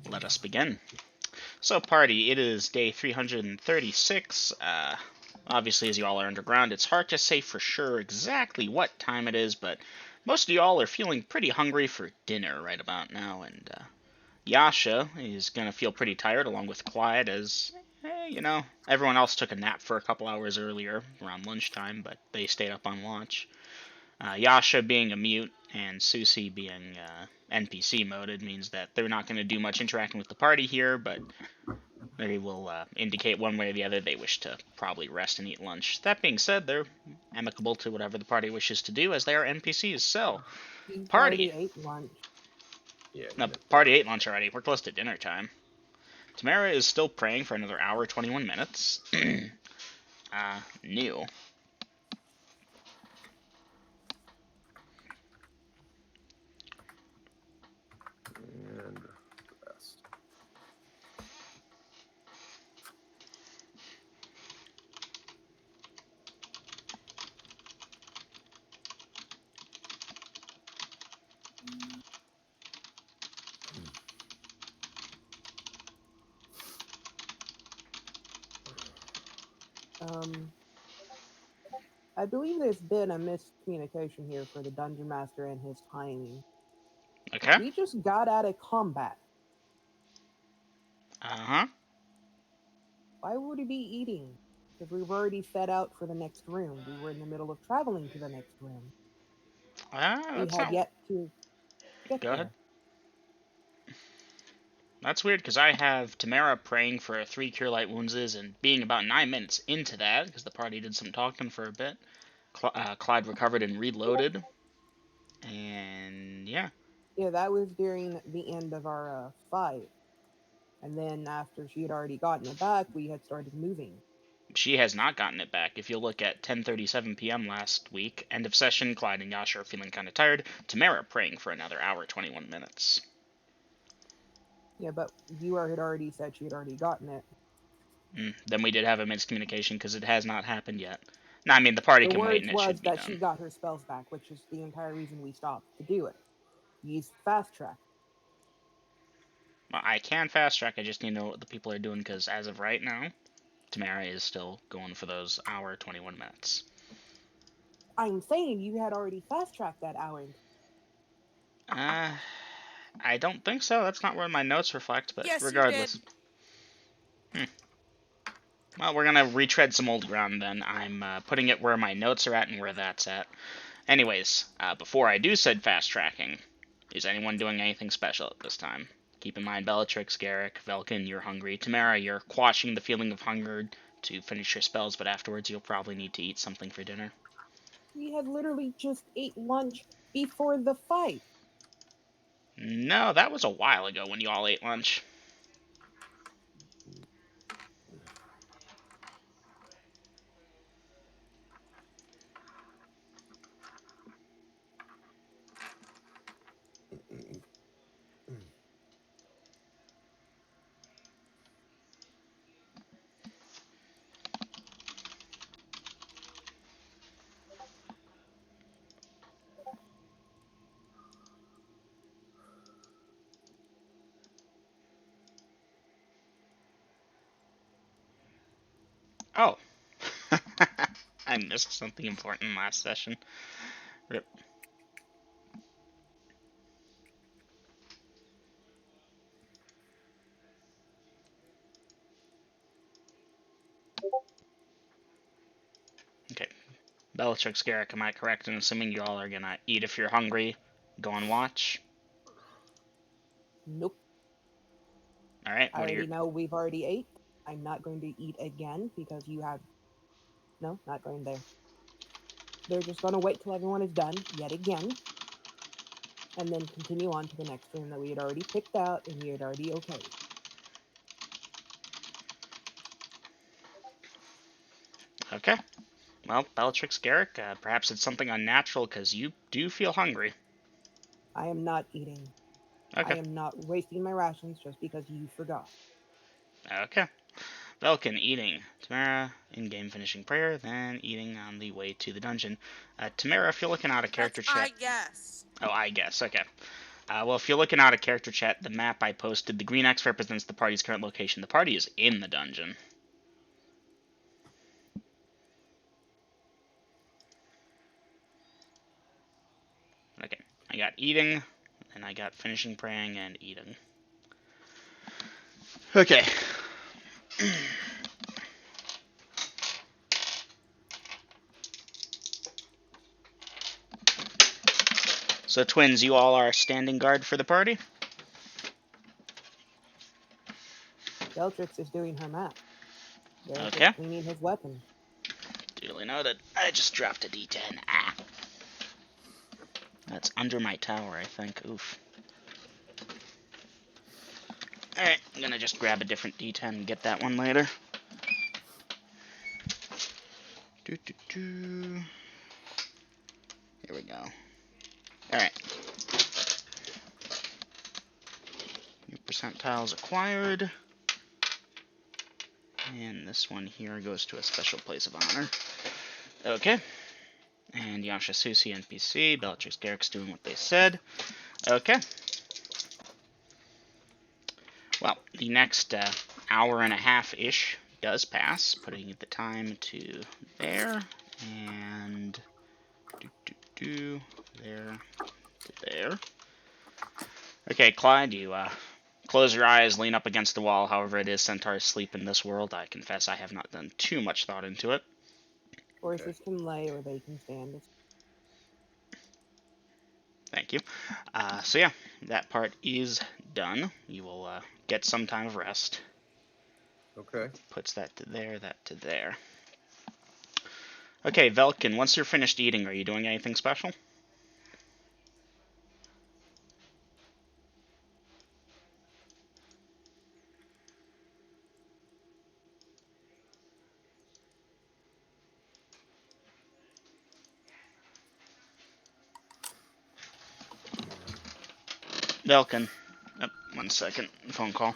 let us begin. So, party, it is day 336. Obviously, as you all are underground, it's hard to say for sure exactly what time it is, but most of y'all are feeling pretty hungry for dinner right about now, and Yasha is gonna feel pretty tired along with Quiet as, everyone else took a nap for a couple hours earlier, around lunchtime, but they stayed up on watch. Yasha being a mute and Susie being NPC moded means that they're not going to do much interacting with the party here, but they will indicate one way or the other they wish to probably rest and eat lunch. That being said, they're amicable to whatever the party wishes to do, as they are NPCs. So, He's party. already ate lunch. Yeah. No, party ate lunch already. We're close to dinner time. Tamara is still praying for another hour, 21 minutes. New. And rest. I believe there's been a miscommunication here for the Dungeon Master and his timing. Okay. We just got out of combat. Uh-huh. Why would he be eating? If we've already set out for the next room, we were in the middle of traveling to the next room. We That's had not... yet to get Go ahead. there. That's weird, because I have Tamara praying for 3 Cure Light Wounds and being about 9 minutes into that, because the party did some talking for a bit. Clyde recovered and reloaded. And, yeah. Yeah, that was during the end of our fight. And then after she had already gotten it back, we had started moving. She has not gotten it back. If you look at 10:37 p.m. last week, end of session, Clyde and Yasha are feeling kind of tired. Tamara praying for another hour, 21 minutes. Yeah, but you had already said she had already gotten it. Then we did have a miscommunication, because it has not happened yet. No, I mean, the party The can wait words and it was should be that done. she got her spells back, which is the entire reason we stopped to do it. Use fast track. Well, I can fast track, I just need to know what the people are doing, because as of right now, Tamara is still going for those hour, 21 minutes. I'm saying you had already fast tracked that hour. I don't think so. That's not where my notes reflect, but yes, regardless. You did. Well, we're gonna retread some old ground then. I'm putting it where my notes are at and where that's at. Anyways, before I do said fast tracking, is anyone doing anything special at this time? Keep in mind, Bellatrix, Garrick, Velkin, you're hungry. Tamara, you're quashing the feeling of hunger to finish your spells, but afterwards you'll probably need to eat something for dinner. We had literally just ate lunch before the fight. No, that was a while ago when you all ate lunch. Oh. I missed something important last session. Rip. Okay. Bellatrix, Garrick, am I correct in assuming you all are gonna eat if you're hungry, go on watch? Nope. Alright, I what are your... already know we've already ate. I'm not going to eat again because you have. No, not going there. They're just going to wait till everyone is done yet again. And then continue on to the next room that we had already picked out and we had already okayed. Okay. Well, Bellatrix, Garrick, perhaps it's something unnatural because you do feel hungry. I am not eating. Okay. I am not wasting my rations just because you forgot. Okay. Velkin, eating. Tamara, in-game finishing prayer, then eating on the way to the dungeon. Tamara, if you're looking out of character That's chat... I guess. Oh, I guess. Okay. Well, if you're looking out of character chat, the map I posted, the green X represents the party's current location. The party is in the dungeon. Okay, I got eating, and I got finishing praying and eating. Okay. So, twins, you all are standing guard for the party? Bellatrix is doing her map. Garrick is Okay. cleaning his weapon. Duly noted. I just dropped a D10. Ah. That's under my tower, I think. Oof. Alright, I'm gonna just grab a different D10 and get that one later. Here we go. Alright. New percentiles acquired. And this one here goes to a special place of honor. Okay. And Yasha Susi NPC. Bellatrix Garrick's doing what they said. Okay. Well, the next hour and a half-ish does pass, putting the time to there, and there to there. Okay, Clyde, you close your eyes, lean up against the wall. However it is centaurs sleep in this world. I confess I have not done too much thought into it. Horses can lay or they can stand. Thank you. So yeah, that part is done. You will get some time of rest. Okay. Puts that to there, that to there. Okay, Velkin, once you're finished eating, are you doing anything special? Velkin. Oh, 1 second. Phone call.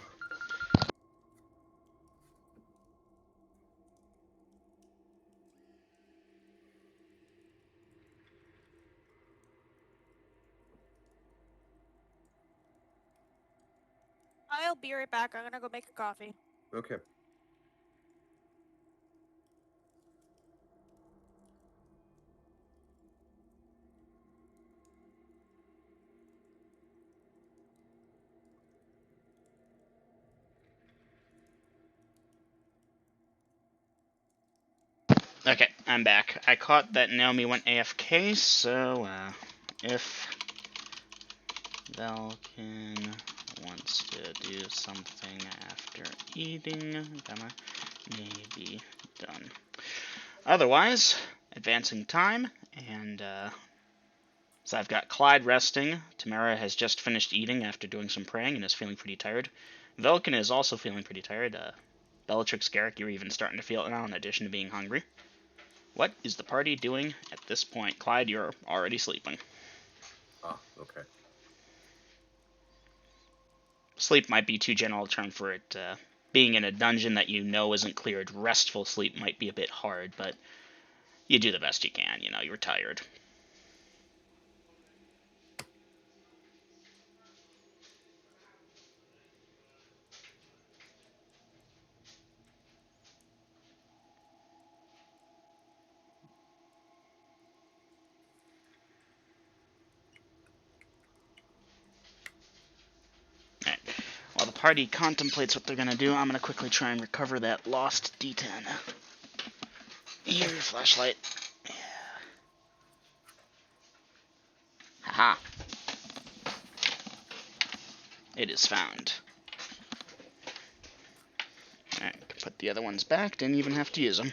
I'll be right back. I'm gonna go make a coffee. Okay. Okay, I'm back. I caught that Naomi went AFK, so if Velkin wants to do something after eating, may be done. Otherwise, advancing time, and so I've got Clyde resting. Tamara has just finished eating after doing some praying and is feeling pretty tired. Velkin is also feeling pretty tired. Bellatrix, Garrick, you're even starting to feel it now in addition to being hungry. What is the party doing at this point? Clyde, you're already sleeping. Ah, okay. Sleep might be too general a term for it. Being in a dungeon that you know isn't cleared, restful sleep might be a bit hard, but you do the best you can. You know, you're tired. Alright. While the party contemplates what they're going to do, I'm going to quickly try and recover that lost D10. Here, your flashlight. Yeah. Haha. It is found. Alright, put the other ones back. Didn't even have to use them.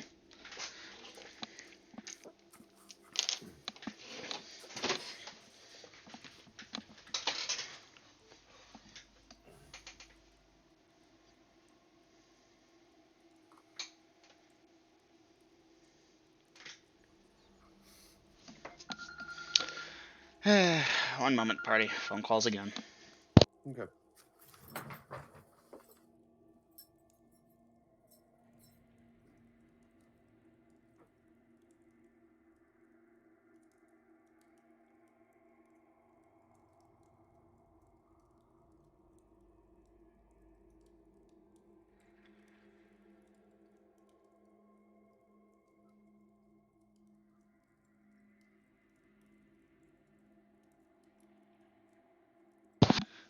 One moment, party. Phone calls again. Okay.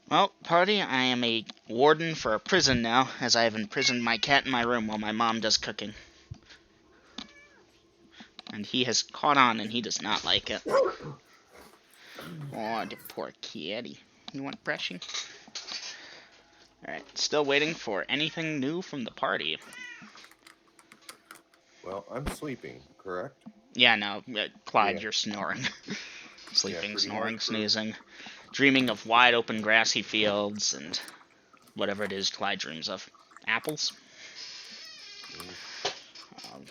Well, party, I am a warden for a prison now, as I have imprisoned my cat in my room while my mom does cooking. And he has caught on, and he does not like it. Oh, the poor kitty. You want brushing? Alright, still waiting for anything new from the party. Well, I'm sleeping, correct? Yeah, no, Clyde, Yeah. you're snoring. Sleeping, pretty snoring, hard for- sneezing. Dreaming of wide open grassy fields and whatever it is Clyde dreams of. Apples? Um,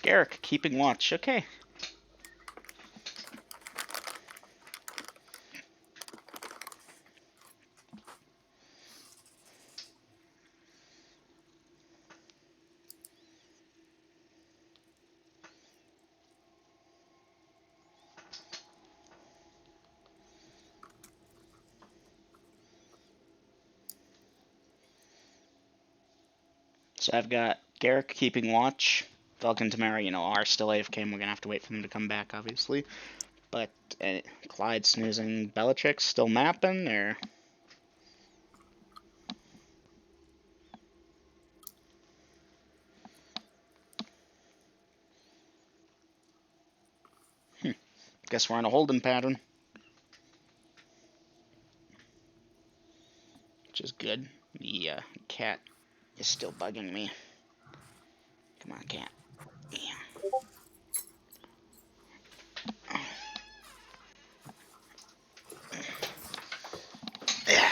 Garrick, keeping watch. Okay. So I've got Garrick keeping watch. Vulcan Tamara, are still AFK, and we're gonna have to wait for them to come back, obviously. But Clyde snoozing. Bellatrix still mapping, or guess we're on a holding pattern, which is good. The cat is still bugging me. Come on, cat. Yeah. Yeah.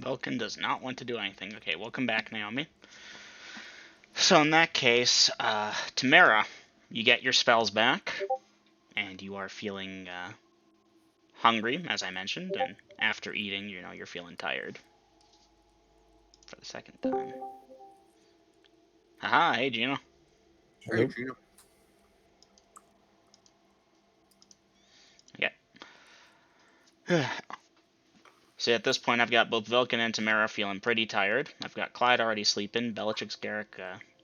Vulcan does not want to do anything. Okay, welcome back, Naomi. So in that case, Tamara, you get your spells back, and you are feeling hungry, as I mentioned, and after eating, you're feeling tired for the second time. Haha, hey Gino. Hey, Gina. Yeah. So at this point, I've got both Vulcan and Tamara feeling pretty tired. I've got Clyde already sleeping, Bellatrix, Garrick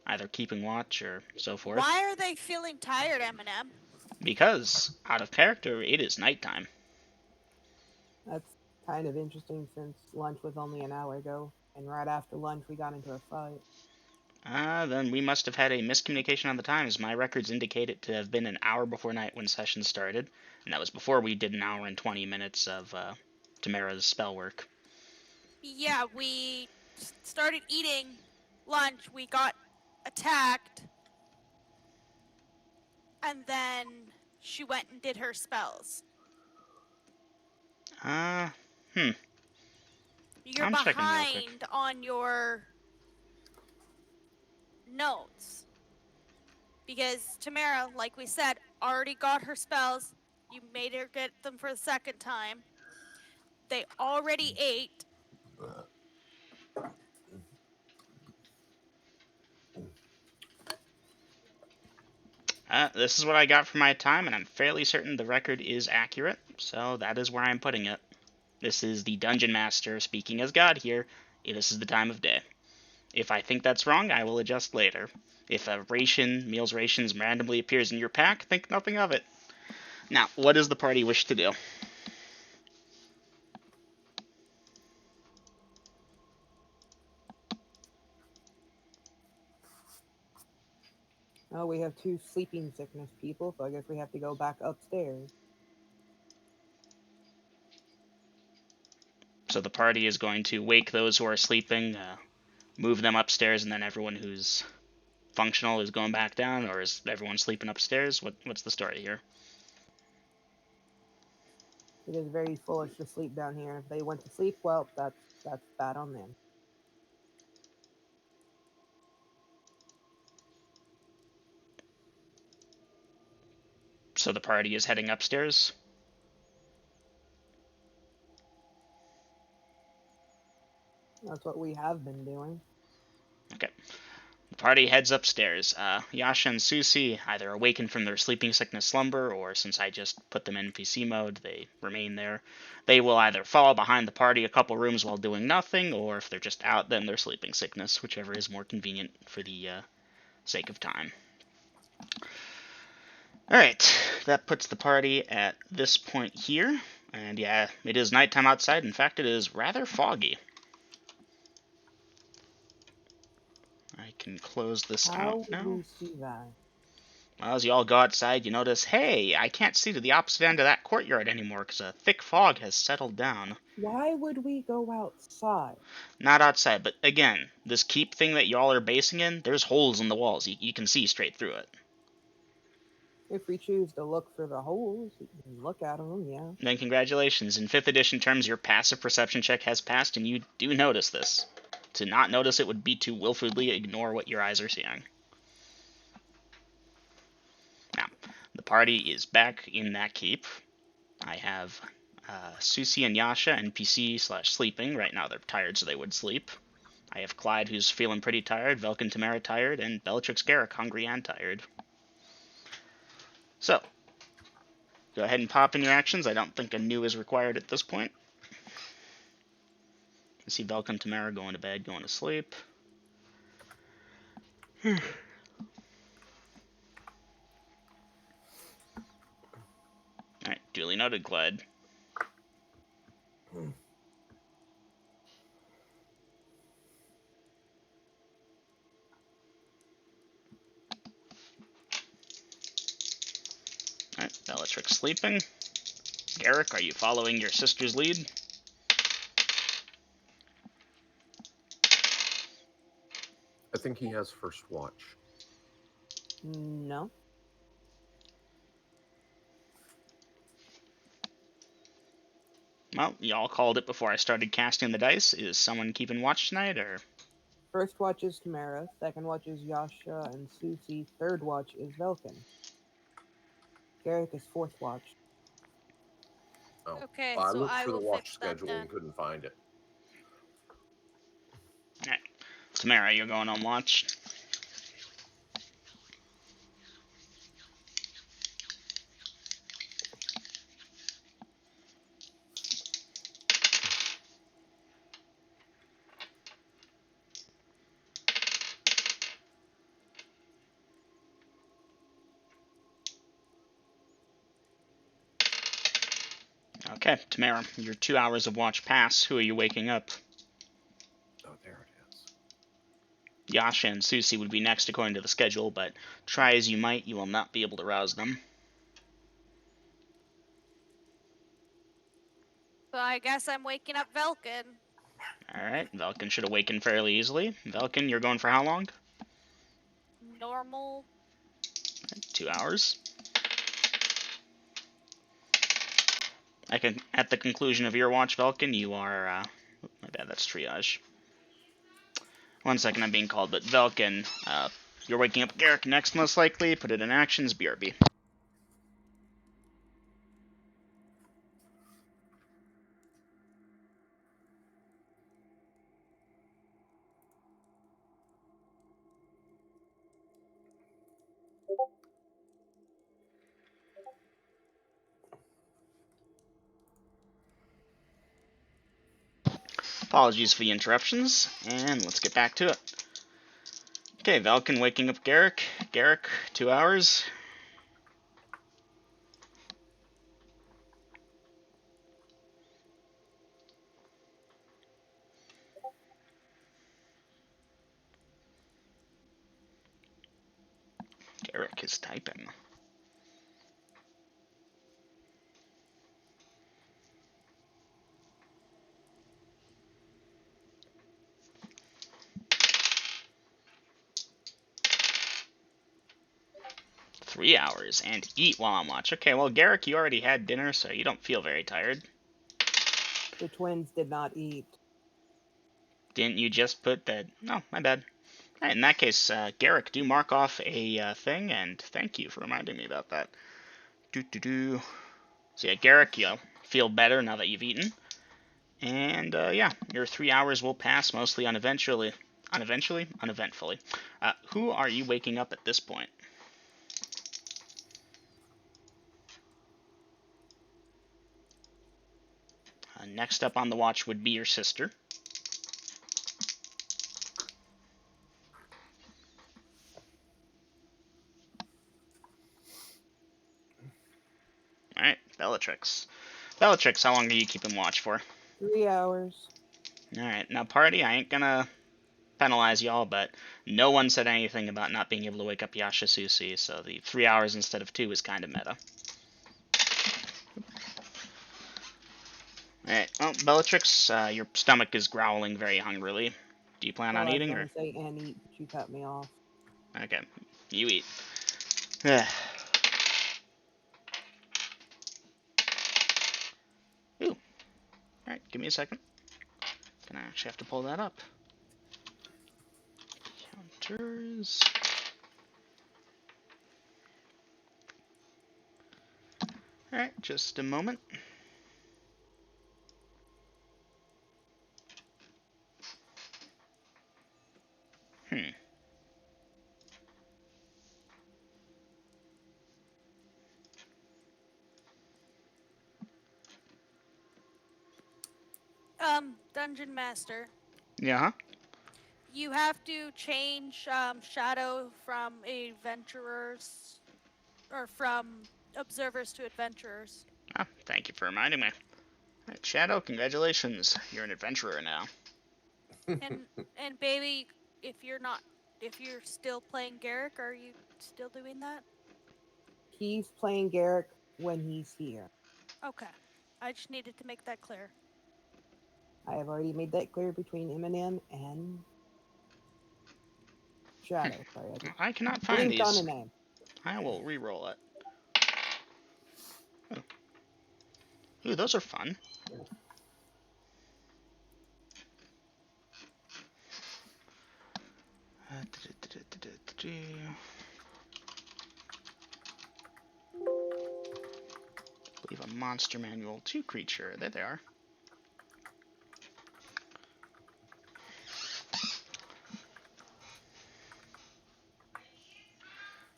either keeping watch or so forth. Why are they feeling tired, Eminem? Because, out of character, it is nighttime. That's kind of interesting since lunch was only an hour ago, and right after lunch we got into a fight. Then we must have had a miscommunication on the times. My records indicate it to have been an hour before night when session started, and that was before we did an hour and 20 minutes of Tamara's spell work. Yeah, we started eating lunch. We got attacked, and then she went and did her spells. You're I'm checking real quick. behind on your notes because Tamara, like we said, already got her spells. You made her get them for the second time. They already ate. This is what I got for my time, and I'm fairly certain the record is accurate, so that is where I'm putting it. This is the Dungeon Master speaking as God here. This is the time of day. If I think that's wrong, I will adjust later. If a meals rations randomly appears in your pack, think nothing of it. Now, what does the party wish to do? Oh, we have 2 sleeping sickness people, so I guess we have to go back upstairs. So the party is going to wake those who are sleeping, move them upstairs, and then everyone who's functional is going back down, or is everyone sleeping upstairs? What's the story here? It is very foolish to sleep down here. If they went to sleep, well, that's bad on them. So the party is heading upstairs. That's what we have been doing. Okay. The party heads upstairs. Yasha and Susie either awaken from their sleeping sickness slumber, or since I just put them in NPC mode, they remain there. They will either follow behind the party a couple rooms while doing nothing, or if they're just out, then they're sleeping sickness, whichever is more convenient for the sake of time. Alright, that puts the party at this point here. And yeah, it is nighttime outside. In fact, it is rather foggy. I can close this How out would now. we see that? Well, as you all go outside, you notice, hey, I can't see to the opposite end of that courtyard anymore because a thick fog has settled down. Why would we go outside? Not outside, but again, this keep thing that y'all are basing in, there's holes in the walls. You can see straight through it. If we choose to look for the holes, we can look at them, yeah. Then congratulations, in 5th edition terms, your passive perception check has passed, and you do notice this. To not notice it would be to willfully ignore what your eyes are seeing. Now, the party is back in that keep. I have Susie and Yasha NPC/sleeping. Right now they're tired, so they would sleep. I have Clyde, who's feeling pretty tired, Velkin Tamara tired, and Bellatrix Garrick hungry and tired. So, go ahead and pop in your actions. I don't think a new is required at this point. I see Velkin Tamara going to bed, going to sleep. Alright, duly noted, Clyde. Alright, Bellatrix sleeping. Garrick, are you following your sister's lead? I think he has first watch. No. Well, y'all called it before I started casting the dice. Is someone keeping watch tonight, or? First watch is Tamara, second watch is Yasha and Susie, third watch is Velkin. Garrick is fourth watch. Oh. Okay, I so looked I for the will watch fix that schedule then. and couldn't find it. Alright. Tamara, you're going on watch. Okay, Tamara, your 2 hours of watch pass. Who are you waking up? Oh, there it is. Yasha and Susie would be next according to the schedule, but try as you might, you will not be able to rouse them. So I guess I'm waking up Velkin. Alright, Velkin should awaken fairly easily. Velkin, you're going for how long? Normal. 2 hours. At the conclusion of your watch, Velkin, you are, my bad, that's triage. 1 second, I'm being called, but Velkin, you're waking up Garrick next, most likely. Put it in actions, BRB. Apologies for the interruptions, and let's get back to it. Okay, Velkin waking up Garrick. Garrick, 2 hours. Garrick is typing. Three hours, and eat while on watch. Okay, well, Garrick, you already had dinner, so you don't feel very tired. The twins did not eat. Didn't you just put that? No, my bad. Right, in that case, Garrick, do mark off a thing, and thank you for reminding me about that. Do. So yeah, Garrick, you feel better now that you've eaten. And yeah, your 3 hours will pass mostly uneventfully. Who are you waking up at this point? Next up on the watch would be your sister. Alright, Bellatrix. Bellatrix, how long are you keeping watch for? 3 hours. Alright, now party, I ain't gonna penalize y'all, but no one said anything about not being able to wake up Yasha Susie, so the 3 hours instead of 2 is kind of meta. Alright, well, Bellatrix, your stomach is growling very hungrily. Do you plan Well, on I was eating, going or? to say and eat, but you cut me off. Okay, you eat. Ooh. Alright, give me a second. Gonna actually have to pull that up. Counters. Alright, just a moment. Hmm. Dungeon Master. Yeah. You have to change Shadow from adventurers or from observers to adventurers. Ah, thank you for reminding me. Right, Shadow, congratulations. You're an adventurer now. And baby, if you're still playing Garrick, are you still doing that? He's playing Garrick when he's here. Okay. I just needed to make that clear. I have already made that clear between Eminem and Shadow. Sorry, I just I cannot find blinked on a these. name. I will re-roll it. Ooh, those are fun. Believe a monster manual 2 creature. There they are.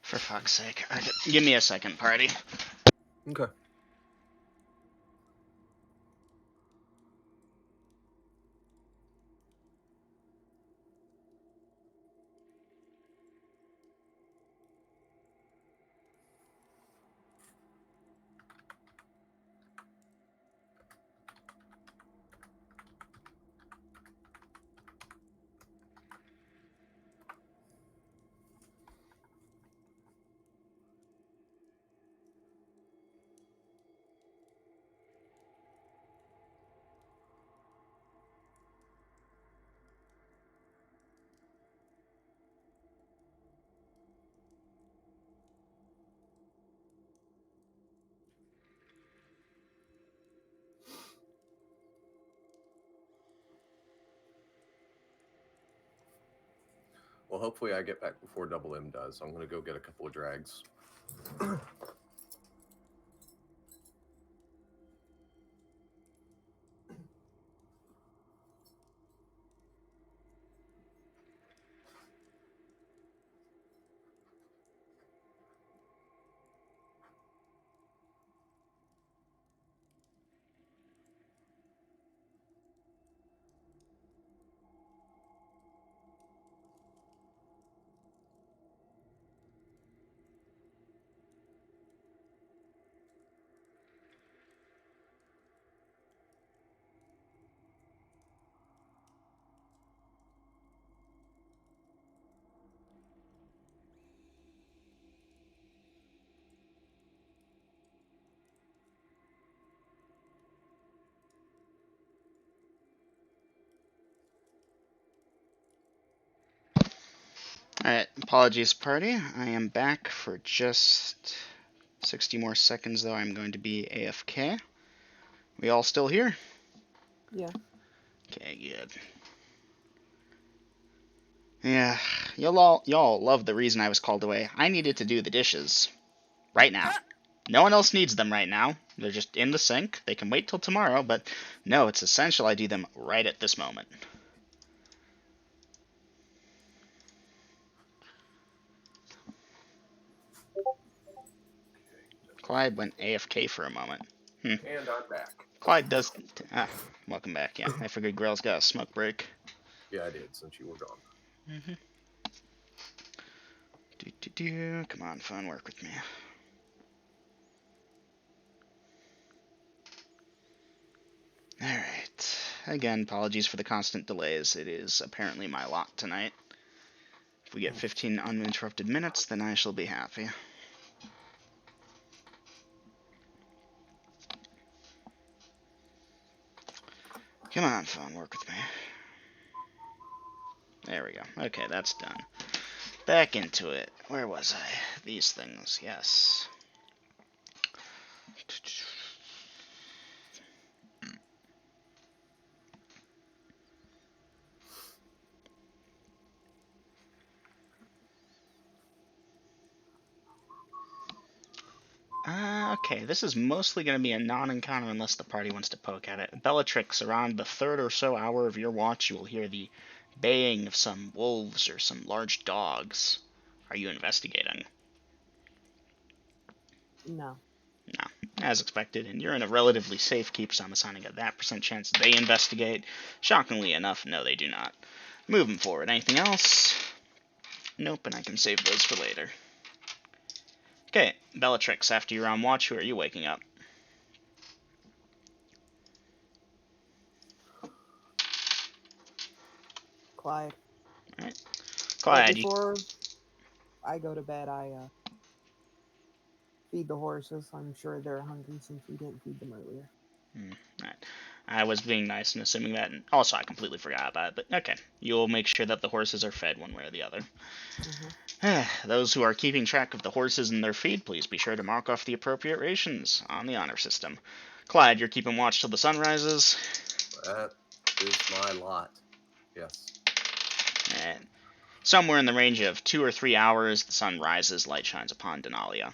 For fuck's sake. Okay, give me a second, party. Okay. Well, hopefully I get back before Double M does. I'm going to go get a couple of drags. Alright, apologies, party. I am back for just 60 more seconds, though. I'm going to be AFK. We all still here? Yeah. Okay, good. Yeah, y'all love the reason I was called away. I needed to do the dishes. Right now. No one else needs them right now. They're just in the sink. They can wait till tomorrow, but no, it's essential I do them right at this moment. Clyde went AFK for a moment. And I'm back. Clyde does... welcome back. Yeah, I figured Grail's got a smoke break. Yeah, I did, since you were gone. Come on, phone, work with me. Alright. Again, apologies for the constant delays. It is apparently my lot tonight. If we get 15 uninterrupted minutes, then I shall be happy. Come on, phone, work with me. There we go. Okay, that's done. Back into it. Where was I? These things, yes. Okay, this is mostly going to be a non-encounter unless the party wants to poke at it. Bellatrix, around the third or so hour of your watch, you will hear the baying of some wolves or some large dogs. Are you investigating? No. No, as expected, and you're in a relatively safe keep, so I'm assigning a that % chance they investigate. Shockingly enough, no, they do not. Moving forward, anything else? Nope, and I can save those for later. Okay, Bellatrix, after you're on watch, who are you waking up? Clyde. Alright. But Clyde, before I go to bed, I feed the horses. I'm sure they're hungry since we didn't feed them earlier. Alright. I was being nice and assuming that, and also I completely forgot about it, but okay. You'll make sure that the horses are fed one way or the other. Those who are keeping track of the horses and their feed, please be sure to mark off the appropriate rations on the honor system. Clyde, you're keeping watch till the sun rises? That is my lot. Yes. And somewhere in the range of 2 or 3 hours, the sun rises, light shines upon Denalia.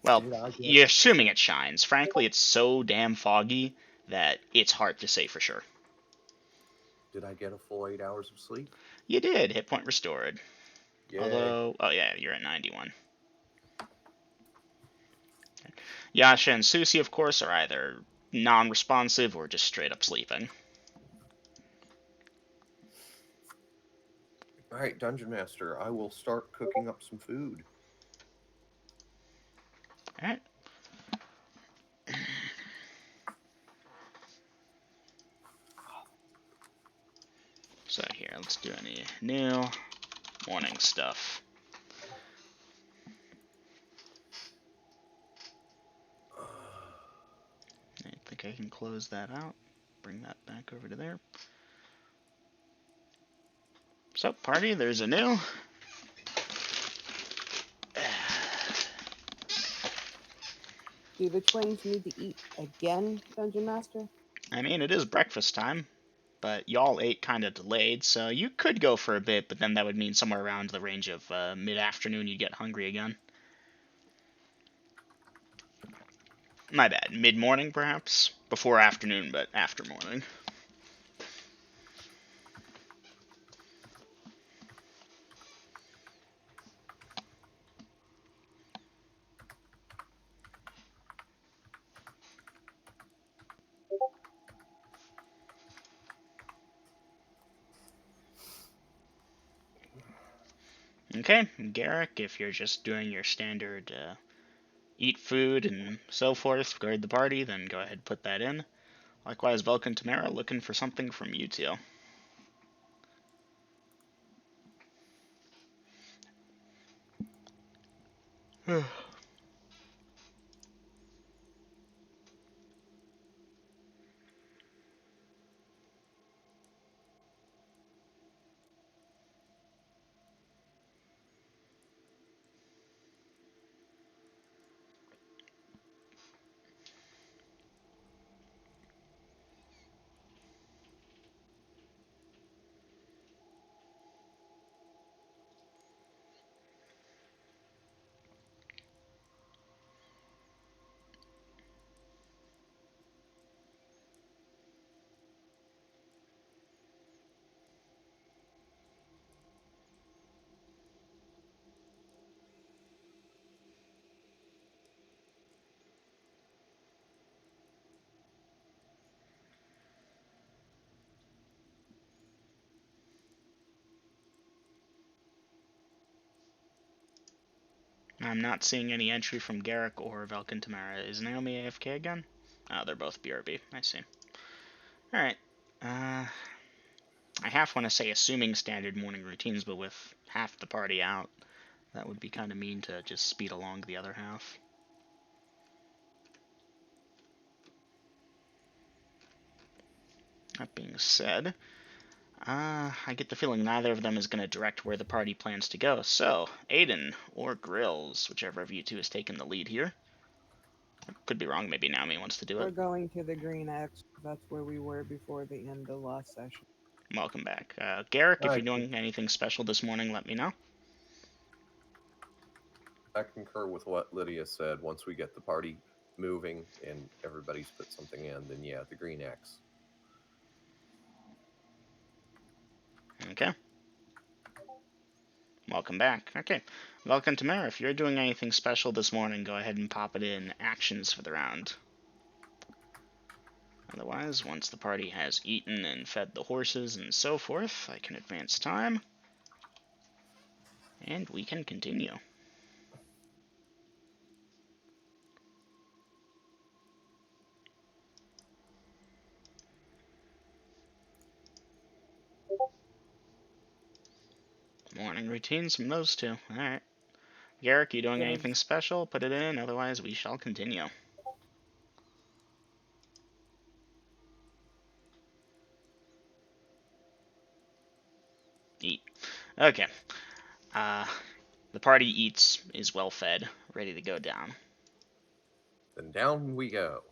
Well, you're assuming it shines. Frankly, it's so damn foggy that it's hard to say for sure. Did I get a full 8 hours of sleep? You did. Hit point restored. Yay. Although, oh yeah, you're at 91. Yasha and Susie, of course, are either non-responsive or just straight up sleeping. Alright, Dungeon Master, I will start cooking up some food. Alright. So here, let's do any new morning stuff. I think I can close that out. Bring that back over to there. So, party, there's a new. Do the twins need to eat again, Dungeon Master? I mean, it is breakfast time, but y'all ate kind of delayed, so you could go for a bit, but then that would mean somewhere around the range of mid-afternoon you'd get hungry again. My bad. Mid-morning, perhaps? Before afternoon, but after morning. Okay, Garrick, if you're just doing your standard eat food and so forth, guard the party, then go ahead and put that in. Likewise, Velk and Tamara looking for something from you two. I'm not seeing any entry from Garrick or Velk and Tamara. Is Naomi AFK again? Oh, they're both BRB. I see. Alright. I half want to say assuming standard morning routines, but with half the party out, that would be kind of mean to just speed along the other half. That being said, I get the feeling neither of them is going to direct where the party plans to go. So, Aiden or Grills, whichever of you two has taken the lead here. Could be wrong. Maybe Naomi wants to do We're it. going to the Green X. That's where we were before the end of last session. Welcome back. Garrick, if I you're doing anything special this morning, let me know. concur with what Lydia said. Once we get the party moving and everybody's put something in, then yeah, the green X. Okay. Welcome back. Okay. Welcome to Tamara. If you're doing anything special this morning, go ahead and pop it in actions for the round. Otherwise, once the party has eaten and fed the horses and so forth, I can advance time. And we can continue. Morning routines from those two. Alright. Garrick, you doing Yes. anything special? Put it in, otherwise we shall continue. Eat. Okay. The party eats, is well fed, ready to go down. Then down we go.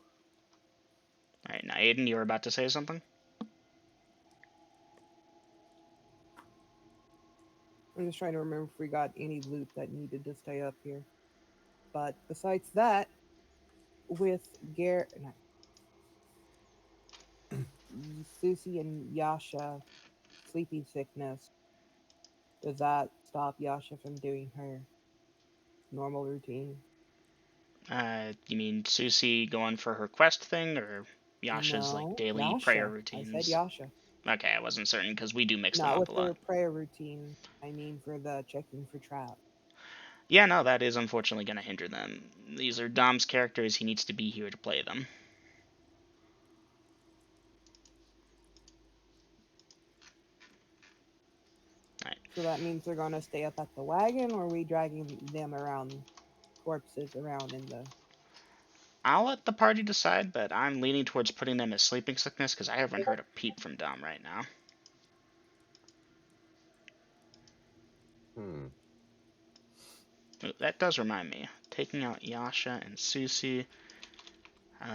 Alright, now Aiden, you were about to say something? I'm just trying to remember if we got any loot that needed to stay up here. But besides that, with Susie and Yasha sleeping sickness, does that stop Yasha from doing her normal routine? You mean Susie going for her quest thing, or Yasha's like No, daily prayer Yasha. I said routines? Yasha. Okay, I wasn't certain because we do mix them Not up with a her lot. prayer routine. I mean for the checking for traps. Yeah, no, that is unfortunately going to hinder them. These are Dom's characters, he needs to be here to play them. Alright. So that means they're gonna stay up at the wagon, or are we dragging them around, corpses around in the... I'll let the party decide, but I'm leaning towards putting them as sleeping sickness because I haven't heard a peep from Dom right now. Ooh, that does remind me. Taking out Yasha and Susie.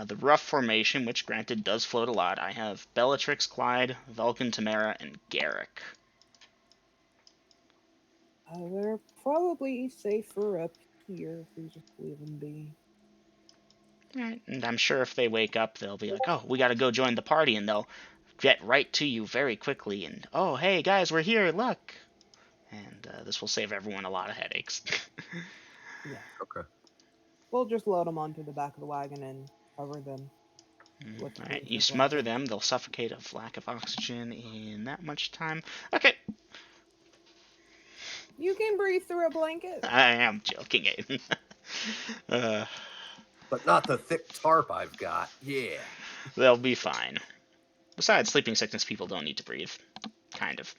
The rough formation, which granted does float a lot, I have Bellatrix, Clyde, Vulcan, Tamara, and Garrick. They're probably safer up here if we just leave them be. Right. And I'm sure if they wake up, they'll be like, oh, we gotta go join the party, and they'll get right to you very quickly, and, oh, hey, guys, we're here, look! And this will save everyone a lot of headaches. Yeah. Okay. We'll just load them onto the back of the wagon and cover them with the Alright, you reinforced smother blankets. them, they'll suffocate of lack of oxygen in that much time. Okay, You can breathe through a blanket. I am joking, Aiden. But not the thick tarp I've got. Yeah. They'll be fine. Besides, sleeping sickness people don't need to breathe. Kind of.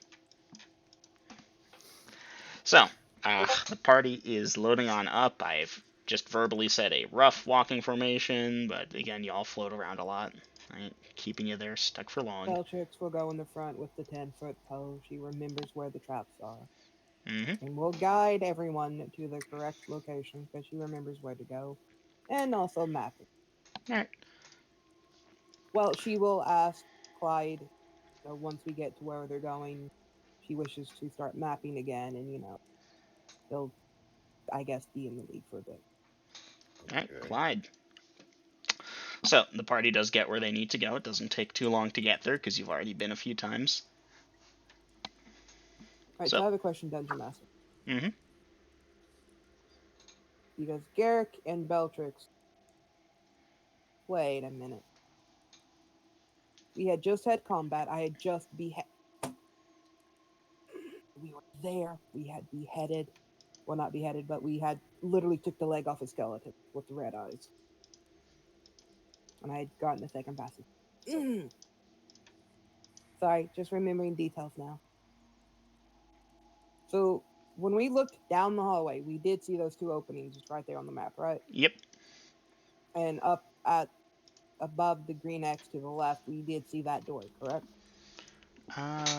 So, the party is loading on up. I've just verbally said a rough walking formation, but again, y'all float around a lot. Right? Keeping you there stuck for long. Bellatrix will go in the front with the 10-foot pole. She remembers where the traps are. Mm-hmm. And will guide everyone to the correct location because she remembers where to go. And also mapping. Alright. Well, she will ask Clyde, once we get to where they're going, she wishes to start mapping again, and they'll, I guess, be in the lead for a bit. Alright, Okay. Clyde. So, the party does get where they need to go. It doesn't take too long to get there because you've already been a few times. Alright, so I have a question, Dungeon Master. Mm-hmm. Because Garrick and Bellatrix. Wait a minute. We had just had combat. I had just we were there. We had beheaded. Well, not beheaded, but we had literally took the leg off a skeleton with the red eyes. And I had gotten a second passage. Sorry, just remembering details now. So when we looked down the hallway, we did see those two openings just right there on the map, right? Yep. And up at above the green X to the left, we did see that door, correct?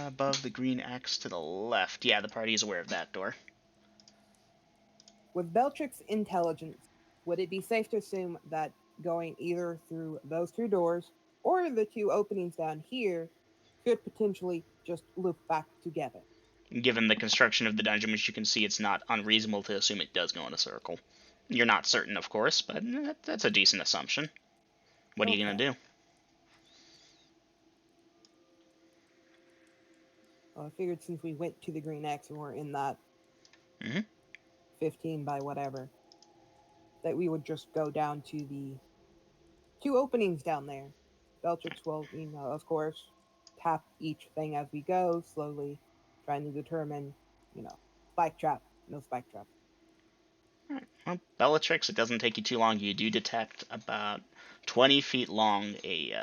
Above the green X to the left. Yeah, the party is aware of that door. With Bellatrix's intelligence, would it be safe to assume that going either through those two doors or the two openings down here could potentially just loop back together? Given the construction of the dungeon, which you can see, it's not unreasonable to assume it does go in a circle. You're not certain, of course, but that's a decent assumption. What are you going to do? Well, I figured since we went to the green X and we're in that Mm-hmm. 15 by whatever, that we would just go down to the two openings down there. Bellatrix will, of course, tap each thing as we go, slowly trying to determine, spike trap, no spike trap. Well, Bellatrix, it doesn't take you too long. You do detect about 20 feet long a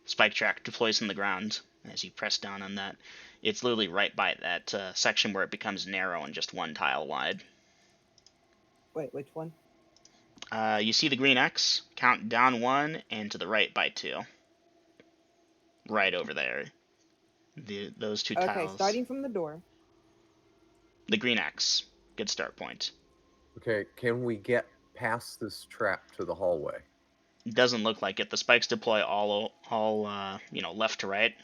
spike track deploys in the ground as you press down on that. It's literally right by that section where it becomes narrow and just one tile wide. Wait, which one? You see the green X? Count down one and to the right by two. Right over there. Those two Okay, tiles. starting from the door. The green X. Good start point. Okay, can we get past this trap to the hallway? It doesn't look like it. The spikes deploy all left to right,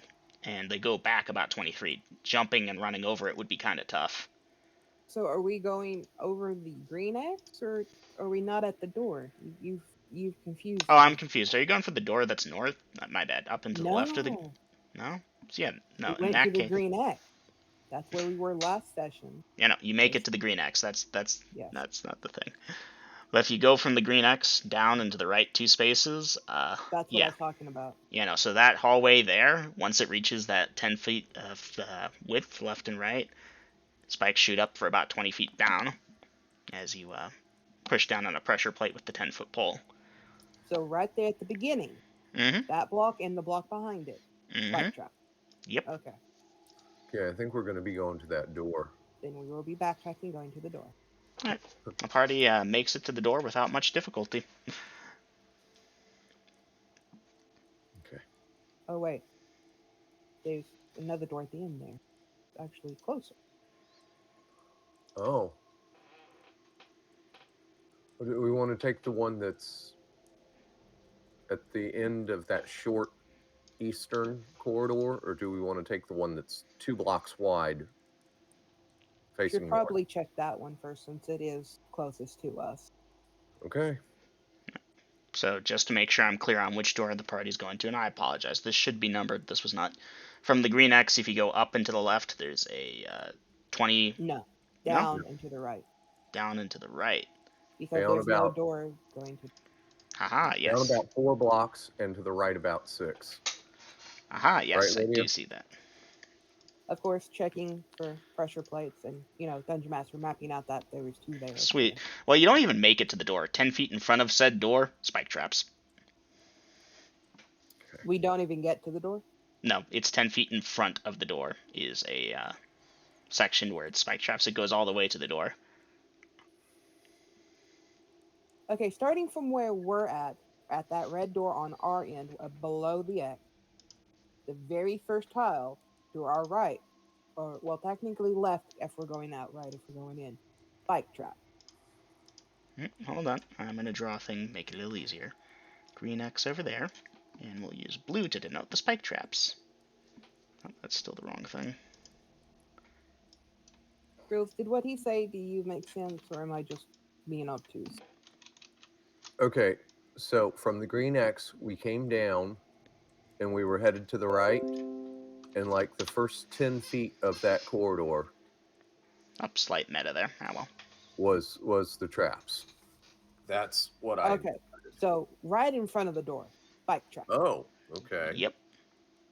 and they go back about 23. Jumping and running over it would be kind of tough. So are we going over the green X, or are we not at the door? You've confused Oh, me. I'm confused. Are you going for the door that's north? My bad. Up into the left of the... No. No? So yeah, no, We in went to that the case... green X. That's where we were last session. Yeah, no, you make it to the green X. That's Yes. not the thing. But if you go from the green X down into the right two spaces, That's what I yeah. was talking about. So that hallway there, once it reaches that 10 feet of width left and right, spikes shoot up for about 20 feet down as you push down on a pressure plate with the 10-foot pole. So right there at the beginning, Mm-hmm. that block and the block behind it, Mm-hmm. spike trap. Yep. Okay. Okay, I think we're going to be going to that door. Then we will be backtracking, going to the door. All right. The party makes it to the door without much difficulty. Okay. Oh wait, there's another door at the end there. It's actually closer. Oh. Do we want to take the one that's at the end of that short eastern corridor, or do we want to take the one that's 2 blocks wide Should facing probably check that one first since it is closest to us. north? Okay. So just to make sure I'm clear on which door the party's going to, and I apologize, this should be numbered. This was not from the green X. If you go up and to the left, there's a 20. No, No, down and to the right. down and to the right. Because Down there's no about door going to. Aha, down yes. about 4 blocks and to the right about 6. Aha, yes, Right, I Lydia? do see that. Of course, checking for pressure plates and, Dungeon Master mapping out that there was 2 there. Sweet. Well, you don't even make it to the door. 10 feet in front of said door, spike traps. We don't even get to the door? No, it's 10 feet in front of the door is a section where it's spike traps. It goes all the way to the door. Okay, starting from where we're at that red door on our end, below the X, the very first tile to our right, or, well, technically left if we're going out, right if we're going in, spike trap. Hold on. I'm going to draw a thing, make it a little easier. Green X over there, and we'll use blue to denote the spike traps. Oh, that's still the wrong thing. Grills, did what he say to you make sense, or am I just being obtuse? Okay, so from the green X, we came down and we were headed to the right. And like the first 10 feet of that corridor Up, slight meta there. Ah, well. was the traps. That's what I. Okay, so right in front of the door, spike trap. Oh, okay. Yep.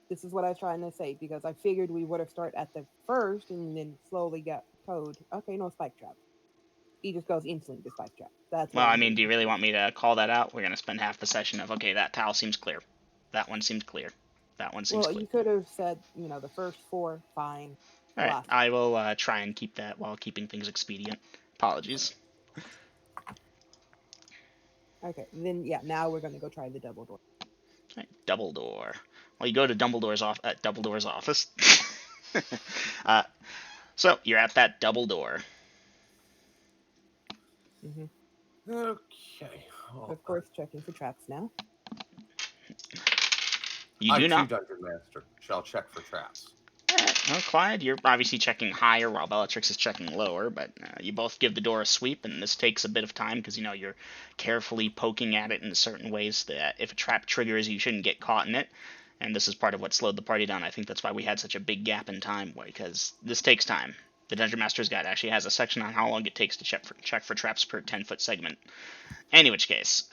This is what I was trying to say because I figured we would have started at the first and then slowly got code. Okay, no spike trap. He just goes instantly to spike trap. That's Well, what I I'm mean, do you really doing. want me to call that out? We're going to spend half the session of, okay, that tile seems clear. That one seems clear. That one seems Well, clear. you could have said, the first 4, fine. All right, Last. I will try and keep that while keeping things expedient. Apologies. Okay, then yeah, now we're gonna go try the double door. All right, double door. Well, you go to Dumbledore's office. So you're at that double door. Okay. Oh, Of course, checking for traps now. You do not. Dungeon Master shall check for traps. Well, Clyde, you're obviously checking higher while Bellatrix is checking lower, but you both give the door a sweep, and this takes a bit of time because you're carefully poking at it in certain ways that if a trap triggers, you shouldn't get caught in it. And this is part of what slowed the party down. I think that's why we had such a big gap in time, because this takes time. The Dungeon Master's Guide actually has a section on how long it takes to check for traps per 10-foot segment. In which case,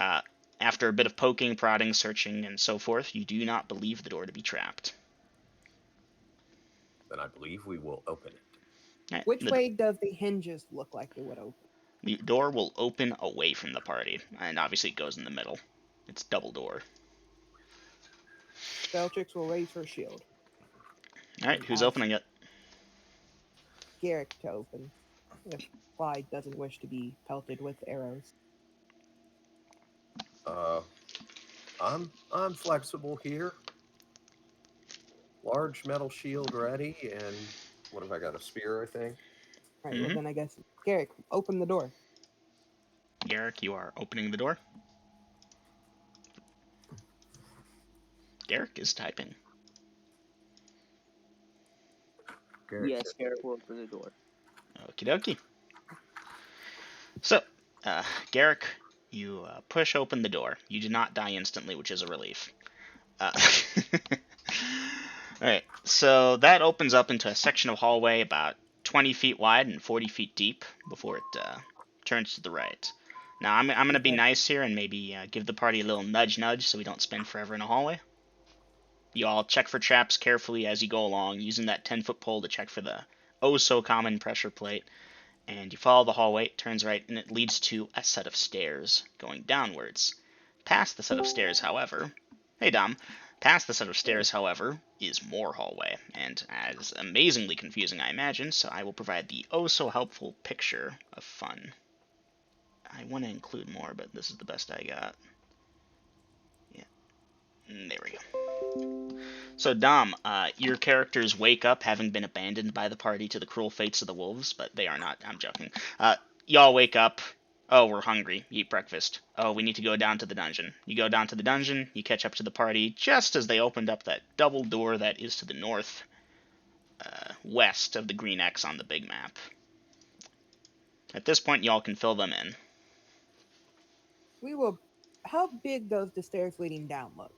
after a bit of poking, prodding, searching, and so forth, you do not believe the door to be trapped. Then I believe we will open it. Right, Which way does the hinges look like they would open? The door will open away from the party, and obviously it goes in the middle. It's double door. Bellatrix will raise her shield. All right, who's Ask opening it? Garrick to open, if Clyde doesn't wish to be pelted with arrows. I'm flexible here. Large metal shield ready, and what have I got? A spear, I think. Right, well then I guess Garrick, open the door. Garrick, you are opening the door. Garrick is typing. Yes, Garrick will open the door. Okie dokie. So, Garrick, you push open the door. You do not die instantly, which is a relief. Alright, so that opens up into a section of hallway about 20 feet wide and 40 feet deep before it turns to the right. Now, I'm going to be nice here and maybe give the party a little nudge so we don't spend forever in a hallway. You all check for traps carefully as you go along, using that 10-foot pole to check for the oh-so-common pressure plate. And you follow the hallway, it turns right, and it leads to a set of stairs going downwards. Past the set of stairs, however... Hey, Dom. Past the set of stairs, however, is more hallway, and as amazingly confusing, I imagine, so I will provide the oh-so-helpful picture of fun. I want to include more, but this is the best I got. Yeah. There we go. So, Dom, your characters wake up having been abandoned by the party to the cruel fates of the wolves, but they are not. I'm joking. Y'all wake up Oh, we're hungry. Eat breakfast. Oh, we need to go down to the dungeon. You go down to the dungeon, you catch up to the party just as they opened up that double door that is to the north, west of the green X on the big map. At this point, y'all can fill them in. We will. How big does the stairs leading down look?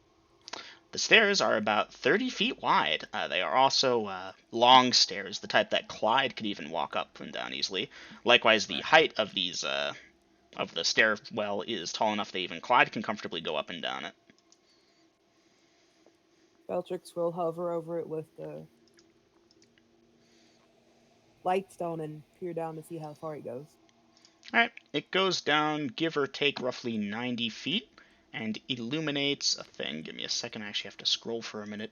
The stairs are about 30 feet wide. They are also long stairs, the type that Clyde could even walk up and down easily. Likewise, the height of these of the stairwell is tall enough that even Clyde can comfortably go up and down it. Bellatrix will hover over it with the lightstone and peer down to see how far it goes. Alright, it goes down, give or take, roughly 90 feet, and illuminates a thing. Give me a second, I actually have to scroll for a minute.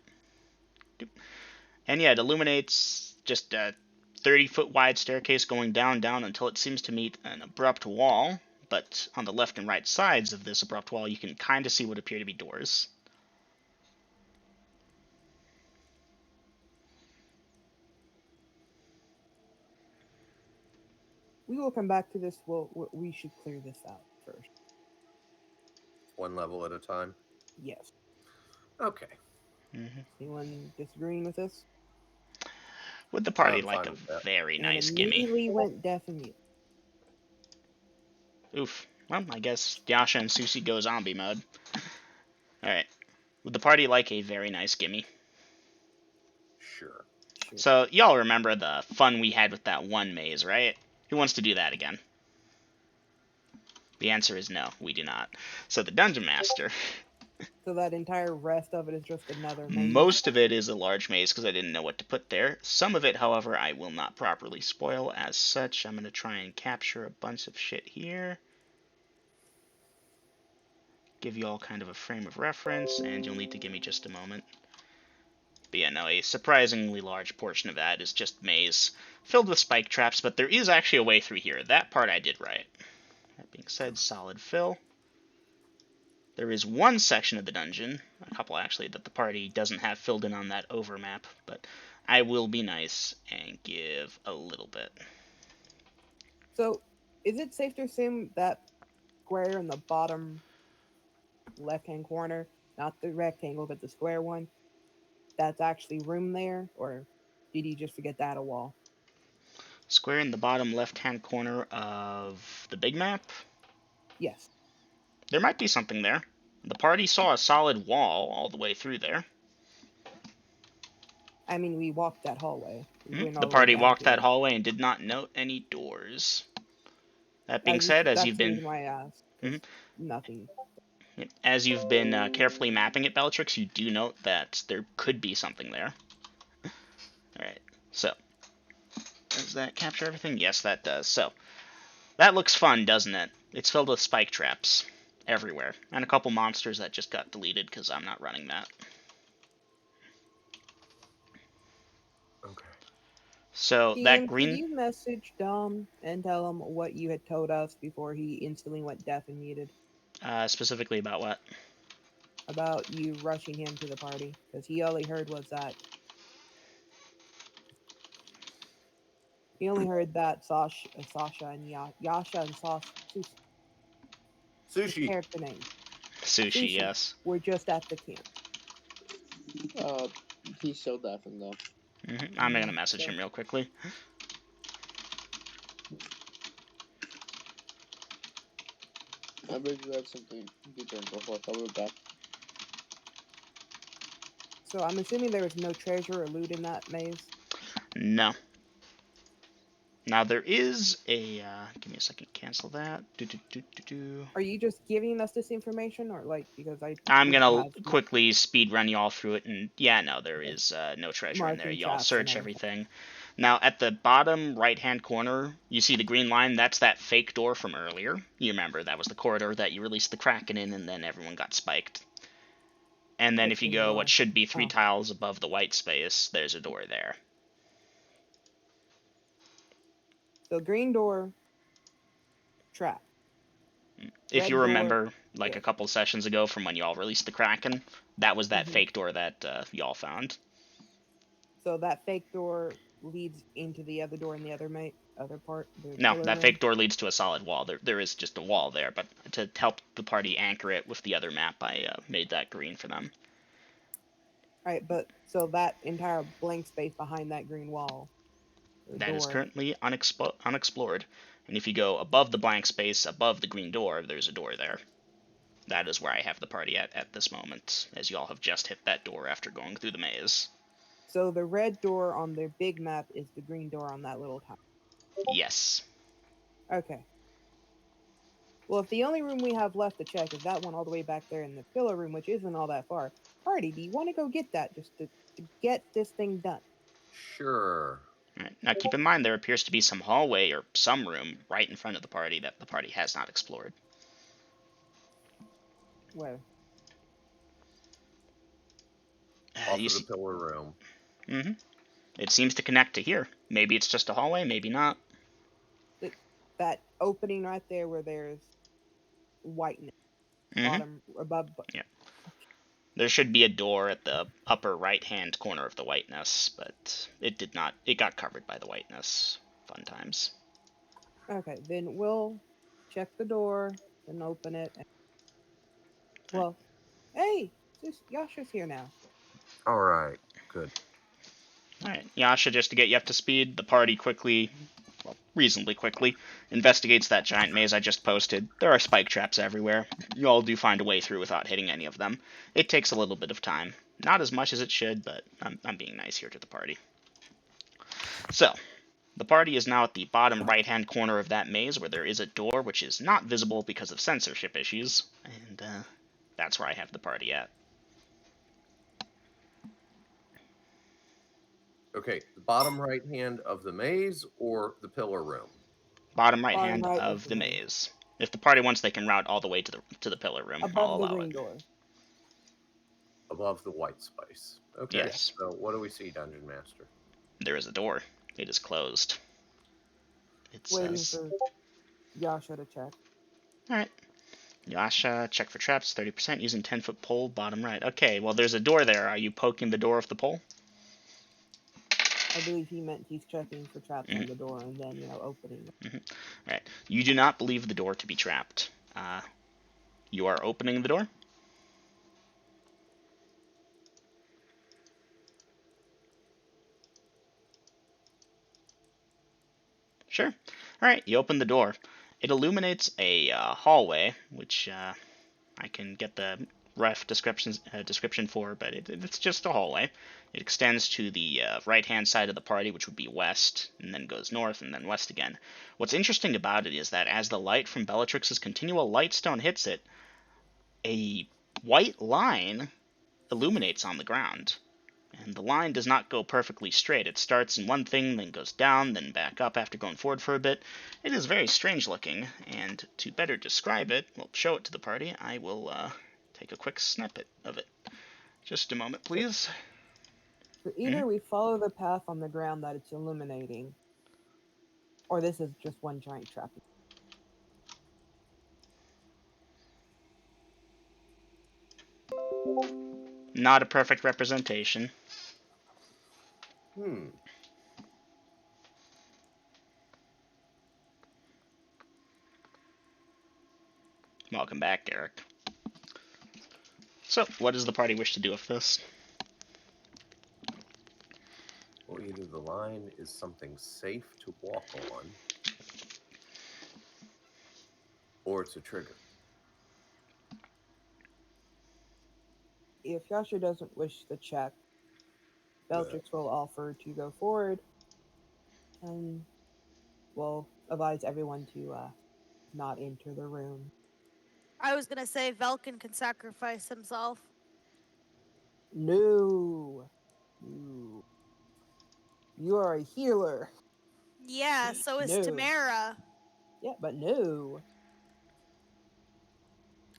And yeah, it illuminates just a 30-foot wide staircase going down until it seems to meet an abrupt wall, but on the left and right sides of this abrupt wall, you can kind of see what appear to be doors. We will come back to this. We should clear this out first. One level at a time. Yes. Okay. Anyone disagreeing with this? Would the party I'm like fine a with that. very And nice gimme? immediately went deaf and mute. Oof. Well, I guess Yasha and Susie go zombie mode. Alright. Would the party like a very nice gimme? Sure. So, y'all remember the fun we had with that one maze, right? Who wants to do that again? The answer is no, we do not. So the Dungeon Master, So that entire rest of it is just another maze. most of it is a large maze because I didn't know what to put there. Some of it, however, I will not properly spoil. As such, I'm going to try and capture a bunch of shit here. Give you all kind of a frame of reference, and you'll need to give me just a moment. But yeah, no, a surprisingly large portion of that is just maze, filled with spike traps, but there is actually a way through here. That part I did right. That being said, solid fill. There is one section of the dungeon, a couple actually, that the party doesn't have filled in on that overmap, but I will be nice and give a little bit. So, is it safe to assume that square in the bottom left-hand corner, not the rectangle, but the square one, that's actually room there, or did you just forget that a wall? Square in the bottom left-hand corner of the big map? Yes. There might be something there. The party saw a solid wall all the way through there. I mean, we walked that hallway. The party walked that hallway and did not note any doors. That being said, as you've been... Why I asked. Nothing. As you've been carefully mapping it, Bellatrix, you do note that there could be something there. Alright, so... Does that capture everything? Yes, that does. So, that looks fun, doesn't it? It's filled with spike traps everywhere. And a couple monsters that just got deleted because I'm not running that. Okay. So, Ian, that green... Could you message Dom and tell him what you had told us before he instantly went deaf and muted? Specifically about what? About you rushing him to the party. Because he only heard was that... He only heard that Sasha and Yasha and Sushi. character name. Sushi, yes. We're just at the camp. He's so deafened though. I'm gonna message him real quickly. I bet you had something to turn before I will be back. So I'm assuming there was no treasure or loot in that maze? No. Now there is a... give me a second, cancel that. Are you just giving us this information, or like, because I'm gonna quickly speed run y'all through it, and yeah, no, there is no treasure in there. Marking Y'all traps search and everything. Now, at the bottom right-hand corner, you see the green line. That's that fake door from earlier. You remember, that was the corridor that you released the Kraken in, and then everyone got spiked. And then if you go what should be 3 tiles above the white space, there's a door there. So green door, trap. If Red you door, remember, like a couple sessions ago from when y'all released the Kraken, that was that fake door that y'all found. So that fake door leads into the other door in the other part? The No, pillar that room? fake door leads to a solid wall. There is just a wall there, but to help the party anchor it with the other map, I made that green for them. Right, but so that entire blank space behind that green wall, the That is door. currently unexplored, and if you go above the blank space, above the green door, there's a door there. That is where I have the party at this moment, as you all have just hit that door after going through the maze. So the red door on the big map is the green door on that little tile. Yes. Okay. Well, if the only room we have left to check is that one all the way back there in the pillar room, which isn't all that far, party, do you want to go get that just to get this thing done? Sure. All right. Now keep in mind there appears to be some hallway or some room right in front of the party that the party has not explored. Where? Off You of the see, pillar room. it seems to connect to here. Maybe it's just a hallway, maybe not. That opening right there where there's whiteness, bottom, above. Yeah. There should be a door at the upper right-hand corner of the whiteness, but it did not. It got covered by the whiteness. Fun times. Okay, then we'll check the door and open it. Well, hey, Yasha's here now. All right. Good. Alright, Yasha, just to get you up to speed, the party quickly, well, reasonably quickly, investigates that giant maze I just posted. There are spike traps everywhere. You all do find a way through without hitting any of them. It takes a little bit of time. Not as much as it should, but I'm being nice here to the party. So, the party is now at the bottom right-hand corner of that maze where there is a door which is not visible because of censorship issues, and that's where I have the party at. Okay. The bottom right hand of the maze or the pillar room? Bottom right Bottom hand right of the maze. maze. If the party wants, they can route all the way to the pillar room. I'll Above the allow green it. door. Above the white space. Okay. Yes. So what do we see, Dungeon Master? There is a door. It is closed. It Waiting says, for Yasha to check. alright. Yasha, check for traps, 30% using 10-foot pole, bottom right. Okay, well, there's a door there. Are you poking the door of the pole? I believe he meant he's checking for traps on the door and then, opening it. Alright. You do not believe the door to be trapped. You are opening the door? Sure. Alright, you open the door. It illuminates a hallway, which I can get the ref description for, but it's just a hallway. It extends to the right-hand side of the party, which would be west, and then goes north, and then west again. What's interesting about it is that as the light from Bellatrix's continual lightstone hits it, a white line illuminates on the ground. And the line does not go perfectly straight. It starts in one thing, then goes down, then back up after going forward for a bit. It is very strange looking, and to better describe it, well, show it to the party, I will take a quick snippet of it. Just a moment, please. So either we follow the path on the ground that it's illuminating, or this is just one giant trap. Not a perfect representation. Welcome back, Eric. So, what does the party wish to do with this? Well, either the line is something safe to walk on, or it's a trigger. If Yasha doesn't wish to check, Bellatrix will offer to go forward and will advise everyone to not enter the room. I was gonna say Velkin can sacrifice himself. No. No. You are a healer. Yeah, so is No. Tamara. Yeah, but no.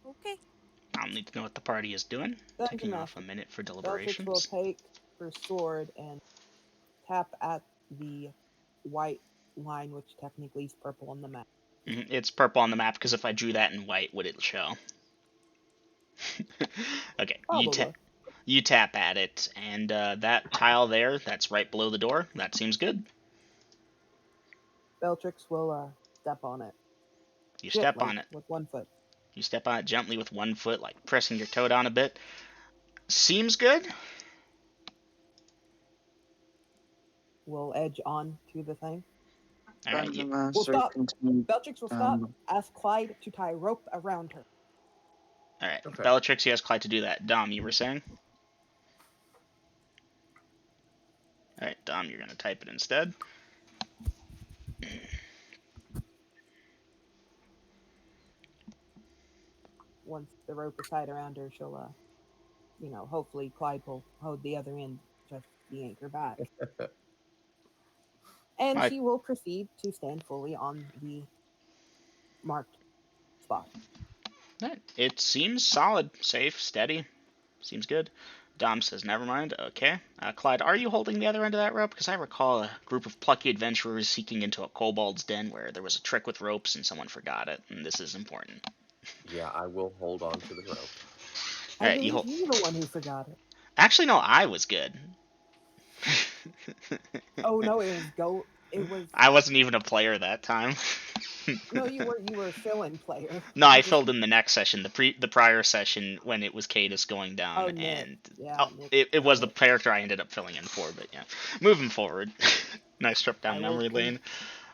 Okay. I'll need to know what the party is doing. Dungeon Taking off a Master. minute for Bellatrix will deliberations. take her sword and tap at the white line, which technically is purple on the map. It's purple on the map because if I drew that in white, would it show? Okay, Probably. You tap at it, and that tile there, that's right below the door, that seems good. Bellatrix will step on it You step gently on it. with one foot. You step on it gently with one foot, like pressing your toe down a bit. Seems good. Will edge on to the thing. All right. Dungeon We'll Master stop. continue. Bellatrix will stop. Ask Clyde to tie a rope around her. All right. Okay. Bellatrix, you asked Clyde to do that. Dom, you were saying? All right, Dom, you're gonna type it instead. Once the rope is tied around her, she'll, hopefully Clyde will hold the other end, just the anchor back. And Right. she will proceed to stand fully on the marked spot. It seems solid, safe, steady. Seems good. Dom says, never mind. Okay. Clyde, are you holding the other end of that rope? Because I recall a group of plucky adventurers seeking into a kobold's den where there was a trick with ropes and someone forgot it, and this is important. Yeah, I will hold on to the rope. I Alright, you believe hold. you were the one who forgot it. Actually, no, I was good. Oh no, it was go. It was I wasn't even a player that time. no, you were. You were a fill-in player. No, You I just- filled in the next session, the prior session when it was Cadus going down, Oh, Nick. and Yeah, Nick it was the got it. character I ended up filling in for. But yeah, moving forward, nice trip down I will memory lane.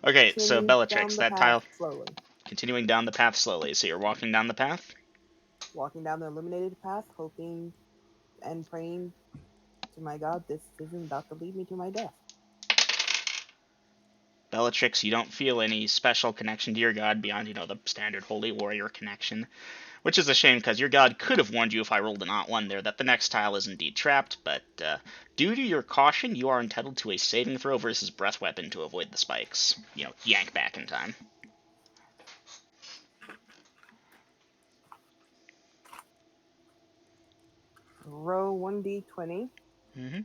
Okay, so continue Bellatrix, down the that path tile, slowly, continuing down the path slowly. So you're walking down the path. walking down the illuminated path, hoping and praying to my God, this isn't about to lead me to my death. Bellatrix, you don't feel any special connection to your god beyond, the standard holy warrior connection. Which is a shame, because your god could have warned you if I rolled an ot 1 there that the next tile is indeed trapped, but due to your caution, you are entitled to a saving throw versus breath weapon to avoid the spikes. Yank back in time. Row 1d20 Mm-hmm.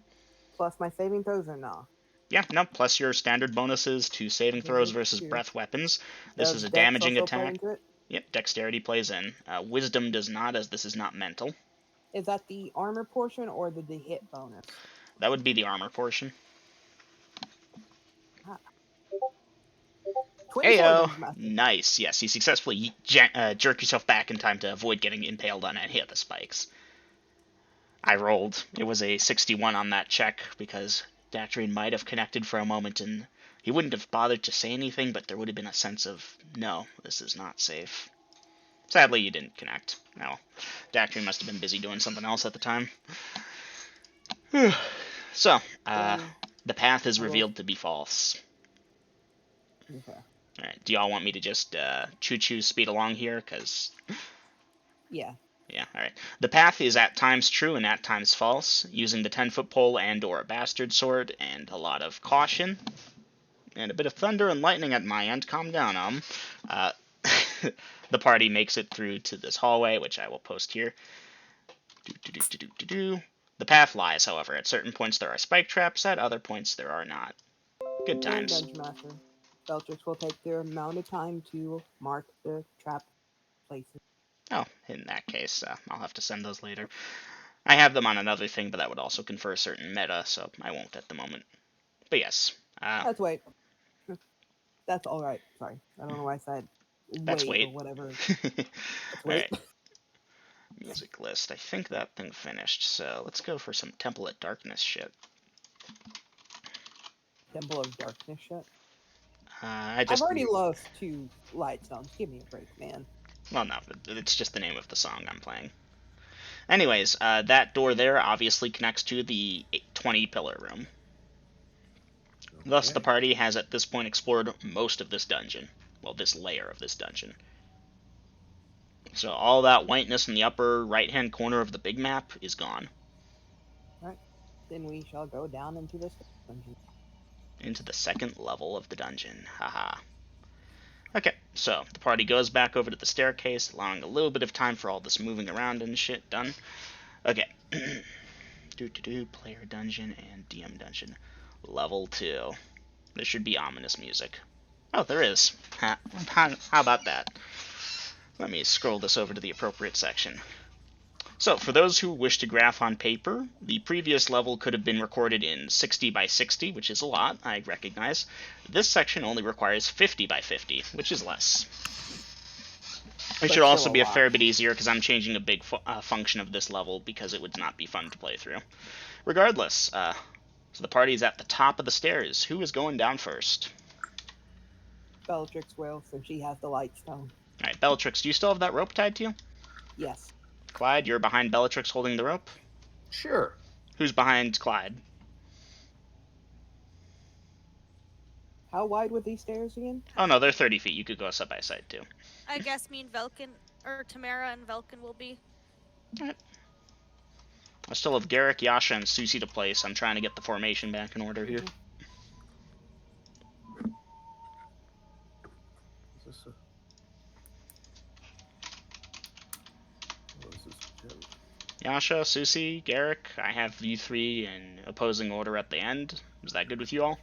plus my saving throws or nah. Yeah, no, plus your standard bonuses to saving throws versus Two. breath weapons. This is Does a Dex damaging also play attack. into it? Yep, dexterity plays in. Wisdom does not, as this is not mental. Is that the armor portion or the hit bonus? That would be the armor portion. 24 Ayo! Dungeon Master. Nice. Yes, you successfully jerk yourself back in time to avoid getting impaled on any of the spikes. I rolled. It was a 61 on that check because Datrian might have connected for a moment and he wouldn't have bothered to say anything, but there would have been a sense of, no, this is not safe. Sadly, you didn't connect. No, Datrian must have been busy doing something else at the time. So, the path is revealed to be false. Okay. Alright, do y'all want me to just choo-choo speed along here? Because... Yeah. Yeah, alright. The path is at times true and at times false, using the 10-foot pole and or a bastard sword, and a lot of caution. And a bit of thunder and lightning at my end. Calm down, the party makes it through to this hallway, which I will post here. The path lies, however. At certain points there are spike traps, at other points there are not. Good times. And Dungeon Master. Bellatrix will take their amount of time to mark the trap places. Oh, in that case, I'll have to send those later. I have them on another thing, but that would also confer a certain meta, so I won't at the moment. But yes. Let's wait. That's alright. Sorry. I don't know why I said That's wait. or whatever. Let's wait. Right. Music list. I think that thing finished, so let's go for some Temple of Darkness shit. Temple of Darkness shit. I've already lost 2 light stones. Give me a break, man. Well, no, it's just the name of the song I'm playing. Anyways, that door there obviously connects to the 20 pillar room. Okay. Thus, the party has at this point explored most of this dungeon. Well, this layer of this dungeon. So all that whiteness in the upper right-hand corner of the big map is gone. Alright. Then we shall go down into this dungeon. Into the second level of the dungeon. Haha. Okay, so the party goes back over to the staircase, allowing a little bit of time for all this moving around and shit done. Okay. Player dungeon and DM dungeon. Level 2. There should be ominous music. Oh, there is. How about that? Let me scroll this over to the appropriate section. So, for those who wish to graph on paper, the previous level could have been recorded in 60 by 60, which is a lot, I recognize. This section only requires 50 by 50, which is less. It should also be a fair bit easier because I'm changing a big function of this level because it would not be fun to play through. Regardless, so the party is at the top of the stairs. Who is going down first? Bellatrix will, since she has the light stone. Alright, Bellatrix, do you still have that rope tied to you? Yes. Clyde, you're behind Bellatrix holding the rope? Sure. Who's behind Clyde? How wide were these stairs again? Oh no, they're 30 feet. You could go side by side too. I guess me and Velkin, or Tamara and Velkin will be. Alright. I still have Garrick, Yasha, and Susie to play, so I'm trying to get the formation back in order here. Is this a... What is this? Yasha, Susie, Garrick, I have you three in opposing order at the end. Is that good with you all?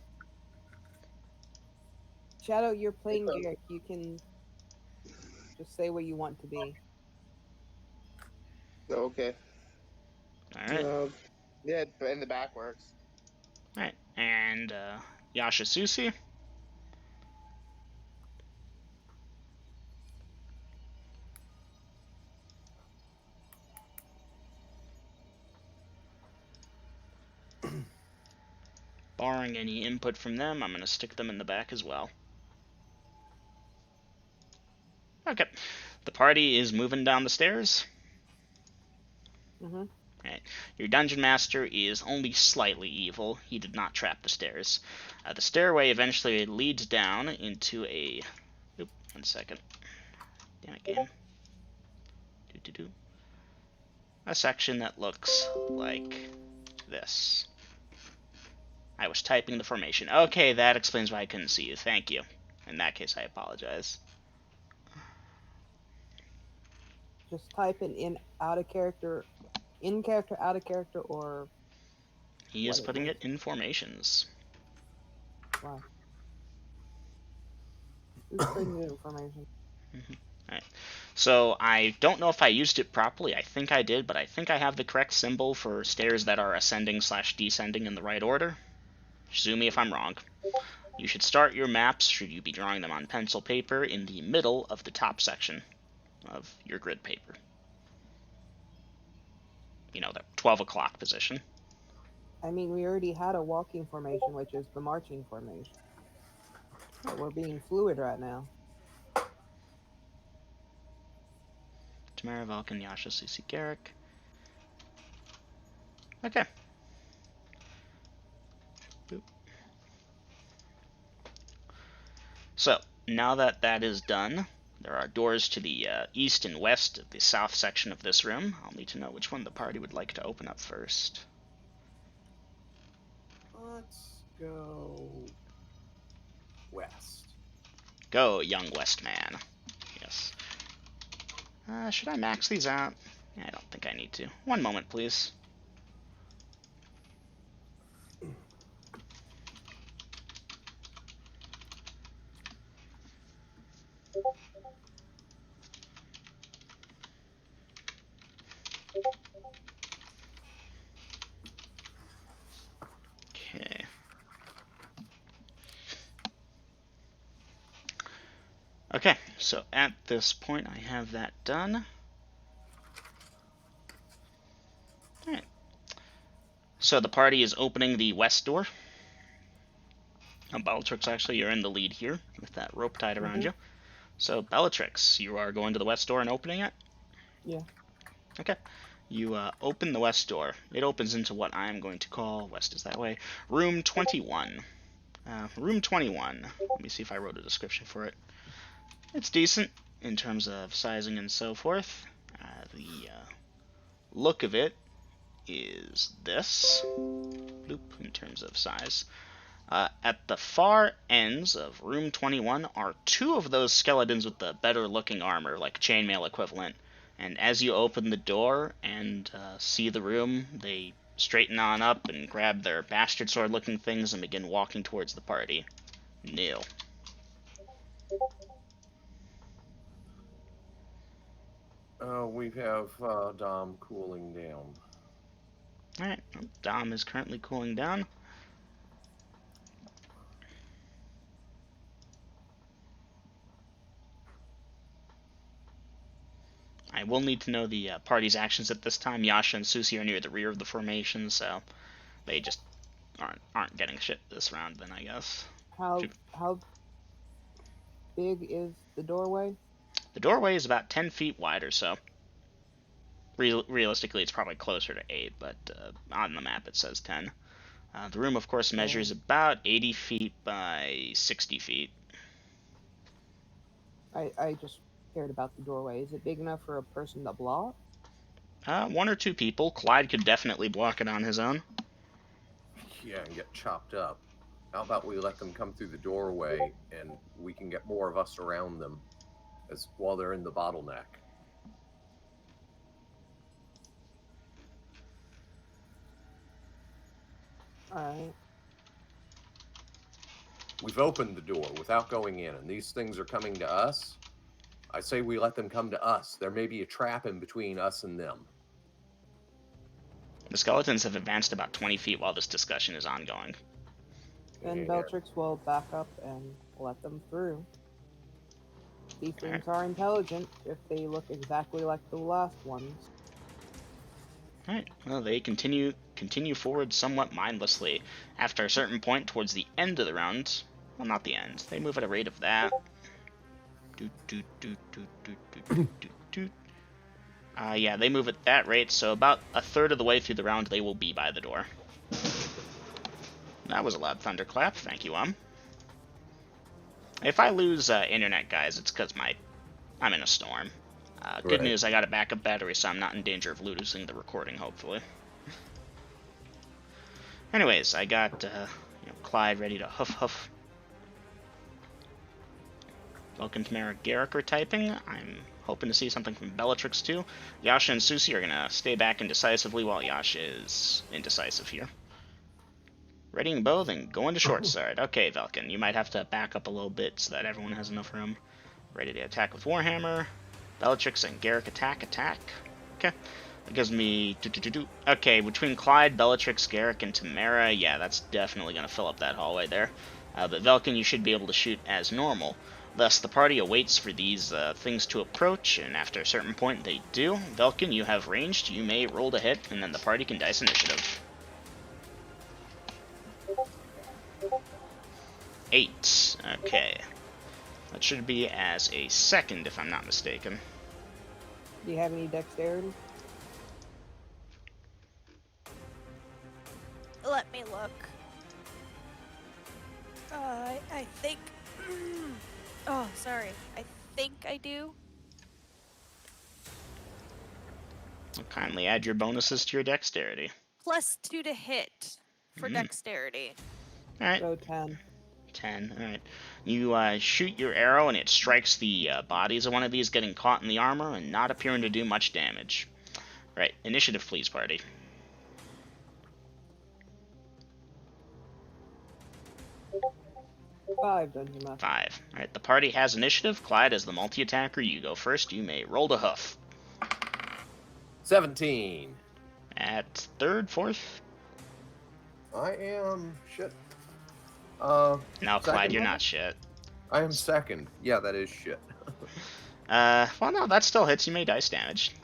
Shadow, you're playing Garrick. You can just say where you want to be. Okay. Alright. Yeah, in the back works. Alright. And Yasha, Susie. Barring any input from them, I'm going to stick them in the back as well. Okay. The party is moving down the stairs. Right. Your dungeon master is only slightly evil. He did not trap the stairs. The stairway eventually leads down into a... Oop, 1 second. Damn it, game. A section that looks like this. I was typing the formation. Okay, that explains why I couldn't see you. Thank you. In that case, I apologize. Just type in out of character, in character, out of character, or... He is putting it in formations. Wow. Who's putting new information? Alright. So, I don't know if I used it properly. I think I did, but I think I have the correct symbol for stairs that are ascending/descending in the right order. Sue me if I'm wrong. You should start your maps, should you be drawing them on pencil paper, in the middle of the top section of your grid paper. You know, the 12 o'clock position. I mean, we already had a walking formation, which is the marching formation. But we're being fluid right now. Tamara, Vulcan, Yasha, Susie, Garrick. Okay. Boop. So, now that that is done, there are doors to the east and west of the south section of this room. I'll need to know which one the party would like to open up first. Let's go west. Go, young west man. Yes. Should I max these out? I don't think I need to. 1 moment, please. Okay. Okay, so at this point I have that done. Alright. So the party is opening the west door. Bellatrix, actually, you're in the lead here with that rope tied around you. So, Bellatrix, you are going to the west door and opening it? Yeah. Okay. You open the west door. It opens into what I'm going to call, west is that way, room 21. Room 21. Let me see if I wrote a description for it. It's decent in terms of sizing and so forth. The look of it is this. Bloop, in terms of size. At the far ends of room 21 are two of those skeletons with the better looking armor, like chainmail equivalent. And as you open the door and see the room, they straighten on up and grab their bastard sword looking things and begin walking towards the party. Nil. We have Dom cooling down. Alright, Dom is currently cooling down. I will need to know the party's actions at this time. Yasha and Susie are near the rear of the formation, so they just aren't getting shit this round. Then I guess How big is the doorway? the doorway is about 10 feet wide or so. Realistically, it's probably closer to 8, but on the map it says 10. The room, of course, measures about 80 feet by 60 feet. I just cared about the doorway. Is it big enough for a person to block? One or two people. Clyde could definitely block it on his own. Yeah, and get chopped up. How about we let them come through the doorway and we can get more of us around them as while they're in the bottleneck. Alright. We've opened the door without going in, and these things are coming to us. I say we let them come to us. There may be a trap in between us and them. The skeletons have advanced about 20 feet while this discussion is ongoing. Then Yeah. Bellatrix will back up and let them through. These things are intelligent if they look exactly like the last ones. Alright, well, they continue forward somewhat mindlessly. After a certain point towards the end of the round, well, not the end, they move at a rate of that. Yeah, they move at that rate, so about a third of the way through the round, they will be by the door. That was a loud thunderclap, thank you, If I lose internet, guys, it's because I'm in a storm. Good news, I got a backup battery, so I'm not in danger of losing the recording, hopefully. Anyways, I got Clyde ready to hoof. Welcome to Mara Garrick are typing. I'm hoping to see something from Bellatrix too. Yasha and Susie are going to stay back indecisively while Yasha is indecisive here. Readying bow, then going to short side. Okay, Velkin, you might have to back up a little bit so that everyone has enough room. Ready to attack with Warhammer. Bellatrix and Garrick attack. Okay. That gives me... Okay, between Clyde, Bellatrix, Garrick, and Tamara, yeah, that's definitely going to fill up that hallway there. But Velkin, you should be able to shoot as normal. Thus, the party awaits for these things to approach, and after a certain point they do. Velkin, you have ranged. You may roll to hit, and then the party can dice initiative. 8. Okay. That should be as a second, if I'm not mistaken. Do you have any dexterity? Let me look. I think... Oh, sorry. I think I do. I'll kindly add your bonuses to your dexterity. +2 to hit for dexterity. Alright. So 10. 10, alright. You shoot your arrow and it strikes the bodies of one of these, getting caught in the armor and not appearing to do much damage. Right, initiative please, party. Five, Dungeon Master. 5. Alright, the party has initiative. Clyde, as the multi-attacker, you go first. You may roll to hoof. 17. At third, fourth? I am shit. No, Clyde, second you're one? not shit. I am second. Yeah, that is shit. Well, no, that still hits. You may dice damage.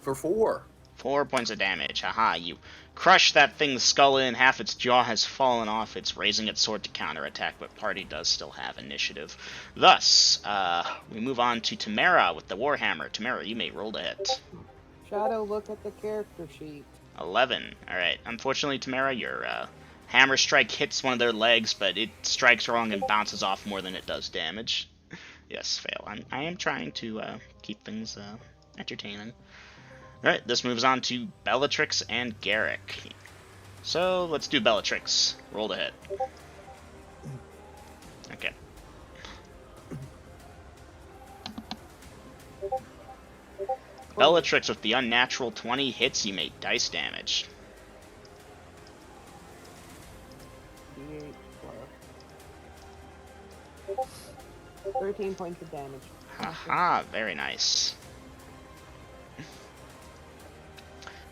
For 4. 4 points of damage. Haha, you crush that thing's skull in, half its jaw has fallen off, it's raising its sword to counterattack, but party does still have initiative. Thus, we move on to Tamara with the Warhammer. Tamara, you may roll to hit. Shadow, look at the character sheet. 11. Alright, unfortunately, Tamara, your hammer strike hits one of their legs, but it strikes wrong and bounces off more than it does damage. Yes, fail. I am trying to keep things entertaining. Alright, this moves on to Bellatrix and Garrick. So, let's do Bellatrix. Roll to hit. Okay. Bellatrix with the unnatural 20 hits, you make dice damage. D8 plus 13 points of damage. Haha, very nice.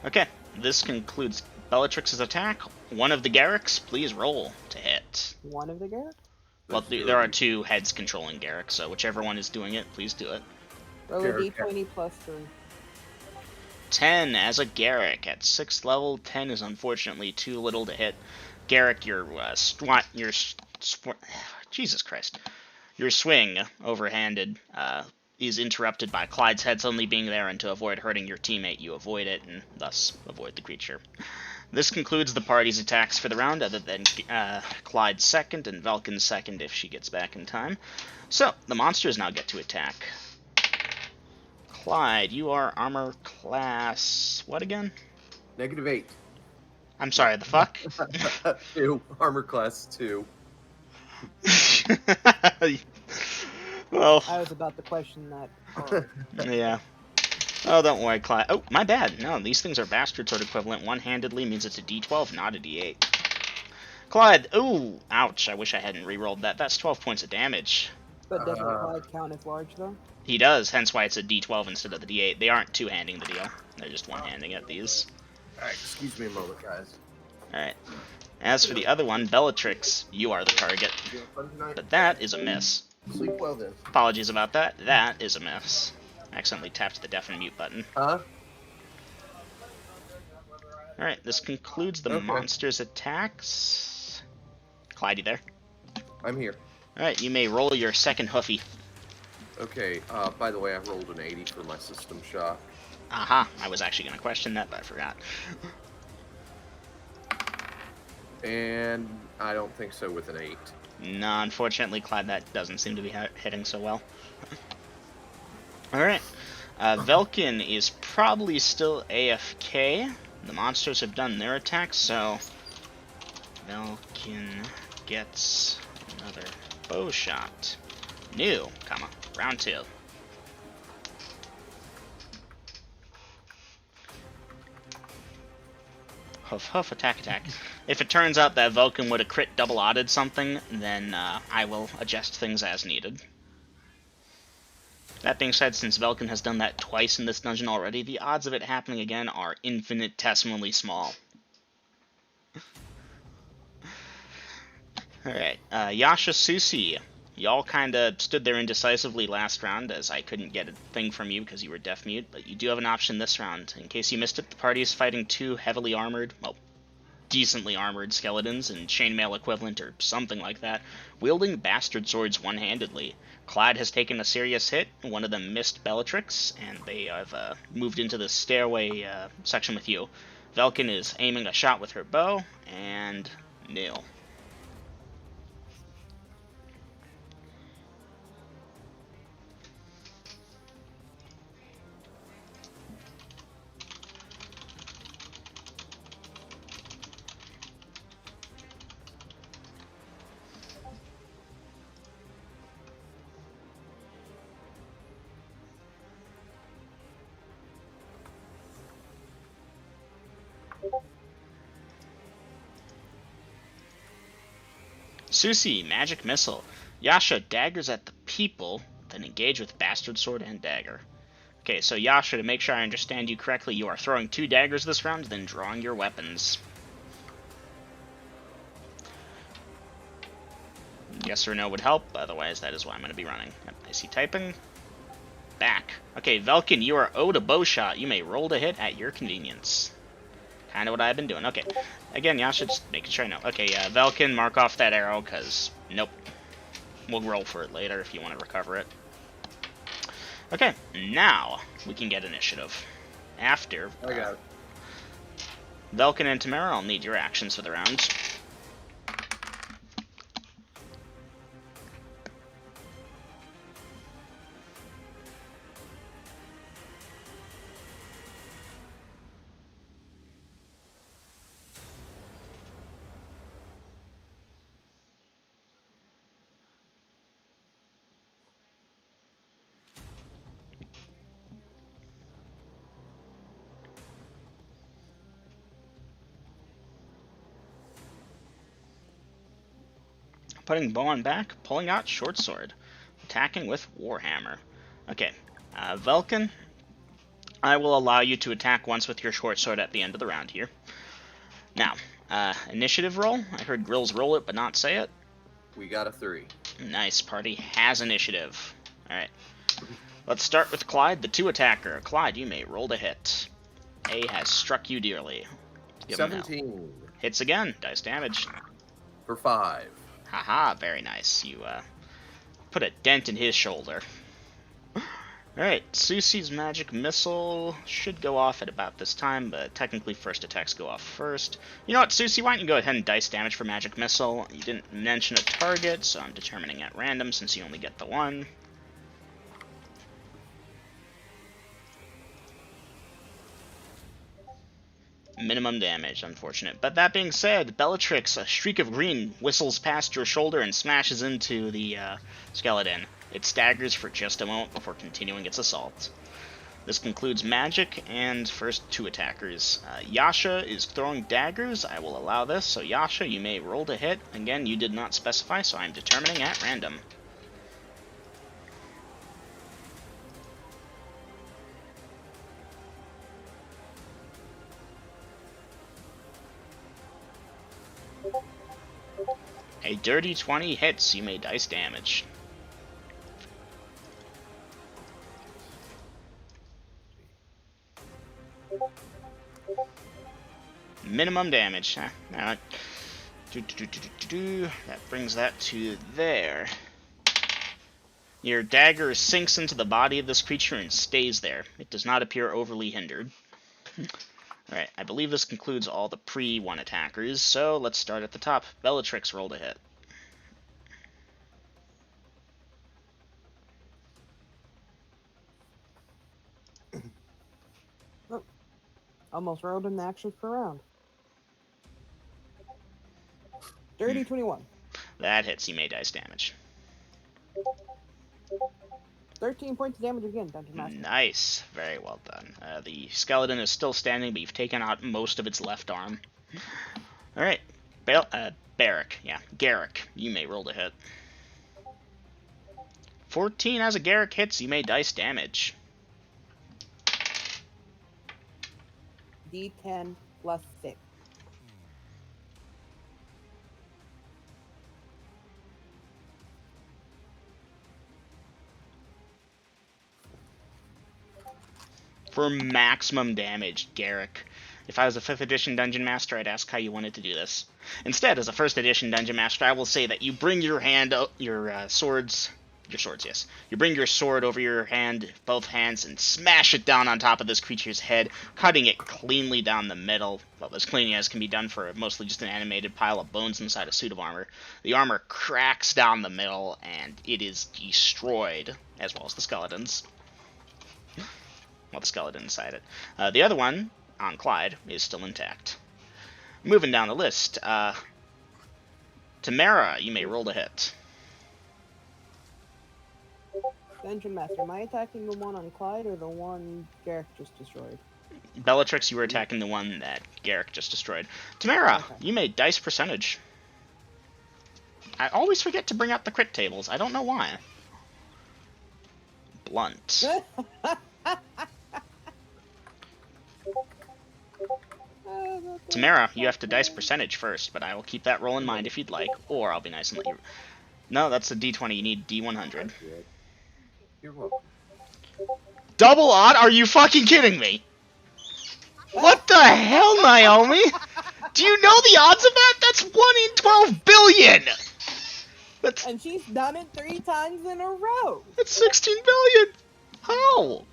Okay, this concludes Bellatrix's attack. One of the Garricks, please roll to hit. One of the Garrett? Well, There's two there of are you. 2 heads controlling Garrick, so whichever one is doing it, please do it. Roll a Garrett. d20 plus 3. 10 as a Garrick at 6th level. 10 is unfortunately too little to hit. Garrick, Jesus Christ. Your swing, overhanded, is interrupted by Clyde's head suddenly being there, and to avoid hurting your teammate, you avoid it, and thus avoid the creature. This concludes the party's attacks for the round, other than Clyde's second and Velkin's second if she gets back in time. So, the monsters now get to attack. Clyde, you are armor class... what again? -8. I'm sorry, the fuck? 2. Armor class 2. Well, I was about to question that. hard. yeah. Oh, don't worry, Clyde. Oh, my bad. No, these things are bastard sword equivalent. One-handedly means it's a d12, not a d8. Clyde, ooh, ouch. I wish I hadn't re-rolled that. That's 12 points of damage. But doesn't Clyde count as large, though? He does, hence why it's a d12 instead of the d8. They aren't two-handing the deal. They're just one-handing at these. Alright, excuse me a moment, guys. Alright. As for the other one, Bellatrix, you are the target. You have fun tonight? But that is a miss. Sleep well then. Apologies about that. That is a miss. Accidentally tapped the deaf and mute button. Huh? Alright, this concludes the Okay. monster's attacks. Clyde, you there? I'm here. Alright, you may roll your second hoofy. Okay, by the way, I rolled an 80 for my system shot. Aha, I was actually going to question that, but I forgot. And I don't think so with an 8. No, unfortunately, Clyde, that doesn't seem to be hitting so well. Alright, Velkin is probably still AFK. The monsters have done their attacks, so Velkin gets another bow shot. New, comma, round 2. Huff, huff, attack, attack. If it turns out that Velkin would have crit double-odded something, then I will adjust things as needed. That being said, since Velkin has done that twice in this dungeon already, the odds of it happening again are infinitesimally small. Alright, Yasha Susi. Y'all kinda stood there indecisively last round, as I couldn't get a thing from you because you were deaf mute, but you do have an option this round. In case you missed it, the party is fighting 2 heavily armored, well, decently armored skeletons in chainmail equivalent or something like that, wielding bastard swords one-handedly. Clyde has taken a serious hit, one of them missed Bellatrix, and they have moved into the stairway section with you. Velkin is aiming a shot with her bow, and nil. Susi, magic missile. Yasha, daggers at the people, then engage with bastard sword and dagger. Okay, so Yasha, to make sure I understand you correctly, you are throwing 2 daggers this round, then drawing your weapons. Yes or no would help, otherwise that is why I'm going to be running. Yep, I see typing. Back. Okay, Velkin, you are owed a bow shot. You may roll to hit at your convenience. Kind of what I've been doing. Okay. Again, Yasha, just making sure I know. Okay, Velkin, mark off that arrow, because, nope. We'll roll for it later if you want to recover it. Okay, now we can get initiative. After I got it. Velkin and Tamara, I'll need your actions for the round. Putting bow on back, pulling out short sword. Attacking with Warhammer. Okay, Velkin, I will allow you to attack once with your short sword at the end of the round here. Now, initiative roll. I heard Grills roll it, but not say it. We got a 3. Nice. Party has initiative. Alright. Let's start with Clyde, the 2 attacker. Clyde, you may roll to hit. A has struck you dearly. Give him hell. 17 Hits again. Dice damage. for 5. Haha, very nice. You put a dent in his shoulder. Alright, Susie's magic missile should go off at about this time, but technically first attacks go off first. You know what, Susie, why don't you go ahead and dice damage for magic missile? You didn't mention a target, so I'm determining at random since you only get the one. Minimum damage, unfortunate. But that being said, Bellatrix, a streak of green, whistles past your shoulder and smashes into the skeleton. It staggers for just a moment before continuing its assault. This concludes magic and first 2 attackers. Yasha is throwing daggers. I will allow this. So Yasha, you may roll to hit. Again, you did not specify, so I'm determining at random. A dirty 20 hits. You may dice damage. Minimum damage. That brings that to there. Your dagger sinks into the body of this creature and stays there. It does not appear overly hindered. Alright, I believe this concludes all the pre-1 attackers, so let's start at the top. Bellatrix, roll to hit. Oh, almost rolled in the action per round. Dirty 21. That hits. You may dice damage. 13 points of damage again, Dungeon Master. Nice. Very well done. The skeleton is still standing, but you've taken out most of its left arm. Alright. Barrick. Yeah. Garrick. You may roll to hit. 14 as a Garrick hits. You may dice damage. D10 plus 6. For maximum damage, Garrick. If I was a 5th edition Dungeon Master, I'd ask how you wanted to do this. Instead, as a 1st edition Dungeon Master, I will say that you bring your swords, yes. You bring your sword over your hand, both hands, and smash it down on top of this creature's head, cutting it cleanly down the middle. Well, as cleanly as can be done for mostly just an animated pile of bones inside a suit of armor. The armor cracks down the middle, and it is destroyed, as well as the skeletons. Well, the skeleton inside it. The other one, on Clyde, is still intact. Moving down the list, Tamara, you may roll to hit. Dungeon Master, am I attacking the one on Clyde or the one Garrick just destroyed? Bellatrix, you were attacking the one that Garrick just destroyed. Tamara, Okay. you may dice percentage. I always forget to bring out the crit tables. I don't know why. Blunt. Tamara, you have to dice percentage first, but I will keep that roll in mind if you'd like, or I'll be nice and let you... No, that's a D20. You need D100. You're welcome. Double odd? Are you fucking kidding me? What the hell, Naomi? Do you know the odds of that? That's 1 in 12 billion! That's And she's done it 3 times in a row. 16 billion! How?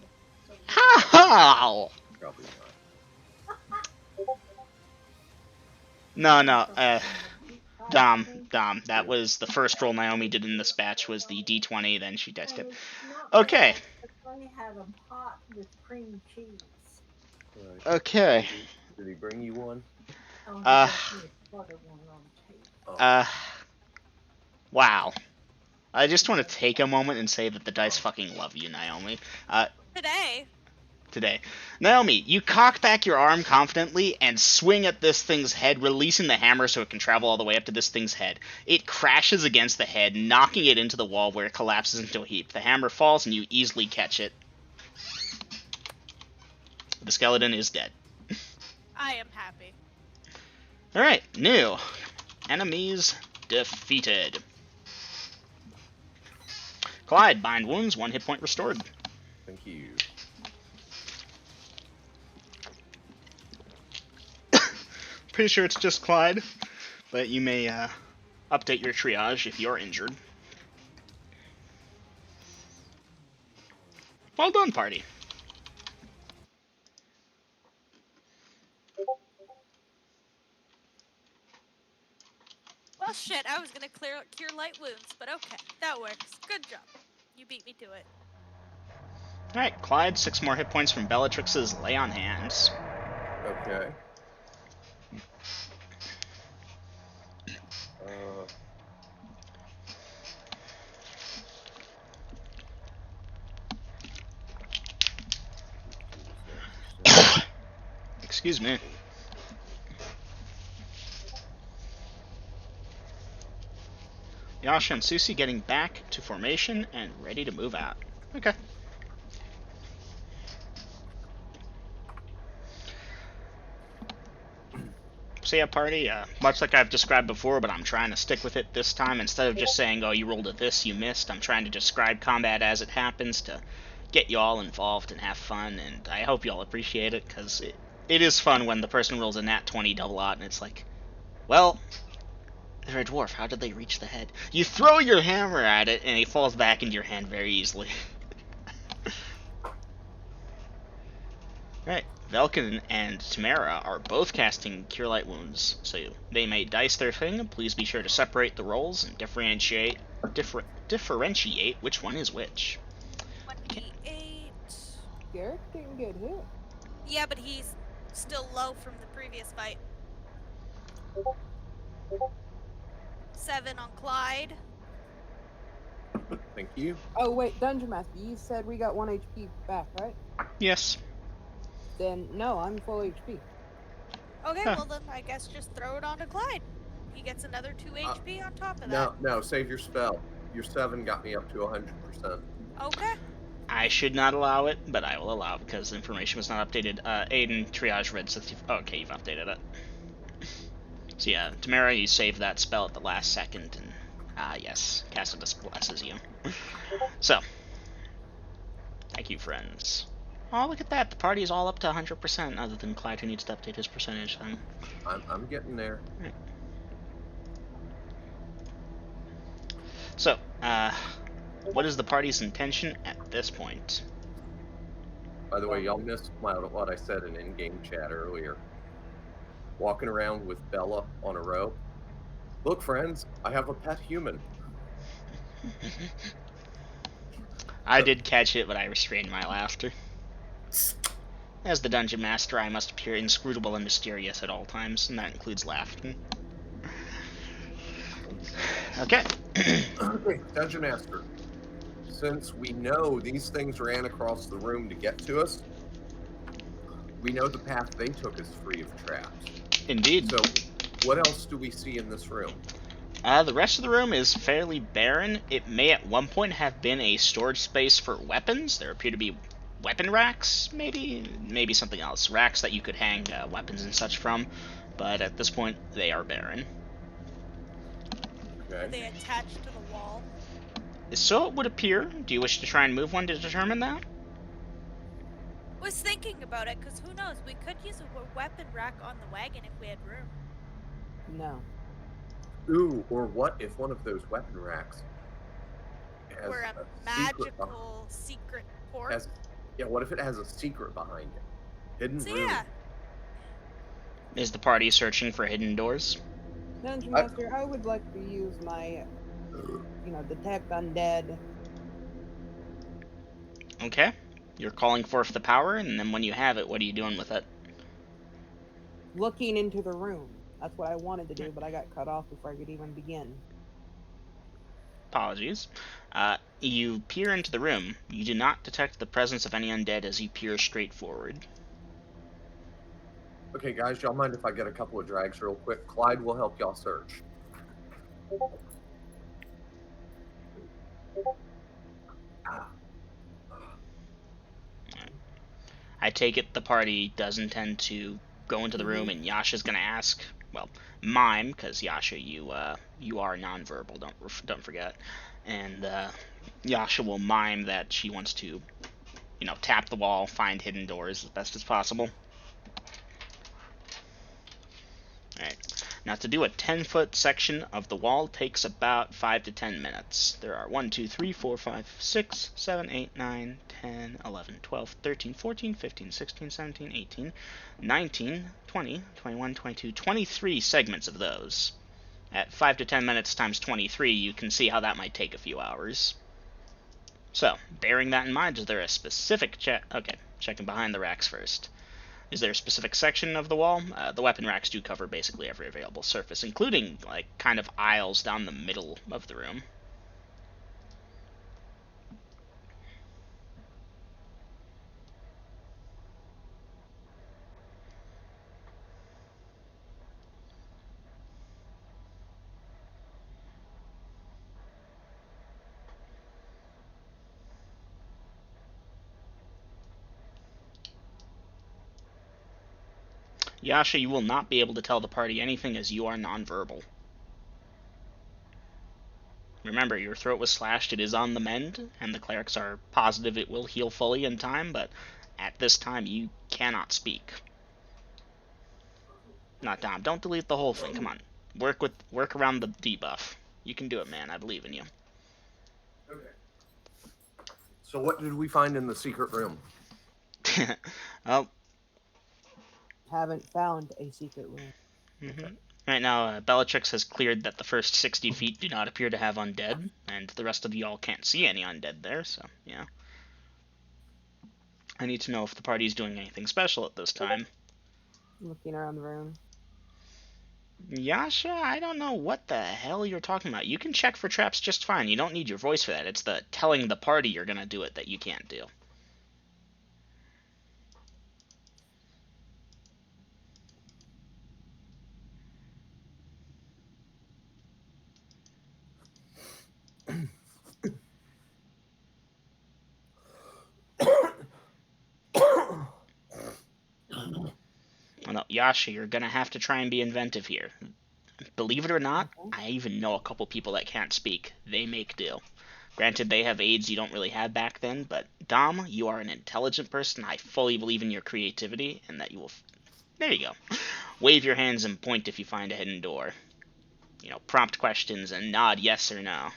How? Probably not. No, Dom, that was the first roll Naomi did in this batch was the D20, then she diced it. Okay. I have them hot with cream cheese. Right. Okay. Did he bring you one? Oh, he Uh, left me a butter one on tape. Wow. I just want to take a moment and say that the dice fucking love you, Naomi. Today. Naomi, you cock back your arm confidently and swing at this thing's head, releasing the hammer so it can travel all the way up to this thing's head. It crashes against the head, knocking it into the wall where it collapses into a heap. The hammer falls and you easily catch it. The skeleton is dead. I am happy. Alright, new. Enemies defeated. Clyde, bind wounds, 1 hit point restored. Thank you. Pretty sure it's just Clyde, but you may update your triage if you're injured. Well done, party. Well, shit, I was gonna cure light wounds, but okay, that works. Good job. You beat me to it. Alright, Clyde, 6 more hit points from Bellatrix's Lay on Hands. Okay. Excuse me. Yasha and Susie getting back to formation and ready to move out. Okay. So yeah, party, much like I've described before, but I'm trying to stick with it this time. Instead of just saying, oh, you rolled a this, you missed, I'm trying to describe combat as it happens to get you all involved and have fun, and I hope you all appreciate it, because it is fun when the person rolls a nat 20 double out, and it's like, well, they're a dwarf, how did they reach the head? You throw your hammer at it, and it falls back into your hand very easily. Right. Velkin and Tamara are both casting Cure Light Wounds, so they may dice their thing. Please be sure to separate the rolls and differentiate which one is which. 1d8. Garrett didn't get hit. Yeah, but he's still low from the previous fight. 7 on Clyde. Thank you. Oh wait, Dungeon Master, you said we got 1 HP back, right? Yes. Then no, I'm full HP. Okay, Huh. well then I guess just throw it onto Clyde. He gets another 2 HP on top of that. No, save your spell. Your 7 got me up to 100%. Okay. I should not allow it, but I will allow it because the information was not updated. Aiden, triage red 60. Oh, okay, you've updated it. So yeah, Tamara, you saved that spell at the last second, and yes, Cassidus blesses you. So, thank you, friends. Oh, look at that. The party is all up to 100%, other than Clyde, who needs to update his percentage. Then. I'm getting there. Right. So, what is the party's intention at this point? By the way, y'all missed what I said in in-game chat earlier. Walking around with Bella on a rope. Look, friends, I have a pet human. I did catch it, but I restrained my laughter. As the Dungeon Master, I must appear inscrutable and mysterious at all times, and that includes laughter. Okay. Okay, Dungeon Master. Since we know these things ran across the room to get to us, we know the path they took is free of traps. Indeed. So, what else do we see in this room? The rest of the room is fairly barren. It may at one point have been a storage space for weapons. There appear to be weapon racks, maybe something else. Racks that you could hang weapons and such from, but at this point, they are barren. Okay. Are they attached to the wall? So it would appear. Do you wish to try and move one to determine that? Was thinking about it, because who knows, we could use a weapon rack on the wagon if we had room. No. Ooh, or what if one of those weapon racks has We're a magical secret port. What if it has a secret behind it? Hidden So room. yeah. Is the party searching for hidden doors? Dungeon Master, I would like to use my, detect undead. Okay. You're calling forth the power, and then when you have it, what are you doing with it? Looking into the room. That's what I wanted to do, but I got cut off before I could even begin. Apologies. You peer into the room. You do not detect the presence of any undead as you peer straight forward. Okay, guys, y'all mind if I get a couple of drags real quick? Clyde will help y'all search. I take it the party does intend to go into the room, and Yasha's gonna ask, well, mime, because Yasha, you are nonverbal. Don't forget. And Yasha will mime that she wants to, tap the wall, find hidden doors as best as possible. Alright. Now, to do a 10-foot section of the wall takes about 5 to 10 minutes. There are 1, 2, 3, 4, 5, 6, 7, 8, 9, 10, 11, 12, 13, 14, 15, 16, 17, 18, 19, 20, 21, 22, 23 segments of those. At 5 to 10 minutes times 23, you can see how that might take a few hours. So, bearing that in mind, is there a specific Okay, checking behind the racks first. Is there a specific section of the wall? The weapon racks do cover basically every available surface, including, kind of aisles down the middle of the room. Yasha, you will not be able to tell the party anything as you are nonverbal. Remember, your throat was slashed, it is on the mend, and the clerics are positive it will heal fully in time, but at this time you cannot speak. Not Dom, don't delete the whole thing, come on. Work around the debuff. You can do it, man, I believe in you. Okay. So what did we find in the secret room? Well, Haven't found a secret room. Okay. Right now, Bellatrix has cleared that the first 60 feet do not appear to have undead, and the rest of y'all can't see any undead there, so, yeah. I need to know if the party's doing anything special at this time. Looking around the room. Yasha, I don't know what the hell you're talking about. You can check for traps just fine. You don't need your voice for that. It's the telling the party you're gonna do it that you can't do. Well, no, Yasha, you're gonna have to try and be inventive here. Believe it or not, I even know a couple people that can't speak. They make do. Granted, they have aids you don't really have back then, but Dom, you are an intelligent person. I fully believe in your creativity, and that you will... There you go. Wave your hands and point if you find a hidden door. Prompt questions and nod yes or no.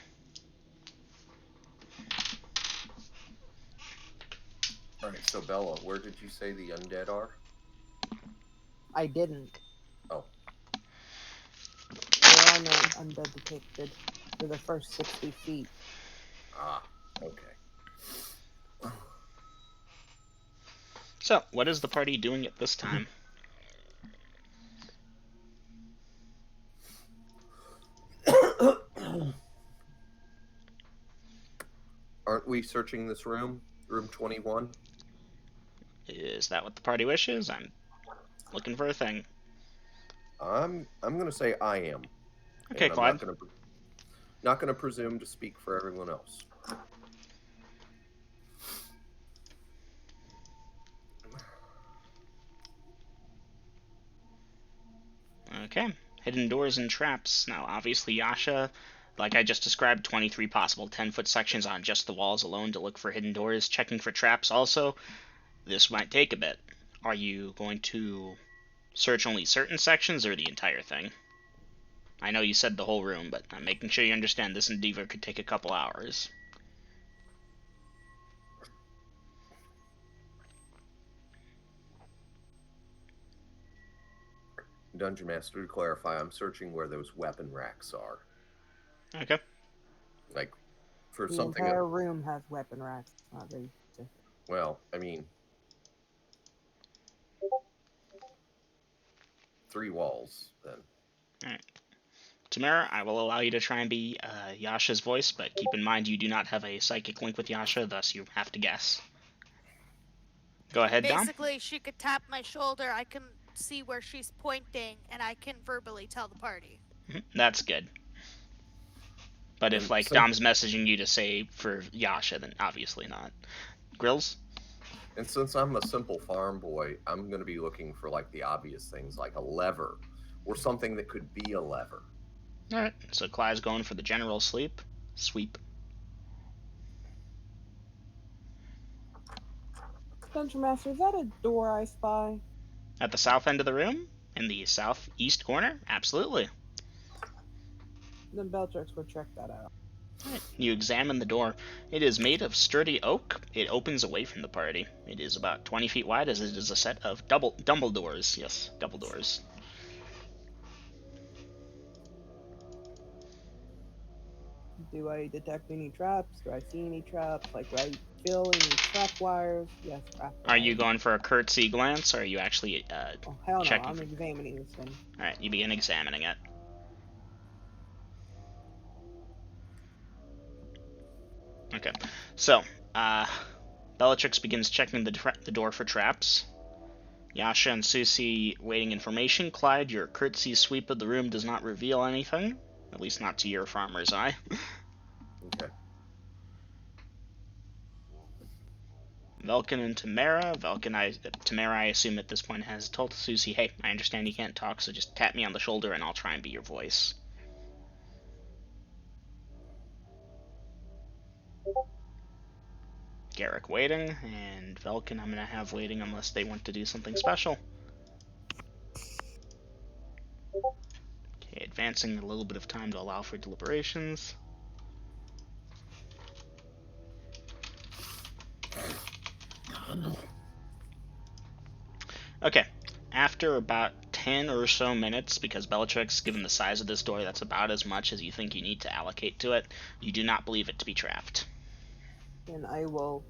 Alright, so Bella, where did you say the undead are? I didn't. Oh. There are no undead detected for the first 60 feet. Ah, okay. So, what is the party doing at this time? Aren't we searching this room? Room 21? Is that what the party wishes? I'm looking for a thing. I'm gonna say I am. Okay, and Claude. I'm not gonna presume to speak for everyone else. Okay. Hidden doors and traps. Now, obviously, Yasha, like I just described, 23 possible 10-foot sections on just the walls alone to look for hidden doors. Checking for traps also. This might take a bit. Are you going to search only certain sections or the entire thing? I know you said the whole room, but I'm making sure you understand this endeavor could take a couple hours. Dungeon Master, to clarify, I'm searching where those weapon racks are. Okay. Like, for The something... entire room has weapon racks. Not very specific. Well, I mean... 3 walls, then. Alright. Tamara, I will allow you to try and be Yasha's voice, but keep in mind you do not have a psychic link with Yasha, thus you have to guess. Go ahead, Dom. Basically, she could tap my shoulder, I can see where she's pointing, and I can verbally tell the party. That's good. But if, Dom's messaging you to say for Yasha, then obviously not. Grills? And since I'm a simple farm boy, I'm going to be looking for like the obvious things, like a lever or something that could be a lever. All right. So Clyde's going for the general sweep. Dungeon Master, is that a door I spy? At the south end of the room, in the southeast corner, absolutely. Then Bellatrix will check that out. Right. You examine the door. It is made of sturdy oak. It opens away from the party. It is about 20 feet wide, as it is a set of double doors. Yes, double doors. Do I detect any traps? Do I see any traps? Like, do I feel any trap wires? Yes, trap wires. Are you going for a curtsy glance, or are you actually Oh, hell no, checking I'm for... examining this thing. Alright, you begin examining it. Okay, so, Bellatrix begins checking the door for traps. Yasha and Susie waiting information. Clyde, your curtsy sweep of the room does not reveal anything. At least not to your farmer's eye. Okay. Velkin and Tamara. Tamara, I assume at this point, has told Susie, hey, I understand you can't talk, so just tap me on the shoulder and I'll try and be your voice. Garrick waiting, and Velkin I'm going to have waiting unless they want to do something special. Okay, advancing a little bit of time to allow for deliberations. Okay, after about 10 or so minutes, because Bellatrix, given the size of this door, that's about as much as you think you need to allocate to it, you do not believe it to be trapped. And I will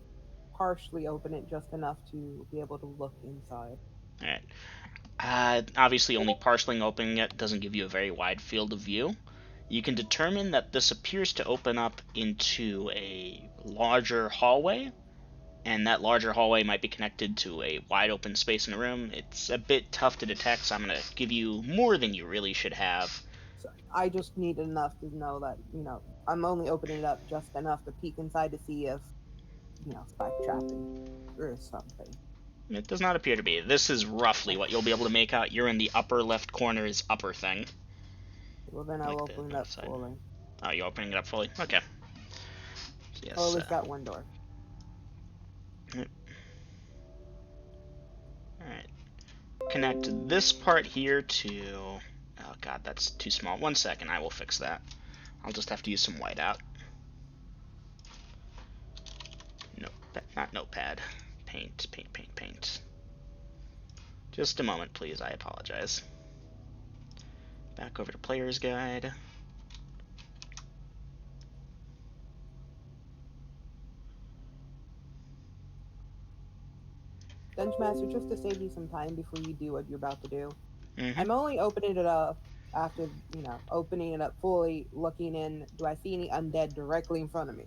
partially open it just enough to be able to look inside. Alright. Obviously, only partially opening it doesn't give you a very wide field of view. You can determine that this appears to open up into a larger hallway, and that larger hallway might be connected to a wide open space in the room. It's a bit tough to detect, so I'm going to give you more than you really should have. So I just need enough to know that, I'm only opening it up just enough to peek inside to see if, spike trapping or something. It does not appear to be. This is roughly what you'll be able to make out. You're in the upper left corner's upper thing. Well, then I'll open it up fully. Oh, you're opening it up fully? Okay. Yes, at least that one door. Yep. Alright. Connect this part here to... Oh god, that's too small. 1 second, I will fix that. I'll just have to use some whiteout. No, not notepad. Paint. Just a moment, please. I apologize. Back over to Player's Guide. Dungeon Master, just to save you some time before you do what you're about to do, Mm-hmm. I'm only opening it up after, opening it up fully, looking in. Do I see any undead directly in front of me?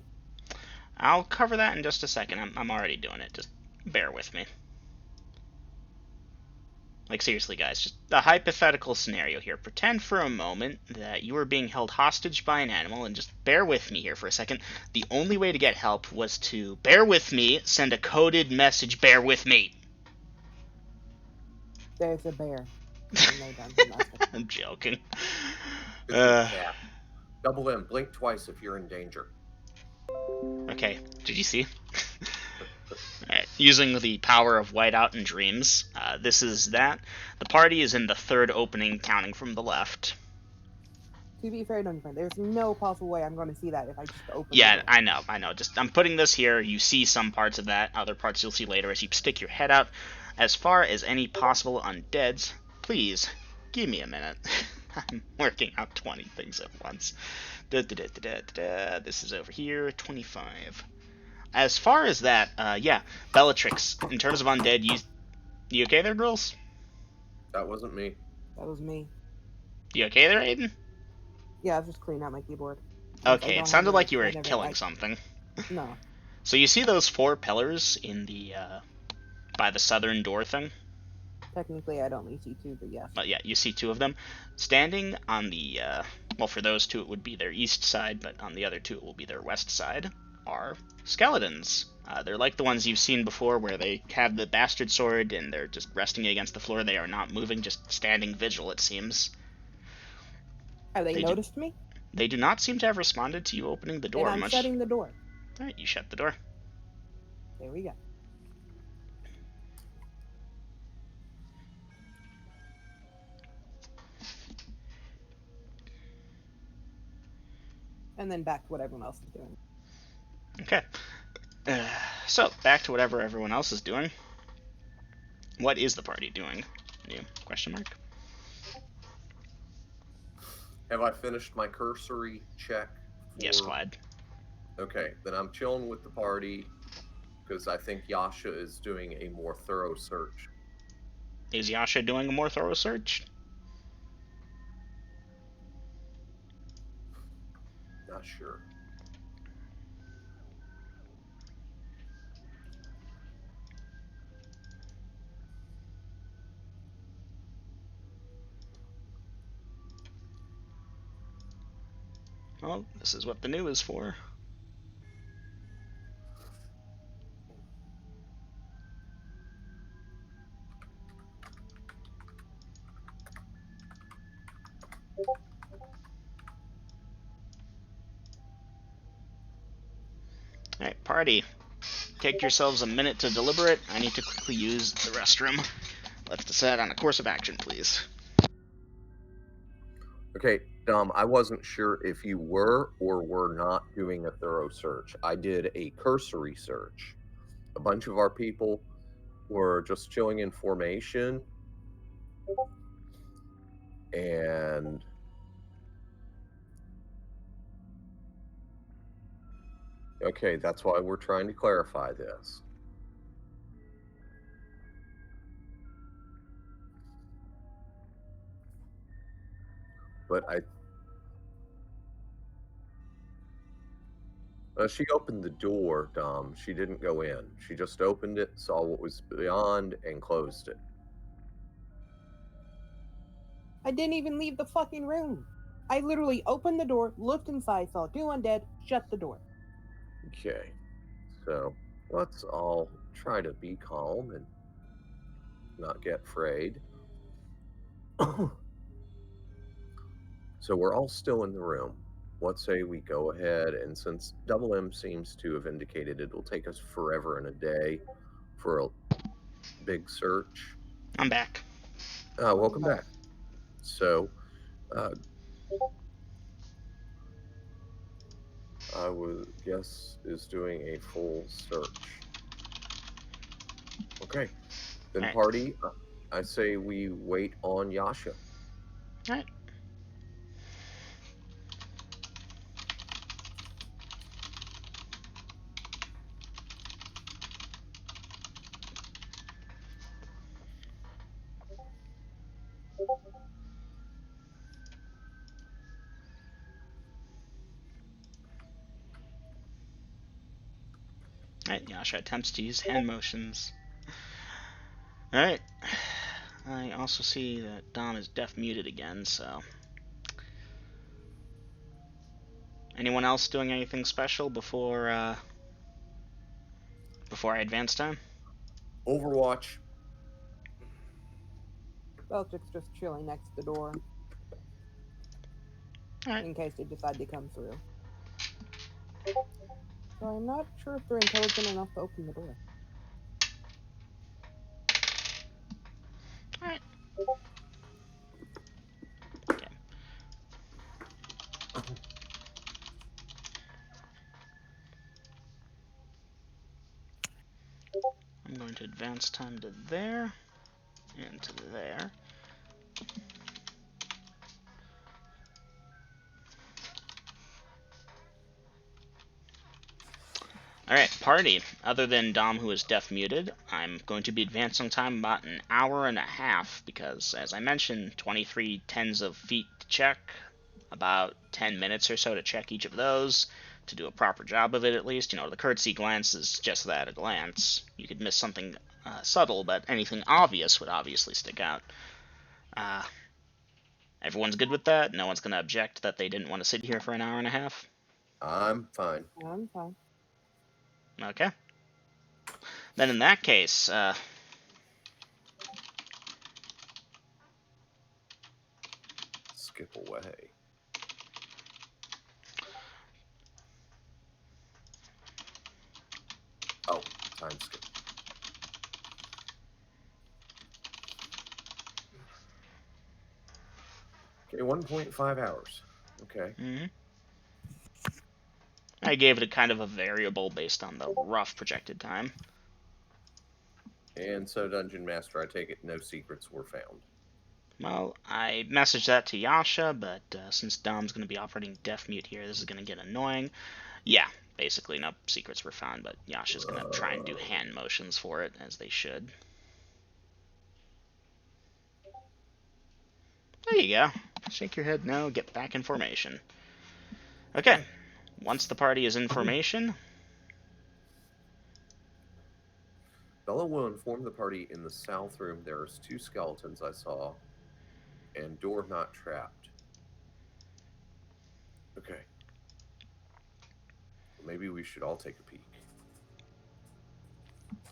I'll cover that in just a second. I'm already doing it. Just bear with me. Like, seriously, guys, just a hypothetical scenario here. Pretend for a moment that you are being held hostage by an animal, and just bear with me here for a second. The only way to get help was to, bear with me, send a coded message, bear with me. There's a bear. No, Dungeon Master. I'm joking. Yeah. Double M. Blink twice if you're in danger. Okay, did you see? Alright, using the power of whiteout and dreams, this is that. The party is in the third opening, counting from the left. To be fair, Dungeon Master, there's no possible way I'm going to see that if I just open it. Yeah, I know. Just, I'm putting this here. You see some parts of that. Other parts you'll see later as you stick your head out. As far as any possible undeads, please, give me a minute. I'm working out 20 things at once. This is over here, 25. As far as that, yeah, Bellatrix, in terms of undead, you okay there, girls? That wasn't me. That was me. You okay there, Aiden? Yeah, I was just cleaning out my keyboard. Okay, it sounded like you were killing something. No. So you see those 4 pillars in the, by the southern door thing? Technically, I'd only see 2, but yes. But yeah, you see 2 of them. Standing on the, well, for those 2 it would be their east side, but on the other 2 it will be their west side. are skeletons. They're like the ones you've seen before, where they have the bastard sword and they're just resting against the floor. They are not moving, just standing vigil, it seems. Have they They noticed me? They do not seem to have responded to you opening the door Then I'm much. shutting the door. All right, you shut the door. There we go. And then back to what everyone else is doing. Okay. So, back to whatever everyone else is doing. What is the party doing? New question mark. Have I finished my cursory check? Yes, Clyde. Okay, then I'm chilling with the party because I think Yasha is doing a more thorough search. Is Yasha doing a more thorough search? Not sure. Well, this is what the new is for. Alright, party. Take yourselves a minute to deliberate. I need to quickly use the restroom. Let's decide on a course of action, please. Okay, Dom, I wasn't sure if you were or were not doing a thorough search. I did a cursory search. A bunch of our people were just chilling in formation, and okay, that's why we're trying to clarify this. But she opened the door, Dom. She didn't go in. She just opened it, saw what was beyond, and closed it. I didn't even leave the fucking room. I literally opened the door, looked inside, saw 2 undead, shut the door. Okay, so let's all try to be calm and not get afraid. So we're all still in the room. Let's say we go ahead, and since Double M seems to have indicated it will take us forever and a day for a big search. I'm back. Welcome back. So, I would guess is doing a full search. Okay, then Alright. party. I say we wait on Yasha. Alright. Alright, Yasha attempts to use hand motions. Alright. I also see that Dom is deaf muted again, so. Anyone else doing anything special before I advance time? Overwatch. Belchic's just chilling next to the door. Alright. In case they decide to come through. So I'm not sure if they're intelligent enough to open the door. Alright. Okay. I'm going to advance time to there and to there. Alright, party. Other than Dom, who is deaf muted, I'm going to be advancing time about an hour and a half because, as I mentioned, 23 tens of feet to check, about 10 minutes or so to check each of those, to do a proper job of it at least. You know, the courtesy glance is just that, a glance. You could miss something subtle, but anything obvious would obviously stick out. Everyone's good with that? No one's going to object that they didn't want to sit here for an hour and a half? I'm fine. I'm fine. Okay. Then in that case, skip away. Oh, time skip. Okay, 1.5 hours. Okay. I gave it a kind of a variable based on the rough projected time. And so, Dungeon Master, I take it no secrets were found. Well, I messaged that to Yasha, but since Dom's going to be operating deaf mute here, this is going to get annoying. Yeah, basically no secrets were found, but Yasha's going to try and do hand motions for it, as they should. There you go. Shake your head no, get back in formation. Okay. Once the party is in formation, Bella will inform the party in the south room there's 2 skeletons I saw, and door not trapped. Okay. Maybe we should all take a peek.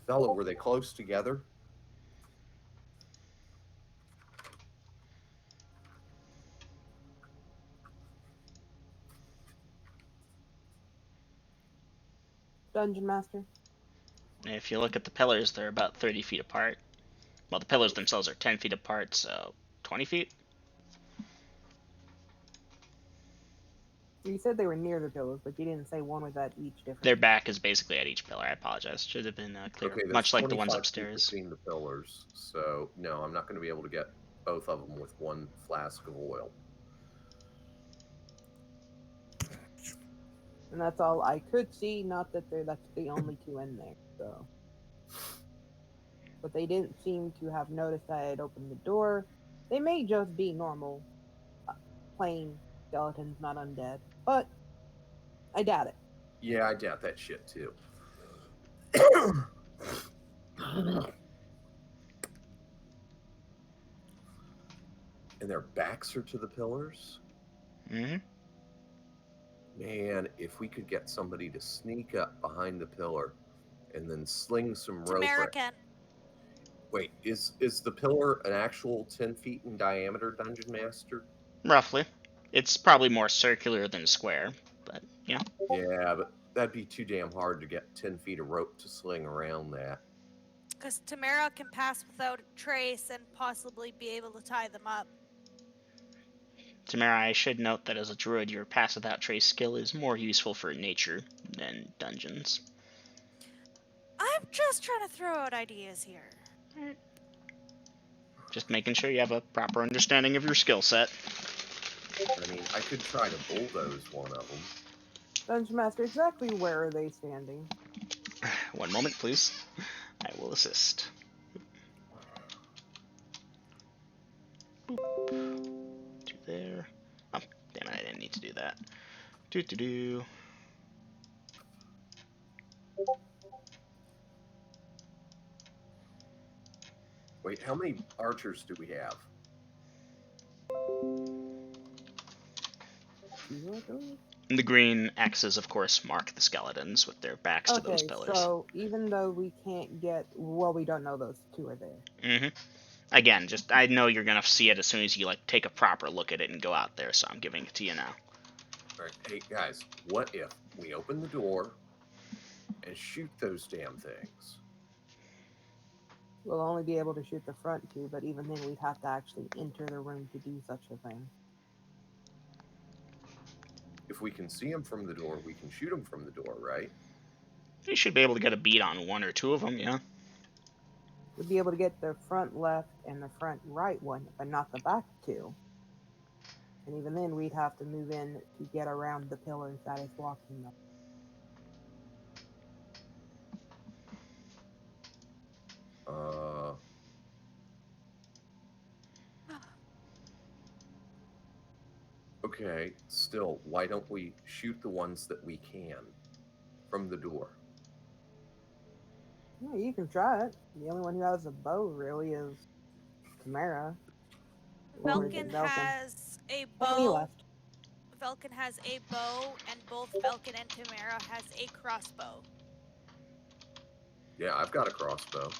Bella, were they close together? Dungeon Master. if you look at the pillars, they're about 30 feet apart. Well, the pillars themselves are 10 feet apart, so 20 feet? You said they were near the pillars, but you didn't say one was at each different. Their back is basically at each pillar. I apologize. Should have been clear. Okay, Much like the ones 25 upstairs. between the pillars, so no, I'm not going to be able to get both of them with one flask of oil. And that's all I could see. Not that that's the only 2 in there. So, but they didn't seem to have noticed I had opened the door. They may just be normal, plain skeletons, not undead. But I doubt it. Yeah, I doubt that shit too. And their backs are to the pillars? Mm-hmm. Man, if we could get somebody to sneak up behind the pillar and then sling some rope. American. Wait, is the pillar an actual 10 feet in diameter, Dungeon Master? Roughly. It's probably more circular than square, but yeah. Yeah, but that'd be too damn hard to get 10 feet of rope to sling around that. Because Tamara can pass without a trace and possibly be able to tie them up. Tamara, I should note that as a druid, your pass without trace skill is more useful for nature than dungeons. I'm just trying to throw out ideas here. Just making sure you have a proper understanding of your skill set. I mean, I could try to bulldoze one of them. Dungeon Master, exactly where are they standing? One moment, please. I will assist. Boop. To there. Oh, damn it, I didn't need to do that. Do. Wait, how many archers do we have? 2, I believe. And the green X's, of course, mark the skeletons with their backs to those Okay, pillars. so even though we can't get, well, we don't know those 2 are there. Mm-hmm. Again, just I know you're gonna see it as soon as you take a proper look at it and go out there, so I'm giving it to you now. All right, hey guys, what if we open the door and shoot those damn things? We'll only be able to shoot the front 2, but even then we'd have to actually enter the room to do such a thing. If we can see them from the door, we can shoot them from the door, right? You should be able to get a beat on 1 or 2 of them, yeah. We'd be able to get the front left and the front right one, but not the back 2. And even then, we'd have to move in to get around the pillars that is blocking them. Okay, still, why don't we shoot the ones that we can from the door? Yeah, you can try it. The only one who has a bow really is Tamara. Or is it Velkin has a Oh, he bow. left. Velkin has a bow, and both Velkin and Tamara has a crossbow. Yeah, I've got a crossbow.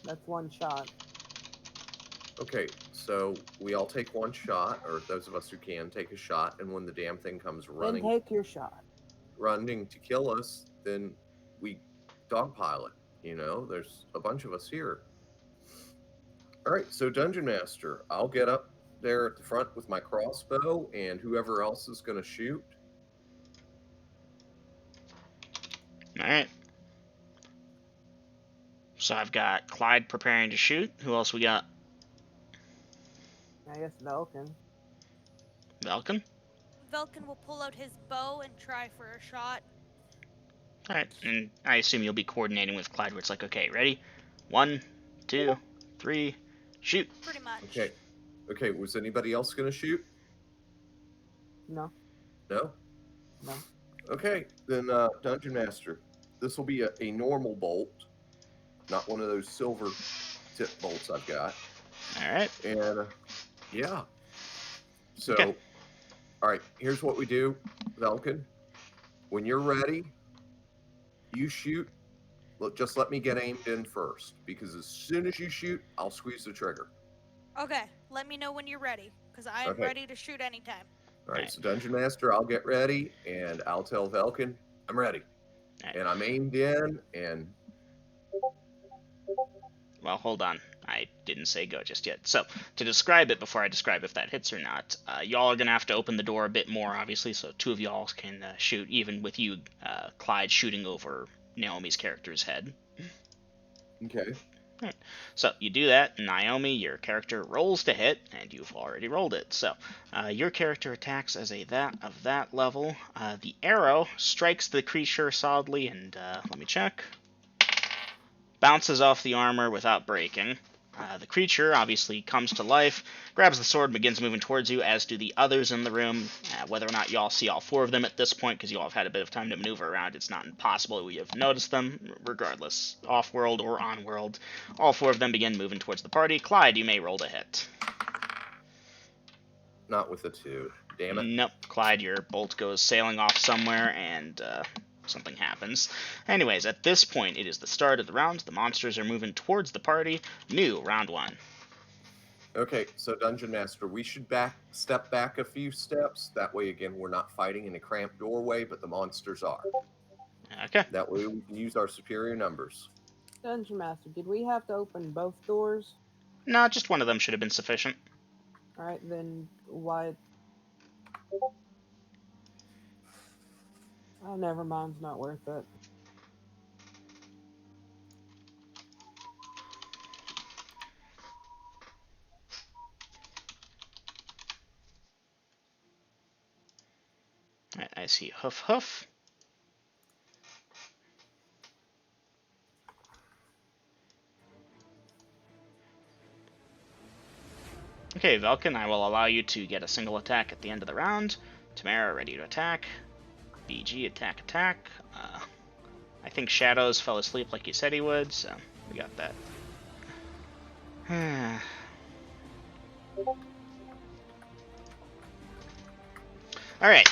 That's one shot. Okay, so we all take one shot, or those of us who can take a shot, and when the damn thing comes Then running take your shot. to kill us, then we dogpile it. You know, there's a bunch of us here. All right, so Dungeon Master, I'll get up there at the front with my crossbow, and whoever else is going to shoot. All right. So I've got Clyde preparing to shoot. Who else we got? I guess Velkin. Velkin? Velkin will pull out his bow and try for a shot. All right, and I assume you'll be coordinating with Clyde where it's like, okay, ready? 1, 2, 3, shoot. Pretty much. Okay, was anybody else going to shoot? No. No? No. Okay, then Dungeon Master, this will be a normal bolt, not one of those silver tip bolts I've got. All right. And yeah. So, Okay. all right, here's what we do, Velkin. When you're ready, you shoot. Look, just let me get aimed in first, because as soon as you shoot, I'll squeeze the trigger. Okay, let me know when you're ready, because I am Okay. ready to shoot anytime. All right, so Dungeon Master, I'll get ready, and I'll tell Velkin, I'm ready. All right. And I'm aimed in, and... Well, hold on. I didn't say go just yet. So, to describe it before I describe if that hits or not, y'all are going to have to open the door a bit more, obviously, so two of y'all can shoot, even with you, Clyde, shooting over Naomi's character's head. Okay. Right. So, you do that, Naomi, your character rolls to hit, and you've already rolled it. So, your character attacks as a that of that level. The arrow strikes the creature solidly, and let me check. Bounces off the armor without breaking. The creature obviously comes to life, grabs the sword, and begins moving towards you, as do the others in the room. Whether or not y'all see all four of them at this point, because you all have had a bit of time to maneuver around, it's not impossible we have noticed them. Regardless, off-world or on-world, all four of them begin moving towards the party. Clyde, you may roll to hit. Not with a 2. Damn it. Nope. Clyde, your bolt goes sailing off somewhere, and something happens. Anyways, at this point, it is the start of the round. The monsters are moving towards the party. New, round 1. Okay, so Dungeon Master, we should step back a few steps. That way, again, we're not fighting in a cramped doorway, but the monsters are. Okay. That way we can use our superior numbers. Dungeon Master, did we have to open both doors? No, just one of them should have been sufficient. Alright, then why... Oh, never mind, it's not worth it. Alright, I see hoof hoof. Okay, Velkin, I will allow you to get a single attack at the end of the round. Tamara, ready to attack. BG, attack, attack. I think Shadows fell asleep like he said he would, so we got that. Alright,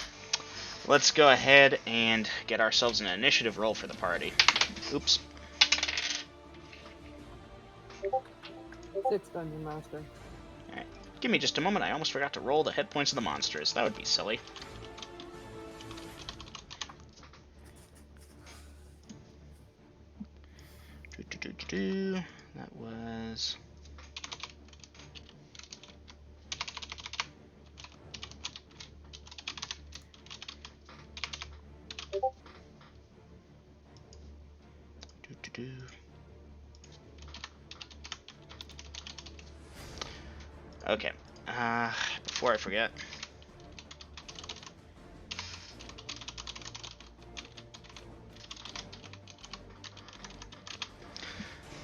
let's go ahead and get ourselves an initiative roll for the party. Oops. 6, Dungeon Master. Alright, give me just a moment. I almost forgot to roll the hit points of the monsters. That would be silly. That was... Okay, before I forget.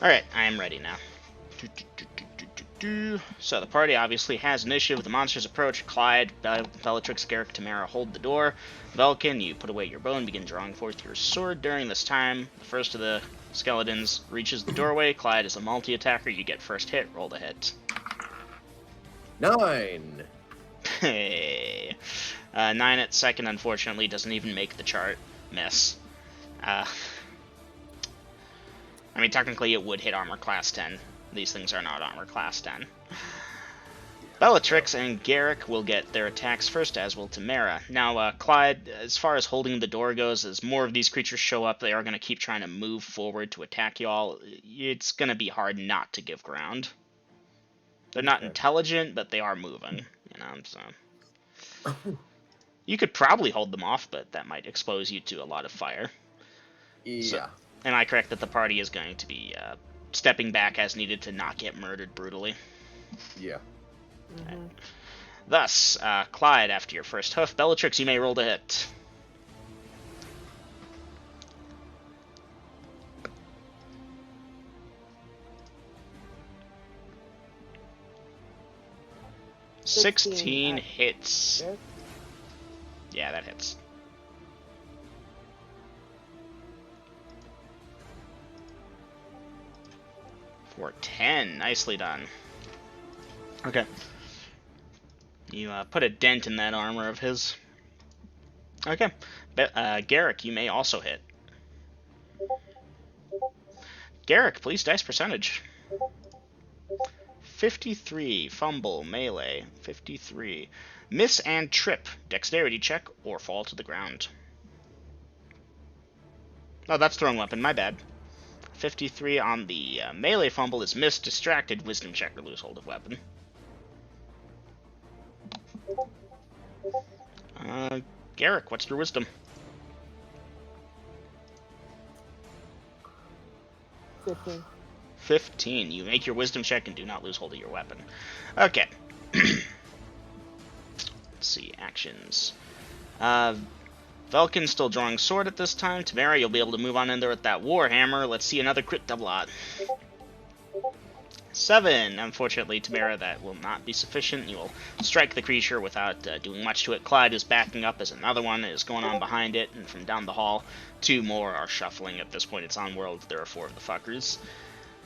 Alright, I am ready now. So the party obviously has initiative. The monsters approach. Clyde, Bellatrix, Garrick, Tamara hold the door. Velkin, you put away your bow and begin drawing forth your sword. During this time, the first of the skeletons reaches the doorway. Clyde is a multi-attacker. You get first hit. Roll the hit. 9! Hey. 9 at second, unfortunately, doesn't even make the chart. Miss. I mean, technically it would hit armor class 10. These things are not armor class 10. Bellatrix and Garrick will get their attacks first, as will Tamara. Now, Clyde, as far as holding the door goes, as more of these creatures show up, they are going to keep trying to move forward to attack y'all. It's going to be hard not to give ground. They're not intelligent, but they are moving, you know, so... You could probably hold them off, but that might expose you to a lot of fire. Yeah. So, am I correct that the party is going to be stepping back as needed to not get murdered brutally? Yeah. Mm-hmm. Thus, Clyde, after your first hoof, Bellatrix, you may roll to hit. Sixteen hits. Good. Yeah, that hits. For 10. Nicely done. Okay. You put a dent in that armor of his. Okay. Garrick, you may also hit. Garrick, please dice percentage. 53. Fumble. Melee. 53. Miss and trip. Dexterity check or fall to the ground. Oh, that's throwing weapon. My bad. 53 on the melee fumble is miss, distracted, wisdom check, or lose hold of weapon. Garrick, what's your wisdom? 15. 15. You make your wisdom check and do not lose hold of your weapon. Okay. Let's see, actions. Velkin's still drawing sword at this time. Tamara, you'll be able to move on in there with that warhammer. Let's see another crit double odd. 7. Unfortunately, Tamara, that will not be sufficient. You will strike the creature without doing much to it. Clyde is backing up as another one is going on behind it, and from down the hall, 2 more are shuffling. At this point, it's on world. There are 4 of the fuckers.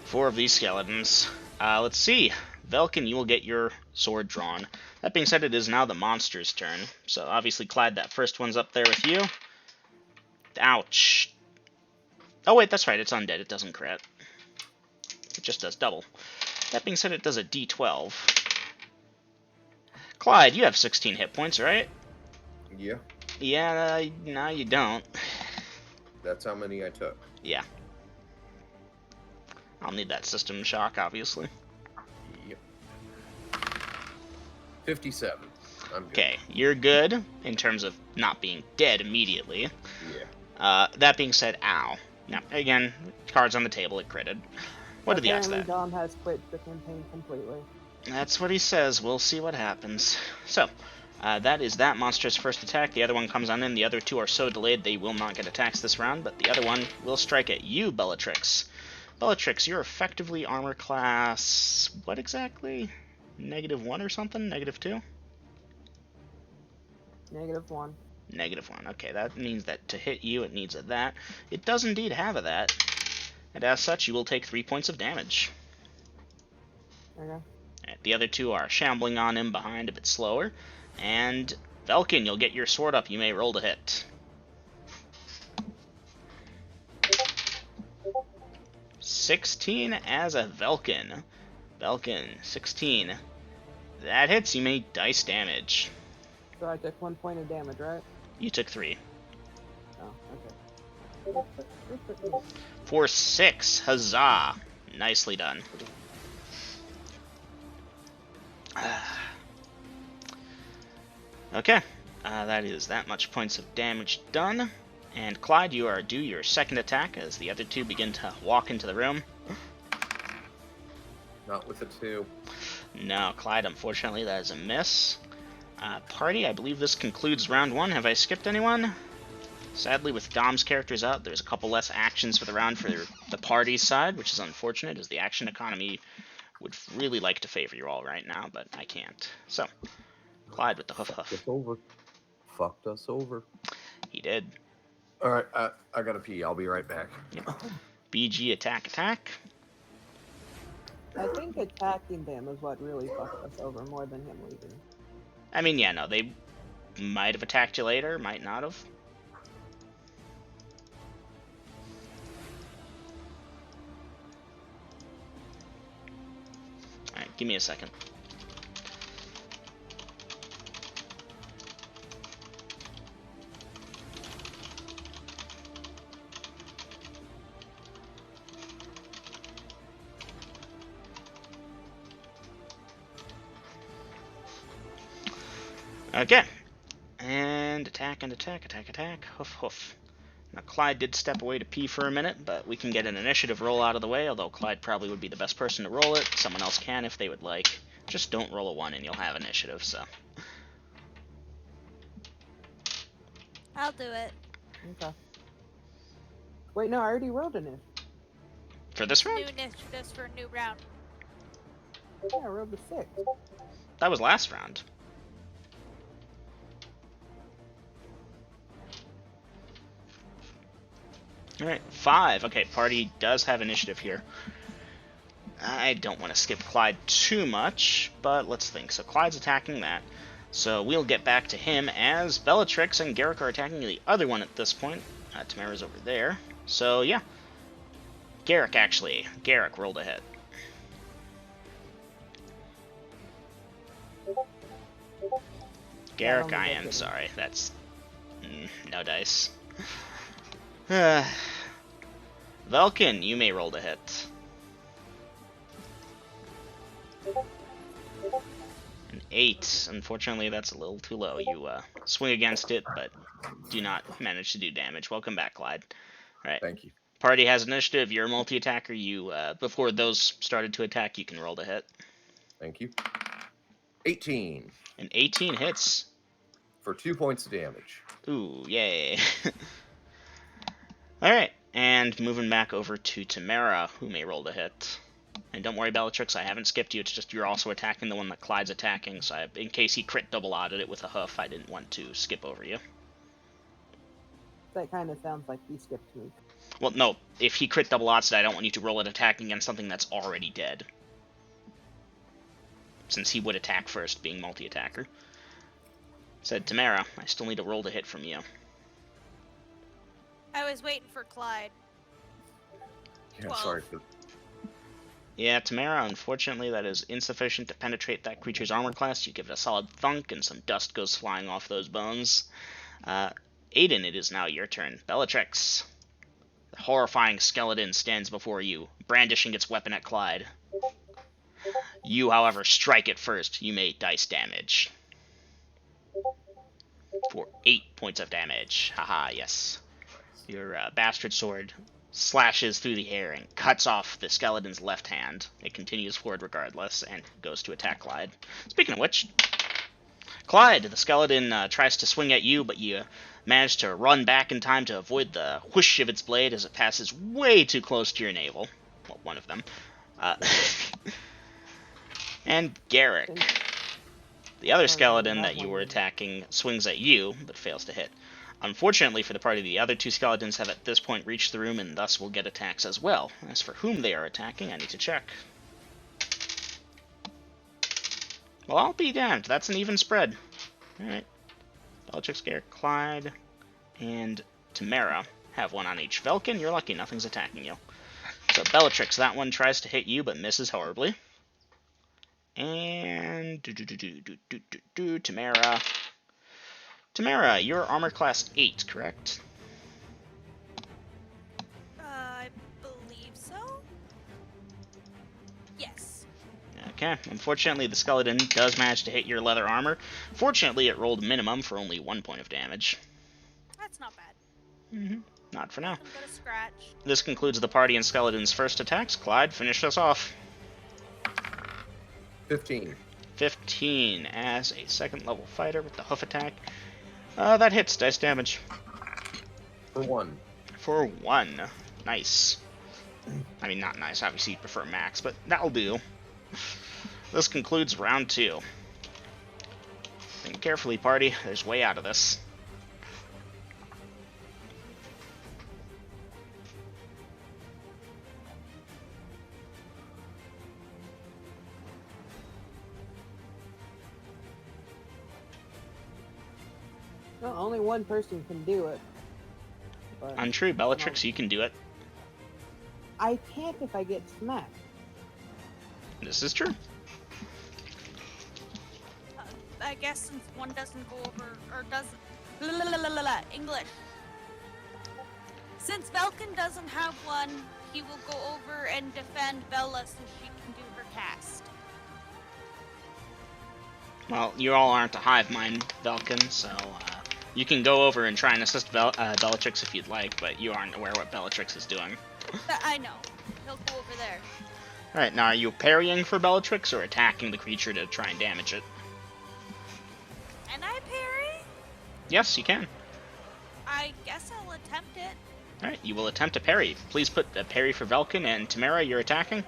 4 of these skeletons. Let's see. Velkin, you will get your sword drawn. That being said, it is now the monster's turn. So, obviously, Clyde, that first one's up there with you. Ouch. Oh, wait, that's right. It's undead. It doesn't crit. It just does double. That being said, it does a d12. Clyde, you have 16 hit points, right? Yeah. Yeah, no, you don't. That's how many I took. Yeah. I'll need that system shock, obviously. Yep. 57. I'm good. Okay, you're good in terms of not being dead immediately. Yeah. That being said, ow. Now, again, cards on the table, it critted. What are the odds of Apparently, that? Dom has quit the campaign completely. That's what he says. We'll see what happens. So, that is that monster's first attack. The other one comes on in. The other 2 are so delayed they will not get attacks this round, but the other one will strike at you, Bellatrix. Bellatrix, you're effectively armor class... what exactly? -1 or something? -2? -1. -1. Okay, that means that to hit you, it needs a that. It does indeed have a that. And as such, you will take 3 points of damage. Okay. Right, the other 2 are shambling on him behind a bit slower. And Velkin, you'll get your sword up. You may roll to hit. 16 as a Velkin. Velkin, 16. That hits. You may dice damage. So I took 1 point of damage, right? You took 3. Oh, okay. For 6. Huzzah. Nicely done. Okay. That is that much points of damage done. And Clyde, you are due your second attack as the other 2 begin to walk into the room. Not with a 2. No, Clyde, unfortunately, that is a miss. Party, I believe this concludes round 1. Have I skipped anyone? Sadly, with Dom's characters out, there's a couple less actions for the round for the party's side, which is unfortunate, as the action economy would really like to favor you all right now, but I can't. So, Clyde with the hoof hoof. Fucked us over. Fucked us over. He did. Alright, I gotta pee. I'll be right back. Yep. BG attack. I think attacking them is what really fucked us over more than him leaving. I mean, yeah, no, they might have attacked you later, might not have. Give me a second. Okay. And attack and attack, attack, attack. Hoof, hoof. Now, Clyde did step away to pee for a minute, but we can get an initiative roll out of the way, although Clyde probably would be the best person to roll it. Someone else can if they would like. Just don't roll a 1 and you'll have initiative, so. I'll do it. Okay. Wait, no, I already rolled in it. For this New round? initiatives for a new round. Yeah, I rolled a 6. That was last round. Alright, 5. Okay, party does have initiative here. I don't want to skip Clyde too much, but let's think. So Clyde's attacking that. So we'll get back to him as Bellatrix and Garrick are attacking the other one at this point. Tamara's over there. So, yeah. Garrick, actually. Garrick rolled a hit. Garrick, I am sorry. That's... no dice. Velkin, you may roll to hit. An 8. Unfortunately, that's a little too low. You swing against it, but do not manage to do damage. Welcome back, Clyde. All right. Thank you. Party has initiative. You're a multi-attacker. You before those started to attack, you can roll to hit. Thank you. 18. An 18 hits. For 2 points of damage. Ooh, yay. Alright, and moving back over to Tamara, who may roll to hit. And don't worry, Bellatrix, I haven't skipped you. It's just you're also attacking the one that Clyde's attacking, so in case he crit double-outed it with a hoof, I didn't want to skip over you. That kind of sounds like he skipped me. Well, no, if he crit double-outed, I don't want you to roll it attacking against something that's already dead. Since he would attack first, being multi-attacker. Said, Tamara, I still need a roll to hit from you. I was waiting for Clyde. Yeah, 12. sorry for... Yeah, Tamara, unfortunately that is insufficient to penetrate that creature's armor class. You give it a solid thunk and some dust goes flying off those bones. Aiden, it is now your turn. Bellatrix. The horrifying skeleton stands before you, brandishing its weapon at Clyde. You, however, strike it first. You may dice damage. For 8 points of damage. Haha, yes. Your bastard sword slashes through the air and cuts off the skeleton's left hand. It continues forward regardless and goes to attack Clyde. Speaking of which, Clyde, the skeleton tries to swing at you, but you manage to run back in time to avoid the whoosh of its blade as it passes way too close to your navel. Well, one of them. And Garrick. The other skeleton that you were attacking swings at you, but fails to hit. Unfortunately for the party, the other 2 skeletons have at this point reached the room and thus will get attacks as well. As for whom they are attacking, I need to check. Well, I'll be damned. That's an even spread. Alright. Bellatrix, Garrick, Clyde, and Tamara have one on each. Velkin, you're lucky. Nothing's attacking you. So Bellatrix, that one tries to hit you, but misses horribly. And... Tamara... Tamara, you're armor class 8, correct? I believe so. Yes. Okay, unfortunately the skeleton does manage to hit your leather armor. Fortunately, it rolled minimum for only 1 point of damage. That's not bad. Mm-hmm. Not for now. I'm gonna scratch. This concludes the party and skeleton's first attacks. Clyde, finish us off. 15. 15 as a second level fighter with the hoof attack. That hits. Dice damage. For 1. For 1. Nice. I mean, not nice. Obviously, you'd prefer max, but that'll do. This concludes round 2. Think carefully, party. There's way out of this. Well, only one person can do it. But Untrue, Bellatrix, you can do it. I can't if I get smacked. This is true. I guess since one doesn't go over, or doesn't... English. Since Velkin doesn't have one, he will go over and defend Bella so she can do her cast. Well, you all aren't a hive mind, Velkin, so you can go over and try and assist Bellatrix if you'd like, but you aren't aware what Bellatrix is doing. I know. He'll go over there. Alright, now are you parrying for Bellatrix or attacking the creature to try and damage it? Can I parry? Yes, you can. I guess I'll attempt it. Alright, you will attempt a parry. Please put a parry for Velkin, and Tamara, you're attacking?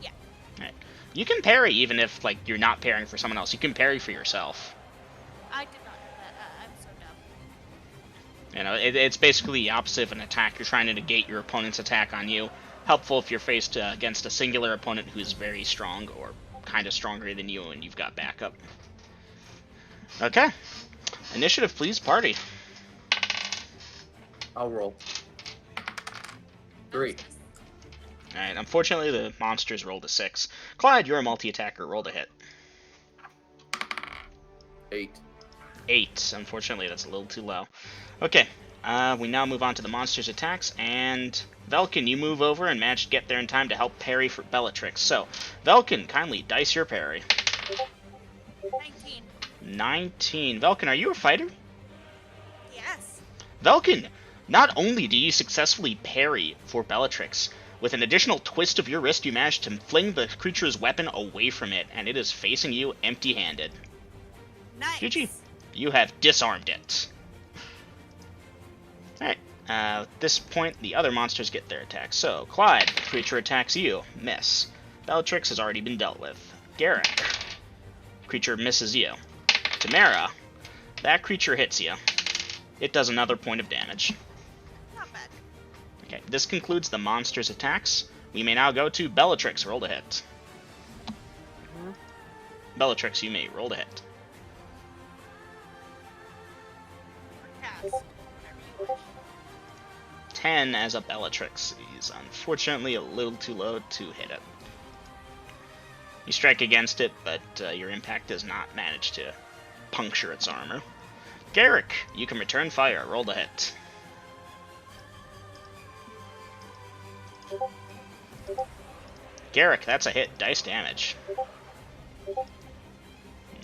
Yeah. Alright. You can parry even if, like, you're not parrying for someone else. You can parry for yourself. I did not know that. I'm so dumb. You know, it's basically the opposite of an attack. You're trying to negate your opponent's attack on you. Helpful if you're faced against a singular opponent who's very strong or kind of stronger than you and you've got backup. Okay. Initiative, please, party. I'll roll. 3. Alright, unfortunately the monsters rolled a 6. Clyde, you're a multi-attacker, rolled a hit. 8. 8. Unfortunately, that's a little too low. Okay, we now move on to the monsters' attacks, and Velkin, you move over and manage to get there in time to help parry for Bellatrix. So, Velkin, kindly dice your parry. 19. 19. Velkin, are you a fighter? Yes. Velkin, not only do you successfully parry for Bellatrix, with an additional twist of your wrist, you manage to fling the creature's weapon away from it, and it is facing you empty-handed. Nice. GG. You have disarmed it. Alright, at this point, the other monsters get their attacks. So, Clyde, creature attacks you. Miss. Bellatrix has already been dealt with. Garrick, creature misses you. Tamara, that creature hits you. It does another point of damage. Not bad. Okay, this concludes the monsters' attacks. We may now go to Bellatrix. Roll to hit. Bellatrix, you may roll to hit. Cast. Whatever you wish. 10 as a Bellatrix is unfortunately a little too low to hit it. You strike against it, but your impact does not manage to puncture its armor. Garrick, you can return fire. Roll to hit. Garrick, that's a hit. Dice damage.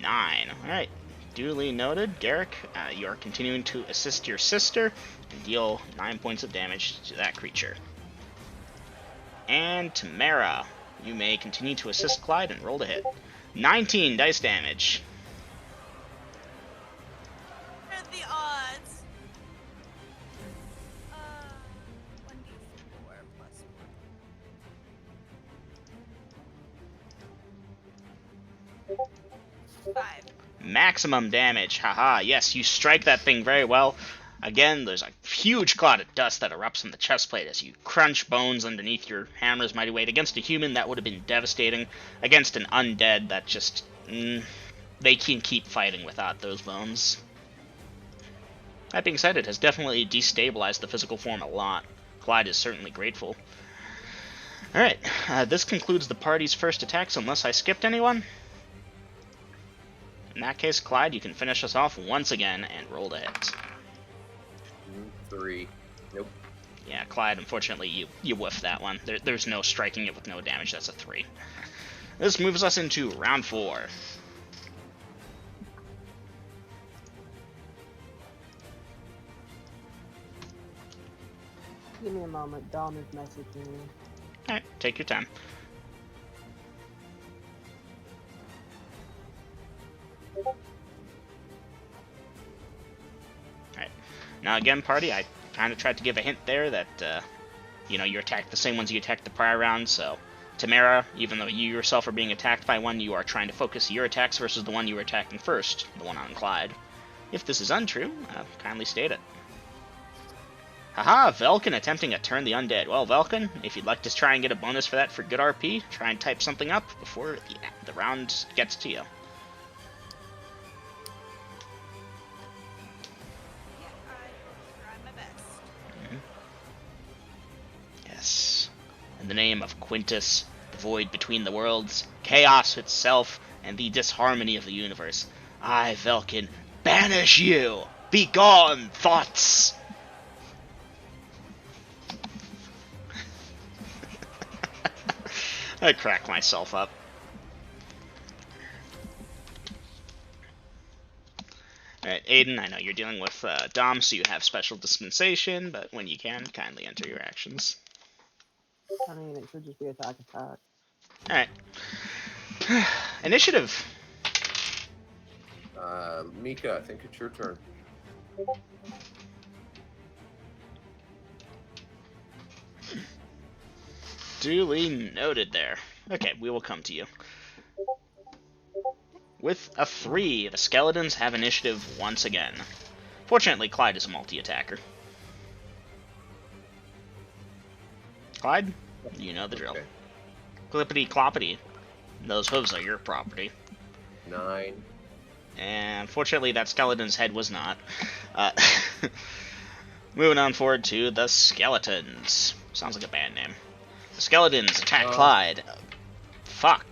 9. Alright. Duly noted. Garrick, you are continuing to assist your sister and deal 9 points of damage to that creature. And Tamara, you may continue to assist Clyde and roll to hit. 19 dice damage. What are the odds? 1d4 plus 1. 5. Maximum damage. Haha, yes, you strike that thing very well. Again, there's a huge cloud of dust that erupts from the chest plate as you crunch bones underneath your hammer's mighty weight. Against a human, that would have been devastating. Against an undead, that just... they can keep fighting without those bones. That being said, it has definitely destabilized the physical form a lot. Clyde is certainly grateful. Alright, this concludes the party's first attacks, unless I skipped anyone. In that case, Clyde, you can finish us off once again and roll to hit. 3. Nope. Yeah, Clyde, unfortunately, you whiffed that one. There's no striking it with no damage. That's a 3. This moves us into round 4. Give me a moment. Dawn is messaging me. Alright, take your time. Alright. Now again, party, I kind of tried to give a hint there that, you know, you attacked the same ones you attacked the prior round, so... Tamara, even though you yourself are being attacked by one, you are trying to focus your attacks versus the one you were attacking first, the one on Clyde. If this is untrue, kindly state it. Haha, Velkin attempting to turn the undead. Well, Velkin, if you'd like to try and get a bonus for that for good RP, try and type something up before the round gets to you. Yeah, I will try my best. Yes. In the name of Quintus, the void between the worlds, chaos itself, and the disharmony of the universe. I, Velkin, banish you! Begone, thoughts! I crack myself up. Alright, Aiden, I know you're dealing with Dom, so you have special dispensation, but when you can, kindly enter your actions. I mean, it should just be attack. Alright. Initiative. Mika, I think it's your turn. Duly noted there. Okay, we will come to you. With a 3, the skeletons have initiative once again. Fortunately, Clyde is a multi-attacker. Clyde, you know the drill. Okay. Clippity-cloppity. Those hooves are your property. 9. And fortunately, that skeleton's head was not. Moving on forward to the skeletons. Sounds like a band name. The skeletons attack Clyde. Fuck.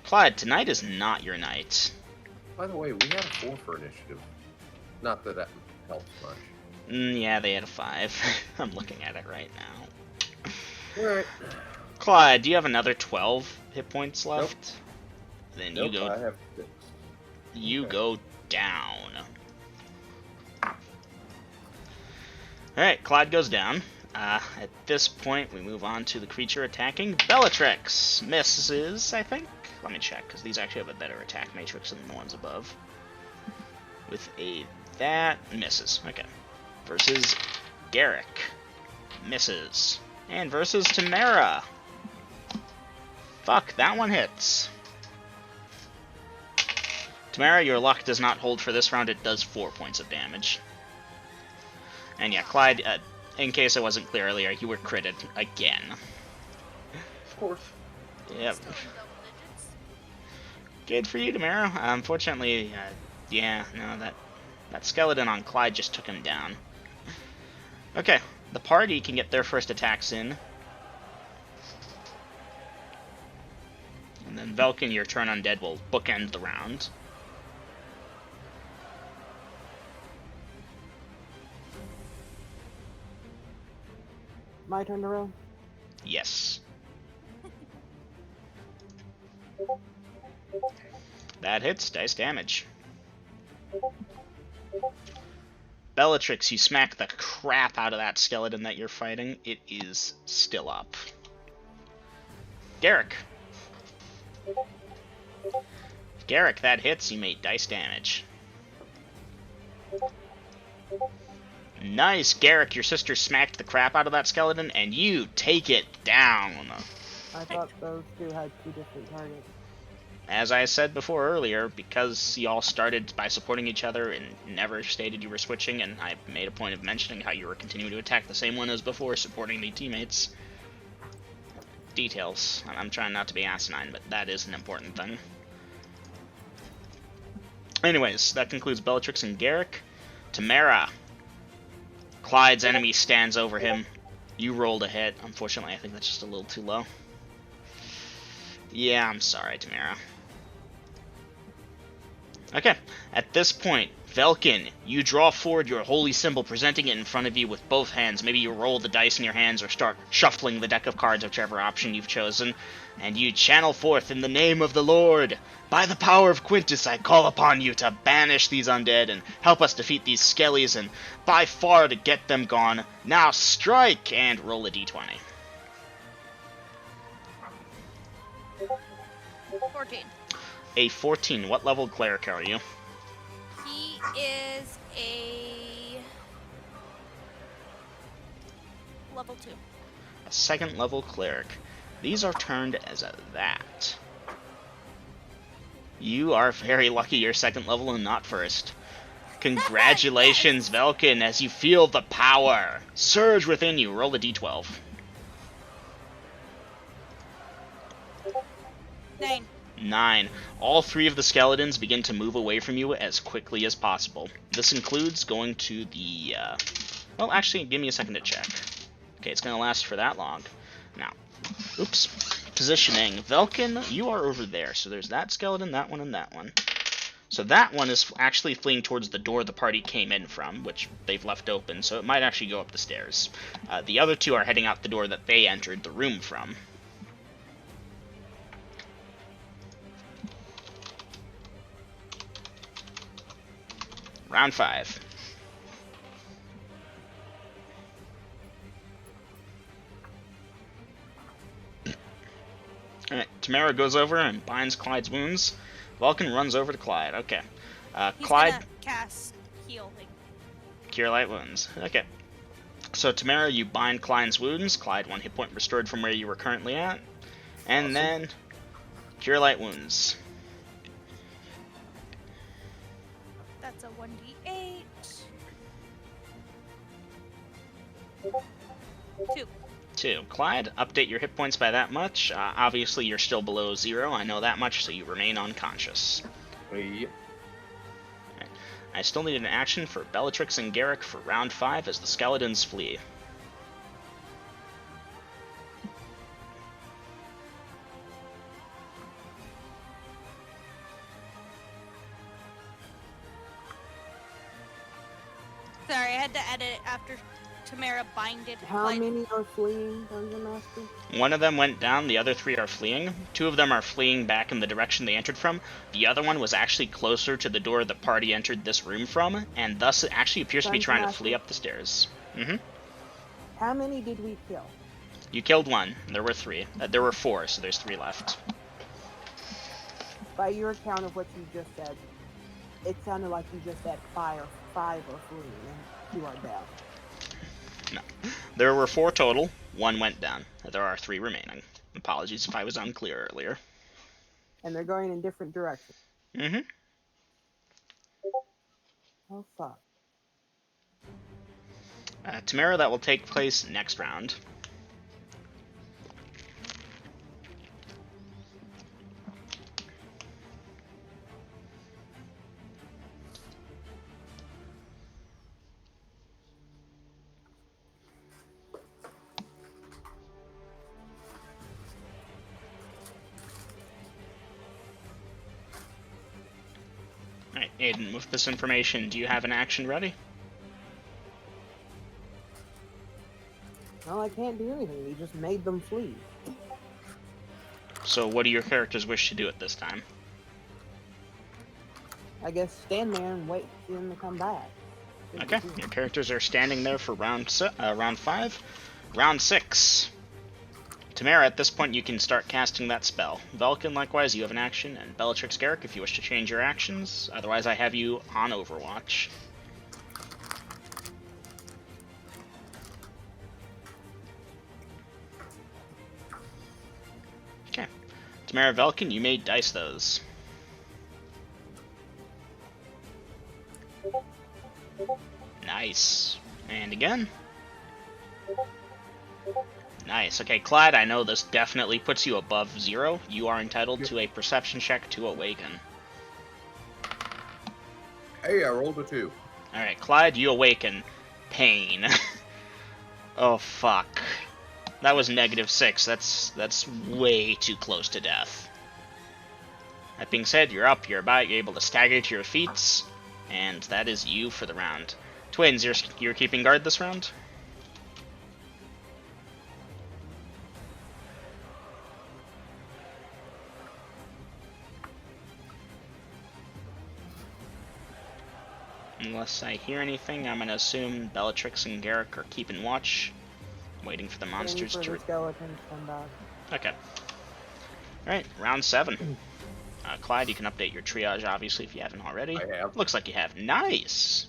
Clyde, tonight is not your night. By the way, we had a 4 for initiative. Not that that helps much. Yeah, they had a 5. I'm looking at it right now. Alright. Clyde, do you have another 12 hit points left? Nope. Then Nope, you go. I have 6. You Okay. go down. Alright, Clyde goes down. At this point, we move on to the creature attacking. Bellatrix misses, I think. Let me check, because these actually have a better attack matrix than the ones above. With that, misses. Okay. Versus Garrick. Misses. And versus Tamara. Fuck, that one hits. Tamara, your luck does not hold for this round. It does 4 points of damage. And yeah, Clyde, in case it wasn't clear earlier, you were critted again. Of course. Yep. Still in double digits. Good for you, Tamara. Unfortunately, yeah, no, that skeleton on Clyde just took him down. Okay, the party can get their first attacks in. And then Velkin, your turn undead will bookend the round. My turn to roll. Yes. That hits, dice damage. Bellatrix, you smack the crap out of that skeleton that you're fighting. It is still up. Garrick. Garrick, that hits, you make dice damage. Nice, Garrick, your sister smacked the crap out of that skeleton, and you take it down. I thought those two had 2 different targets. As I said before earlier, because y'all started by supporting each other and never stated you were switching, and I made a point of mentioning how you were continuing to attack the same one as before, supporting the teammates. Details. I'm trying not to be asinine, but that is an important thing. Anyways, that concludes Bellatrix and Garrick. Tamara. Clyde's enemy stands over him. You rolled a hit. Unfortunately, I think that's just a little too low. Yeah, I'm sorry, Tamara. Okay, at this point, Velkin, you draw forward your holy symbol, presenting it in front of you with both hands. Maybe you roll the dice in your hands or start shuffling the deck of cards, whichever option you've chosen. And you channel forth in the name of the Lord. By the power of Quintus, I call upon you to banish these undead and help us defeat these skellies and by far to get them gone. Now strike and roll a d20. 14. A 14. What level cleric are you? He is a level 2. A second level cleric. These are turned as a that. You are very lucky you're second level and not first. Congratulations, Velkin, as you feel the power surge within you. Roll a d12. 9. 9. All 3 of the skeletons begin to move away from you as quickly as possible. This includes going to the, well, actually, give me a second to check. Okay, it's going to last for that long. Now, oops. positioning. Velkin, you are over there. So there's that skeleton, that one, and that one. So that one is actually fleeing towards the door the party came in from, which they've left open, so it might actually go up the stairs. The other two are heading out the door that they entered the room from. Round 5. Alright, Tamara goes over and binds Clyde's wounds. Vulcan runs over to Clyde. Okay. He's Clyde, gonna cast healing. cure light wounds. Okay. So Tamara, you bind Clyde's wounds. Clyde, 1 hit point restored from where you were currently at. And Awesome. then cure light wounds. That's a 1d8. 2. 2. Clyde, update your hit points by that much. Obviously, you're still below 0. I know that much, so you remain unconscious. Yep. I still need an action for Bellatrix and Garrick for round 5 as the skeletons flee. Sorry, I had to edit it after Tamara binded. How many are fleeing, Dungeon Master? One of them went down, the other 3 are fleeing. 2 of them are fleeing back in the direction they entered from. The other one was actually closer to the door the party entered this room from, and thus it actually appears to be trying to flee up the stairs. How many did we kill? You killed 1. There were 3. There were 4, so there's 3 left. By your account of what you just said, it sounded like you just said five are fleeing and 2 are down. No. There were 4 total. 1 went down. There are 3 remaining. Apologies if I was unclear earlier. And they're going in different directions. Oh, fuck. Tamara, that will take place next round. Alright, Aiden, with this information, do you have an action ready? Well, I can't do anything. You just made them flee. So what do your characters wish to do at this time? I guess stand there and wait for them to come back. Okay, your characters are standing there for round 5. Round 6. Tamara, at this point you can start casting that spell. Vulcan, likewise, you have an action, and Bellatrix, Garrick, if you wish to change your actions. Otherwise, I have you on Overwatch. Okay. Tamara, Vulcan, you may dice those. Nice. And again. Nice. Okay, Clyde, I know this definitely puts you above 0. You are entitled to a perception check to awaken. Hey, I rolled a 2. Alright, Clyde, you awaken. Pain. Oh, fuck. That was -6. That's way too close to death. That being said, you're up, you're about, you're able to stagger to your feet, and that is you for the round. Twins, you're keeping guard this round? Unless I hear anything, I'm going to assume Bellatrix and Garrick are keeping watch, waiting for the monsters Waiting for to... the skeletons to come back. Okay. Alright, round 7. Clyde, you can update your triage, obviously, if you haven't already. I have. Looks like you have. Nice!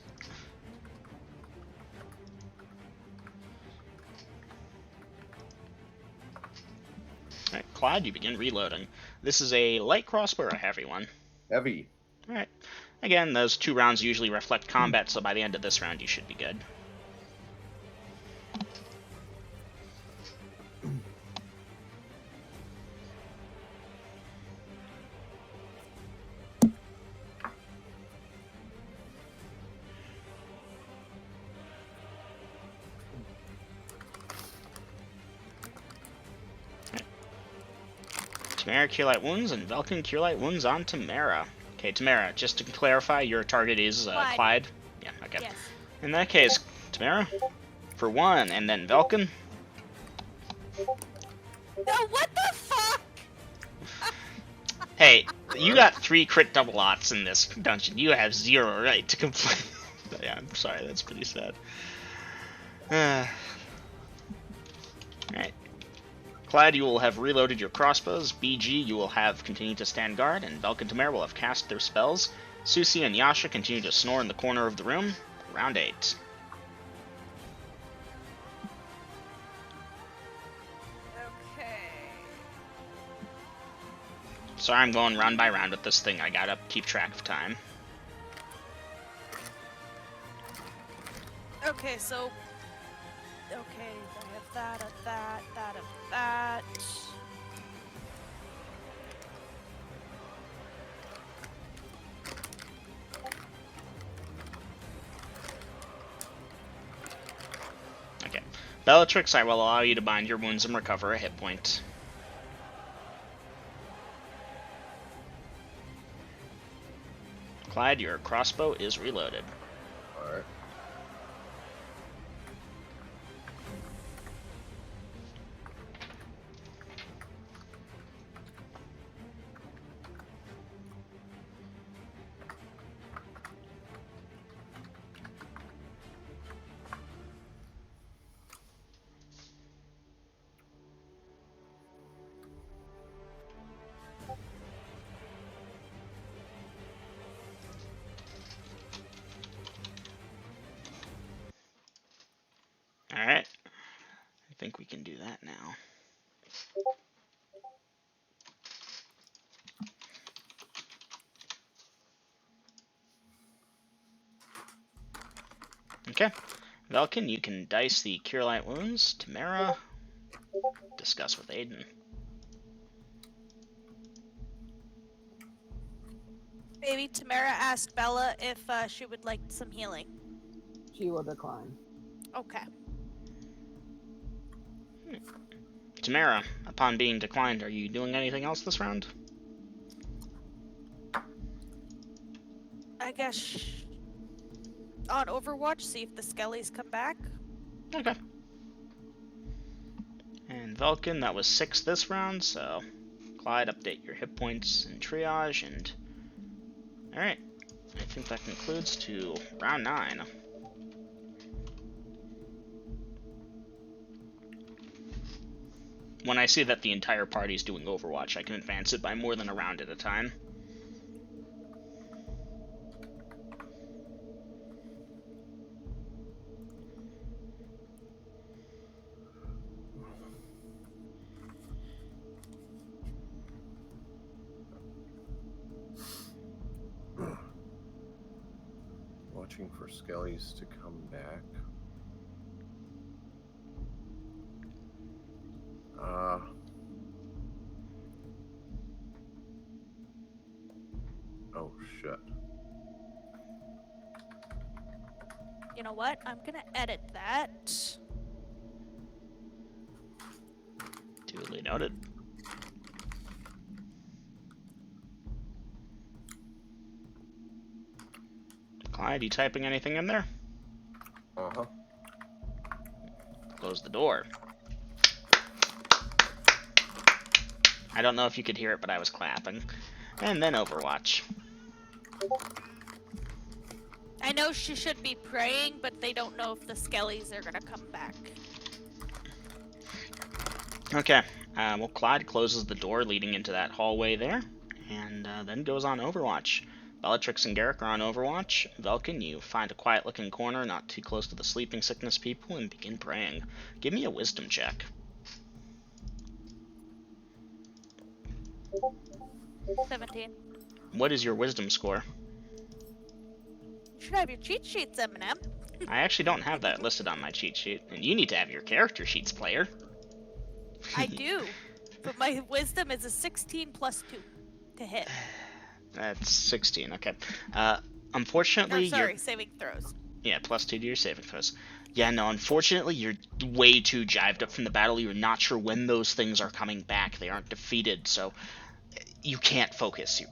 Alright, Clyde, you begin reloading. This is a light crossbow or a heavy one? Heavy. Alright. Again, those 2 rounds usually reflect combat, so by the end of this round you should be good. Tamara, Cure Light Wounds, and Velkin, Cure Light Wounds on Tamara. Okay, Tamara, just to clarify, your target is Clyde. Yeah, okay. Yes. In that case, Tamara, for 1, and then Velkin. No, what the fuck? Hey, you got 3 crit double aughts in this dungeon. You have 0 right to complain. Yeah, I'm sorry, that's pretty sad. Alright. Clyde, you will have reloaded your crossbows. BG, you will have continued to stand guard. And Velk and Tamara will have cast their spells. Susie and Yasha continue to snore in the corner of the room. Round 8. Okay. Sorry, I'm going round by round with this thing. I gotta keep track of time. Okay, so... Okay, I have that of that, that of that. Okay. Bellatrix, I will allow you to bind your wounds and recover a hit point. Clyde, your crossbow is reloaded. Alright. Alright. I think we can do that now. Okay. Velkin, you can dice the Cure Light Wounds. Tamara, discuss with Aiden. Maybe Tamara asked Bella if she would like some healing. She will decline. Okay. Tamara, upon being declined, are you doing anything else this round? I guess on Overwatch, see if the Skellies come back. Okay. And Velkin, that was 6 this round, so Clyde, update your hit points and triage, and... Alright, I think that concludes to round 9. When I see that the entire party's doing Overwatch, I can advance it by more than a round at a time. Watching for Skellies to come back. Oh shit. You know what? I'm gonna edit that. Duly noted. Clyde, you typing anything in there? Uh-huh. Close the door. I don't know if you could hear it, but I was clapping. And then Overwatch. I know she should be praying, but they don't know if the Skellies are gonna come back. Okay, well, Clyde closes the door leading into that hallway there, and then goes on Overwatch. Bellatrix and Garrick are on Overwatch. Velkin, you find a quiet-looking corner not too close to the sleeping sickness people and begin praying. Give me a wisdom check. 17. What is your wisdom score? You should have your cheat sheets, Eminem. I actually don't have that listed on my cheat sheet, and you need to have your character sheets, player. I do, but my wisdom is a 16 plus 2 to hit. That's 16, okay. Unfortunately, No, sorry, saving throws. Yeah, +2 to your saving throws. Yeah, no, unfortunately, you're way too jived up from the battle. You're not sure when those things are coming back. They aren't defeated, so you can't focus. You're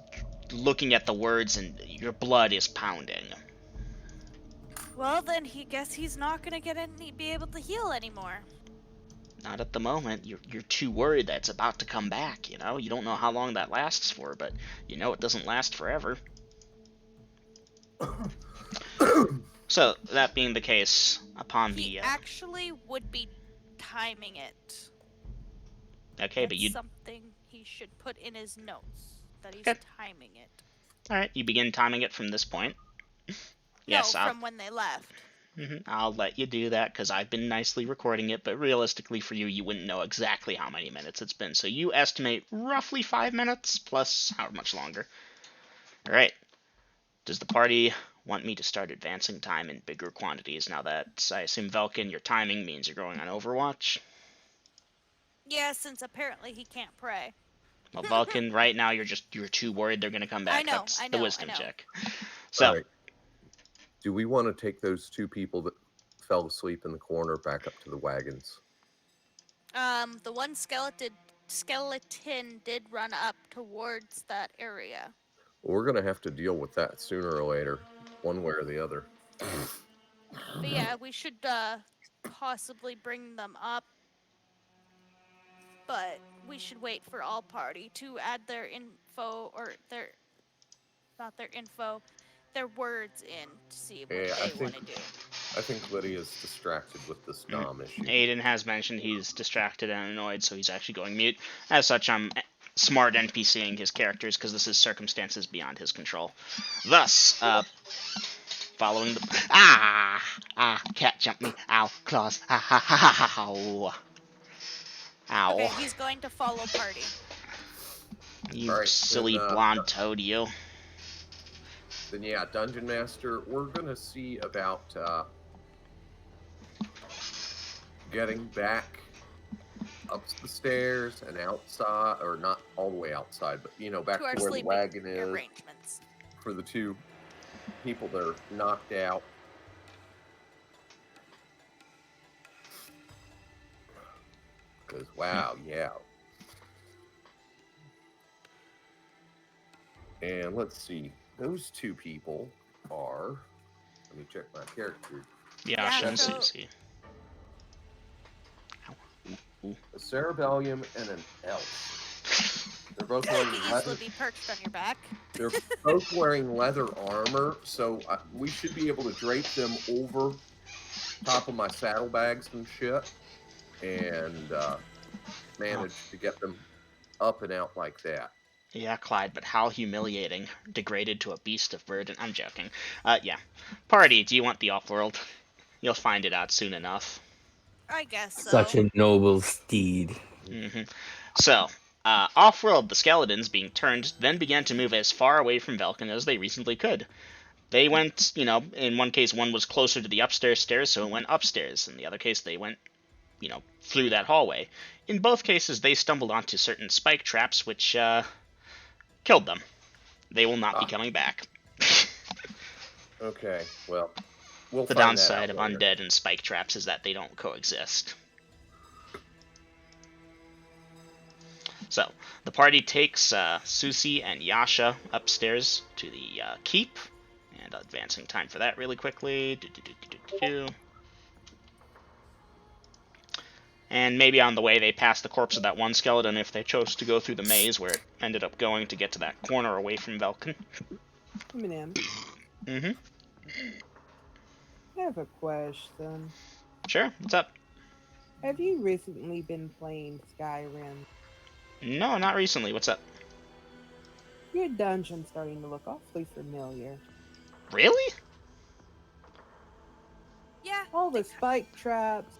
looking at the words, and your blood is pounding. Well, then he guess he's not gonna be able to heal anymore. Not at the moment. You're too worried that it's about to come back, you know? You don't know how long that lasts for, but you know it doesn't last forever. So, that being the case, upon He the... actually would be timing it. Okay, but That's you... something he should put in his notes, that he's Okay. timing it. Alright, you begin timing it from this point. Yes, no, from when they left. I'll let you do that, because I've been nicely recording it, but realistically for you, you wouldn't know exactly how many minutes it's been. So you estimate roughly 5 minutes, plus how much longer. Alright. Does the party want me to start advancing time in bigger quantities now that, I assume, Velkin, your timing means you're going on Overwatch? Yeah, since apparently he can't pray. Well, Vulcan, right now you're too worried they're gonna come back. I know, That's I the know, wisdom I know. check. So, All right. Do we want to take those 2 people that fell asleep in the corner back up to the wagons? The one skeleton did run up towards that area. Well, we're going to have to deal with that sooner or later, one way or the other. But yeah, we should possibly bring them up. But we should wait for all party to add their info, or their words in to see what they want to do. I think Lydia's distracted with this Dom issue. Aiden has mentioned he's distracted and annoyed, so he's actually going mute. As such, I'm smart NPCing his characters, because this is circumstances beyond his control. Thus, following the... cat jumped me. Ow, claws. Ow. Ow. Okay, he's going to follow party. You All right, silly then, blonde toad, you. Then yeah, Dungeon Master, we're going to see about getting back up the stairs and outside, or not all the way outside, but, you know, back to where the wagon is arrangements for the 2 people that are knocked out. Because, wow, yeah. And let's see. Those 2 people are... Let me check my character. Yasha and so- Susie. A cerebellium and an elf. They're both wearing Could easily be perched on your back. They're both wearing leather armor, so we should be able to drape them over top of my saddlebags and shit, and manage to get them up and out like that. Yeah, Clyde, but how humiliating. Degraded to a beast of burden. I'm joking. Yeah. Party, do you want the off-world? You'll find it out soon enough. I guess so. Such a noble steed. So, off-world, the skeletons, being turned, then began to move as far away from Velkin as they reasonably could. They went, you know, in one case, one was closer to the upstairs stairs, so it went upstairs. In the other case, they went, you know, through that hallway. In both cases, they stumbled onto certain spike traps, which, killed them. They will not be coming back. Okay, well, we'll The find that downside out of later. undead and spike traps is that they don't coexist. So, the party takes Susie and Yasha upstairs to the keep, and advancing time for that really quickly. And maybe on the way they pass the corpse of that one skeleton if they chose to go through the maze where it ended up going to get to that corner away from Velkin. Eminem, I I have a question. Sure, what's up? Have you recently been playing Skyrim? No, not recently, what's up? Your dungeon's starting to look awfully familiar. Really? Yeah. All the spike traps,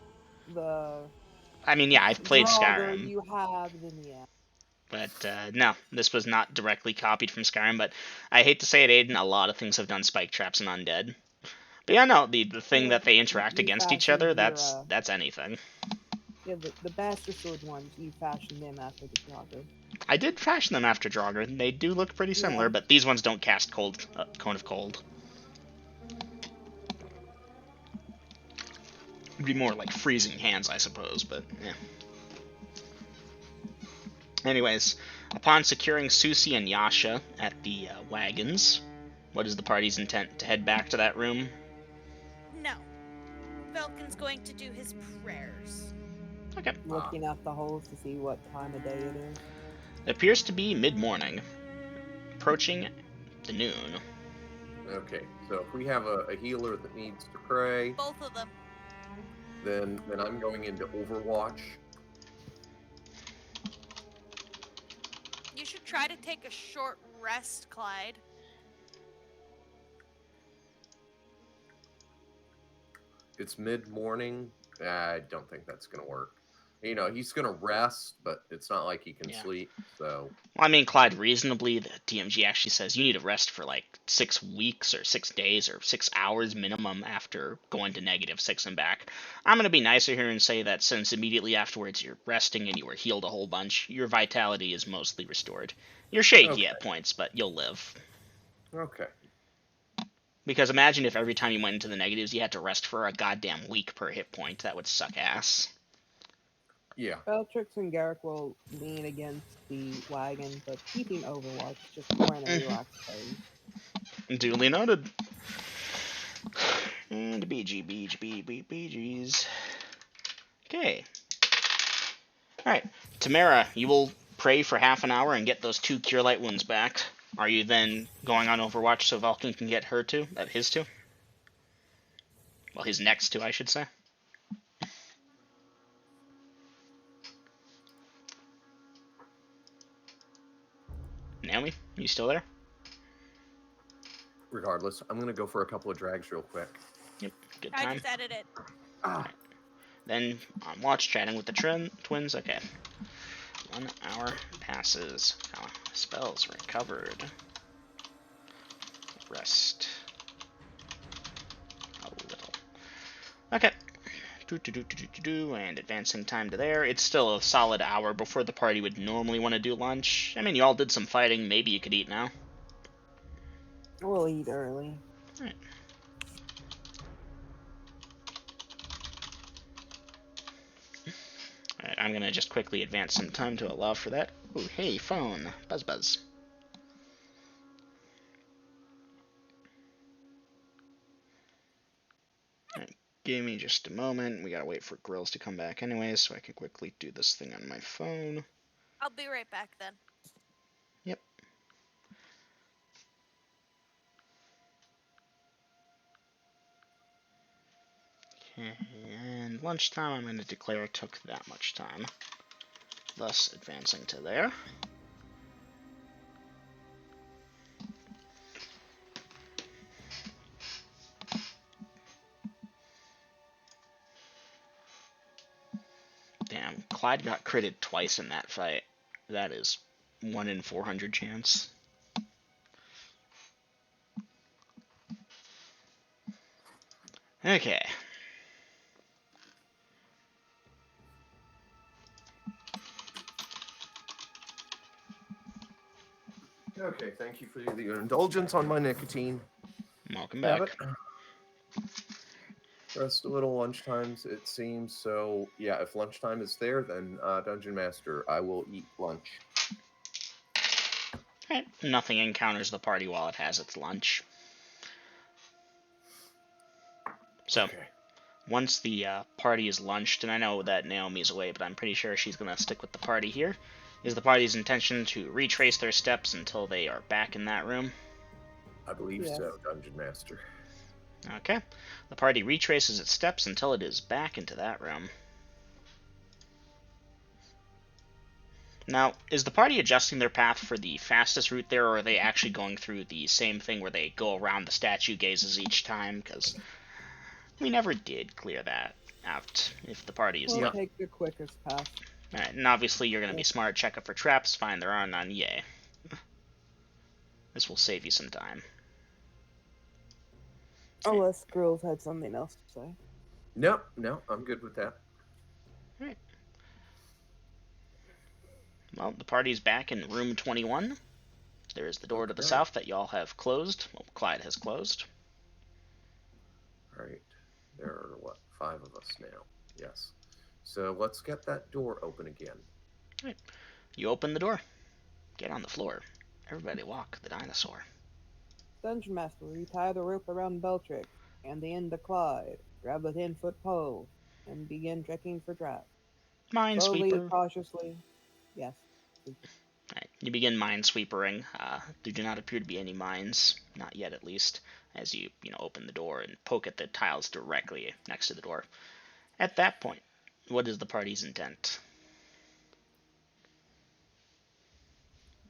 the I mean, yeah, I've played Draugr Skyrim. you have, then yeah. But, no, this was not directly copied from Skyrim, but I hate to say it, Aiden, a lot of things have done spike traps and undead. But yeah, no, the thing Yeah, that they interact you against each fashioned other, your, that's anything. Yeah, the bastard sword ones, you fashioned them after the Draugr. I did fashion them after Draugr, and they do look pretty similar, Yeah. but these ones don't cast Cone of Cold. It'd be more like freezing hands, I suppose, but yeah. Anyways, upon securing Susie and Yasha at the wagons, what is the party's intent? To head back to that room? No. Falcon's going to do his prayers. Okay. Looking at the holes to see what time of day it is. It appears to be mid-morning, approaching the noon. Okay, so if we have a healer that needs to pray, Both of them. then I'm going into Overwatch. You should try to take a short rest, Clyde. It's mid-morning. I don't think that's going to work. You know, he's going to rest, but it's not like he can sleep, so... Well, I mean, Clyde, reasonably, the DMG actually says you need to rest for like 6 weeks or 6 days or 6 hours minimum after going to -6 and back. I'm going to be nicer here and say that since immediately afterwards you're resting and you were healed a whole bunch, your vitality is mostly restored. You're shaky at points, but you'll live. Okay. Because imagine if every time you went into the negatives you had to rest for a goddamn week per hit point. That would suck ass. Yeah. Beltrix and Garrick will lean against the wagon, but keeping Overwatch, just more in a relaxed phase. Duly noted. And BGs. Okay. Alright. Tamara, you will pray for half an hour and get those 2 Cure Light wounds back. Are you then going on Overwatch so Vulcan can get her 2? His 2? Well, his next 2, I should say. Naomi, you still there? Regardless, I'm going to go for a couple of drags real quick. Yep, good time. I just edited it. Right. Then on watch, chatting with the twins. Okay. 1 hour passes. Spells recovered. Rest. A little. Okay. And advancing time to there. It's still a solid hour before the party would normally want to do lunch. I mean, you all did some fighting. Maybe you could eat now. We'll eat early. Alright. Alright, I'm gonna just quickly advance some time to allow for that. Ooh, hey, phone. Buzz. Alright, give me just a moment. We gotta wait for Grills to come back anyway, so I can quickly do this thing on my phone. I'll be right back then. Yep. Okay, and lunchtime I'm going to declare took that much time. Thus advancing to there. Damn, Clyde got critted twice in that fight. That is 1 in 400 chance. Okay. Okay, thank you for the indulgence on my nicotine. Welcome back. Rest a little lunchtimes, it seems. So, yeah, if lunchtime is there, then Dungeon Master, I will eat lunch. Alright, nothing encounters the party while it has its lunch. So, once the party is lunched, and I know that Naomi's away, but I'm pretty sure she's going to stick with the party here, is the party's intention to retrace their steps until they are back in that room? I believe so, Dungeon Master. Okay. The party retraces its steps until it is back into that room. Now, is the party adjusting their path for the fastest route there, or are they actually going through the same thing where they go around the statue gazes each time? Because we never did clear that out. If the party is... We'll take the quickest path. Alright, and obviously you're going to be smart, check up for traps, find there are none, yay. This will save you some time. Unless Grills had something else to say. No, I'm good with that. Alright. Well, the party's back in room 21. There is the door to the south that y'all have closed. Well, Clyde has closed. Alright. There are, what, 5 of us now? Yes. So let's get that door open again. Right. You open the door. Get on the floor. Everybody walk the dinosaur. Dungeon Master, retie the rope around Beltrick and the end of Clyde. Grab the 10-foot pole and begin checking for traps. Slowly, Minesweeper. cautiously. Yes. Right. You begin minesweepering. There do not appear to be any mines, not yet at least, as you open the door and poke at the tiles directly next to the door. At that point, what is the party's intent?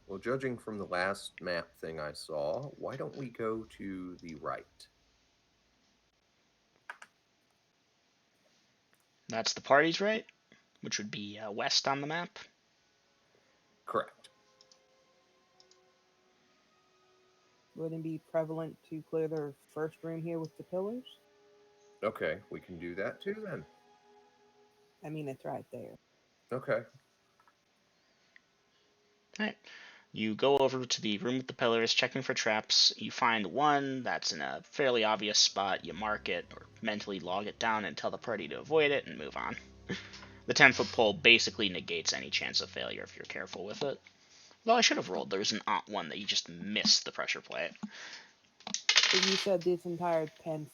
Well, judging from the last map thing I saw, why don't we go to the right? That's the party's right, which would be west on the map. Correct. Wouldn't it be prevalent to clear their first room here with the pillars? Okay, we can do that too then. I mean, it's right there. Okay. Right. You go over to the room with the pillars, checking for traps. You find one that's in a fairly obvious spot. You mark it or mentally log it down and tell the party to avoid it and move on. The 10-foot pole basically negates any chance of failure if you're careful with it. Though I should have rolled. There's an one that you just missed the pressure plate. But you said this entire 10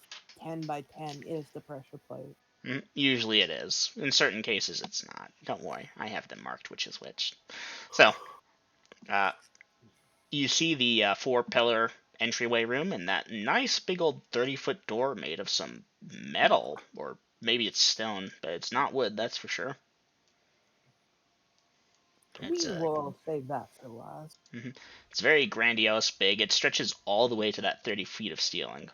by 10 is the pressure plate. Usually it is. In certain cases, it's not. Don't worry. I have them marked which is which. So, you see the 4-pillar entryway room and that nice big old 30-foot door made of some metal, or maybe it's stone, but it's not wood, that's for sure. It's We will save that for last. It's very grandiose, big. It stretches all the way to that 30 feet of ceiling.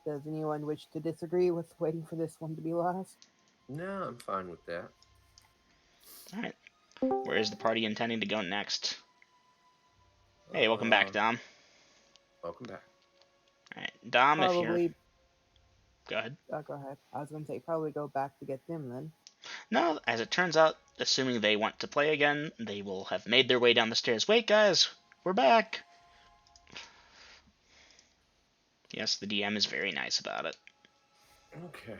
Does anyone wish to disagree with waiting for this one to be last? No, I'm fine with that. Alright. Where is the party intending to go next? Hey, welcome back, Dom. Welcome back. Alright, Dom, Probably. if you're... Go ahead. Go ahead. I was going to say, probably go back to get them then. No, as it turns out, assuming they want to play again, they will have made their way down the stairs. Wait, guys, we're back. Yes, the DM is very nice about it. Okay.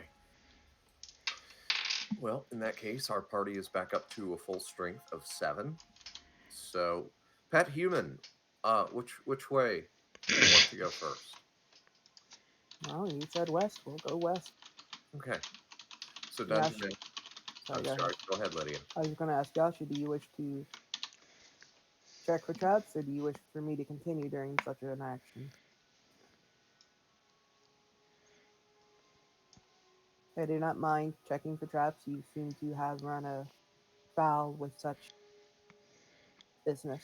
Well, in that case, our party is back up to a full strength of 7. So, Pet Human, which way do you want to go first? Oh, you said west. We'll go west. Okay. So, Dungeon Man. I'm sorry. Go ahead, Lydia. I was going to ask Yasha, do you wish to check for traps, or do you wish for me to continue during such an action? I do not mind checking for traps. You seem to have run afoul with such business.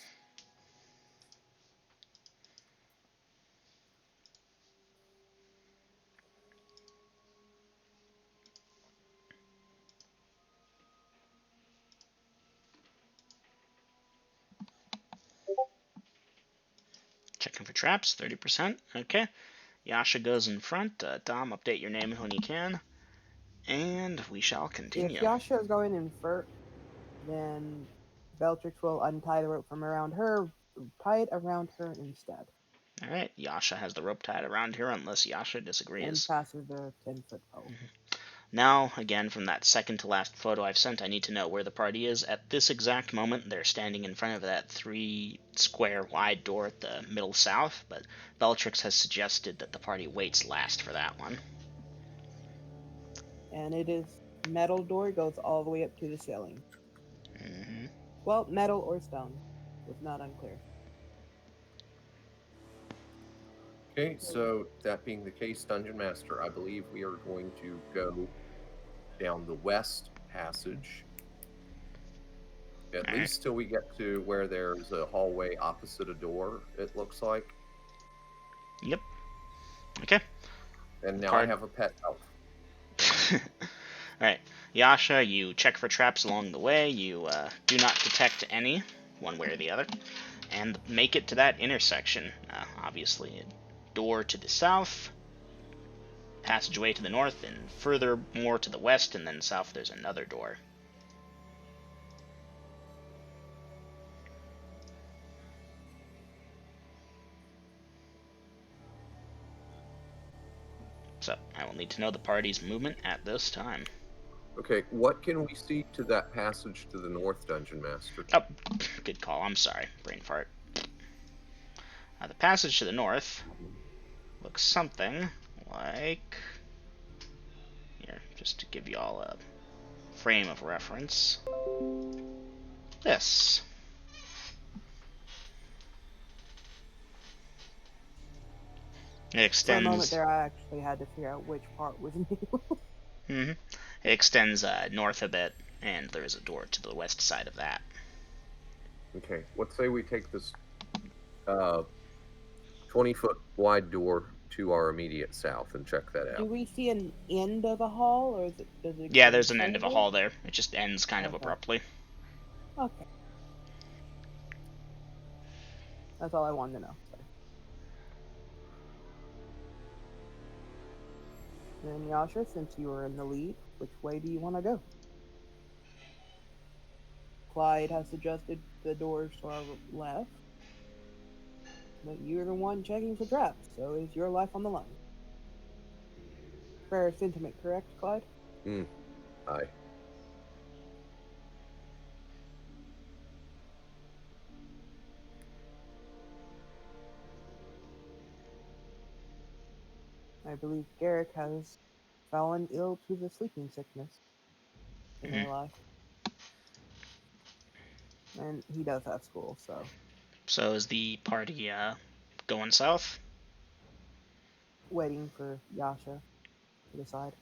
Checking for traps, 30%. Okay. Yasha goes in front. Dom, update your name when you can. And we shall continue. If Yasha is going in first, then Beltrix will untie the rope from around her, tie it around her instead. Alright, Yasha has the rope tied around here unless Yasha And disagrees. passes the 10-foot pole. Now, again, from that second to last photo I've sent, I need to know where the party is. At this exact moment, they're standing in front of that 3-square wide door at the middle south, but Bellatrix has suggested that the party waits last for that one. And it is metal door, goes all the way up to the ceiling. Mm-hmm. Well, metal or stone. Was not unclear. Okay, so that being the case, Dungeon Master, I believe we are going to go down the west passage. At least till we get to where there's a hallway opposite a door, it looks like. Yep. Okay. And now I have a pet elf. Alright. Yasha, you check for traps along the way. You do not detect any, one way or the other. And make it to that intersection. Obviously, a door to the south, passageway to the north, and further more to the west, and then south there's another door. So I will need to know the party's movement at this time. Okay, what can we see to that passage to the north, Dungeon Master? Oh, good call. I'm sorry. Brain fart. The passage to the north looks something like... Here, just to give you all a frame of reference. This. It extends... For a moment there, I actually had to figure out which part was new. It extends north a bit, and there is a door to the west side of that. Okay, let's say we take this 20-foot wide door to our immediate south and check that Do out. we see an end of a hall, or does it? Yeah, there's an end of a hall there. It just ends kind of Okay. abruptly. Okay. That's all I wanted to know. Sorry. And Yasha, since you were in the lead, which way do you want to go? Clyde has suggested the doors to our left, but you're the one checking for traps, so is your life on the line? Fair sentiment, correct, Clyde? Aye. I believe Garrick has fallen ill to the sleeping sickness in their life. And he does have school, so. So is the party going south? Waiting for Yasha to decide,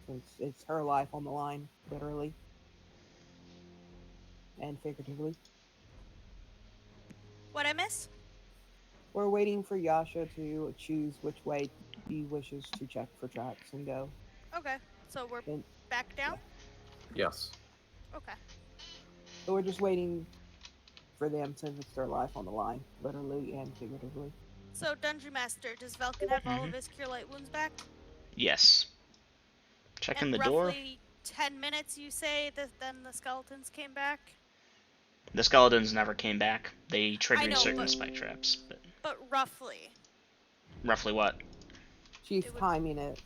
since it's her life on the line, literally and figuratively. What I miss? We're waiting for Yasha to choose which way he wishes to check for traps and go. Okay, so we're And, back down? Yes. Okay. so we're just waiting for them, since it's their life on the line, literally and figuratively. So, Dungeon Master, does Velkin have all of his Cure Light wounds back? Yes. Checking And the door. roughly 10 minutes, you say, that then the skeletons came back? The skeletons never came back. They triggered know, certain but- spike traps. But roughly. Roughly what? She's It would- timing it.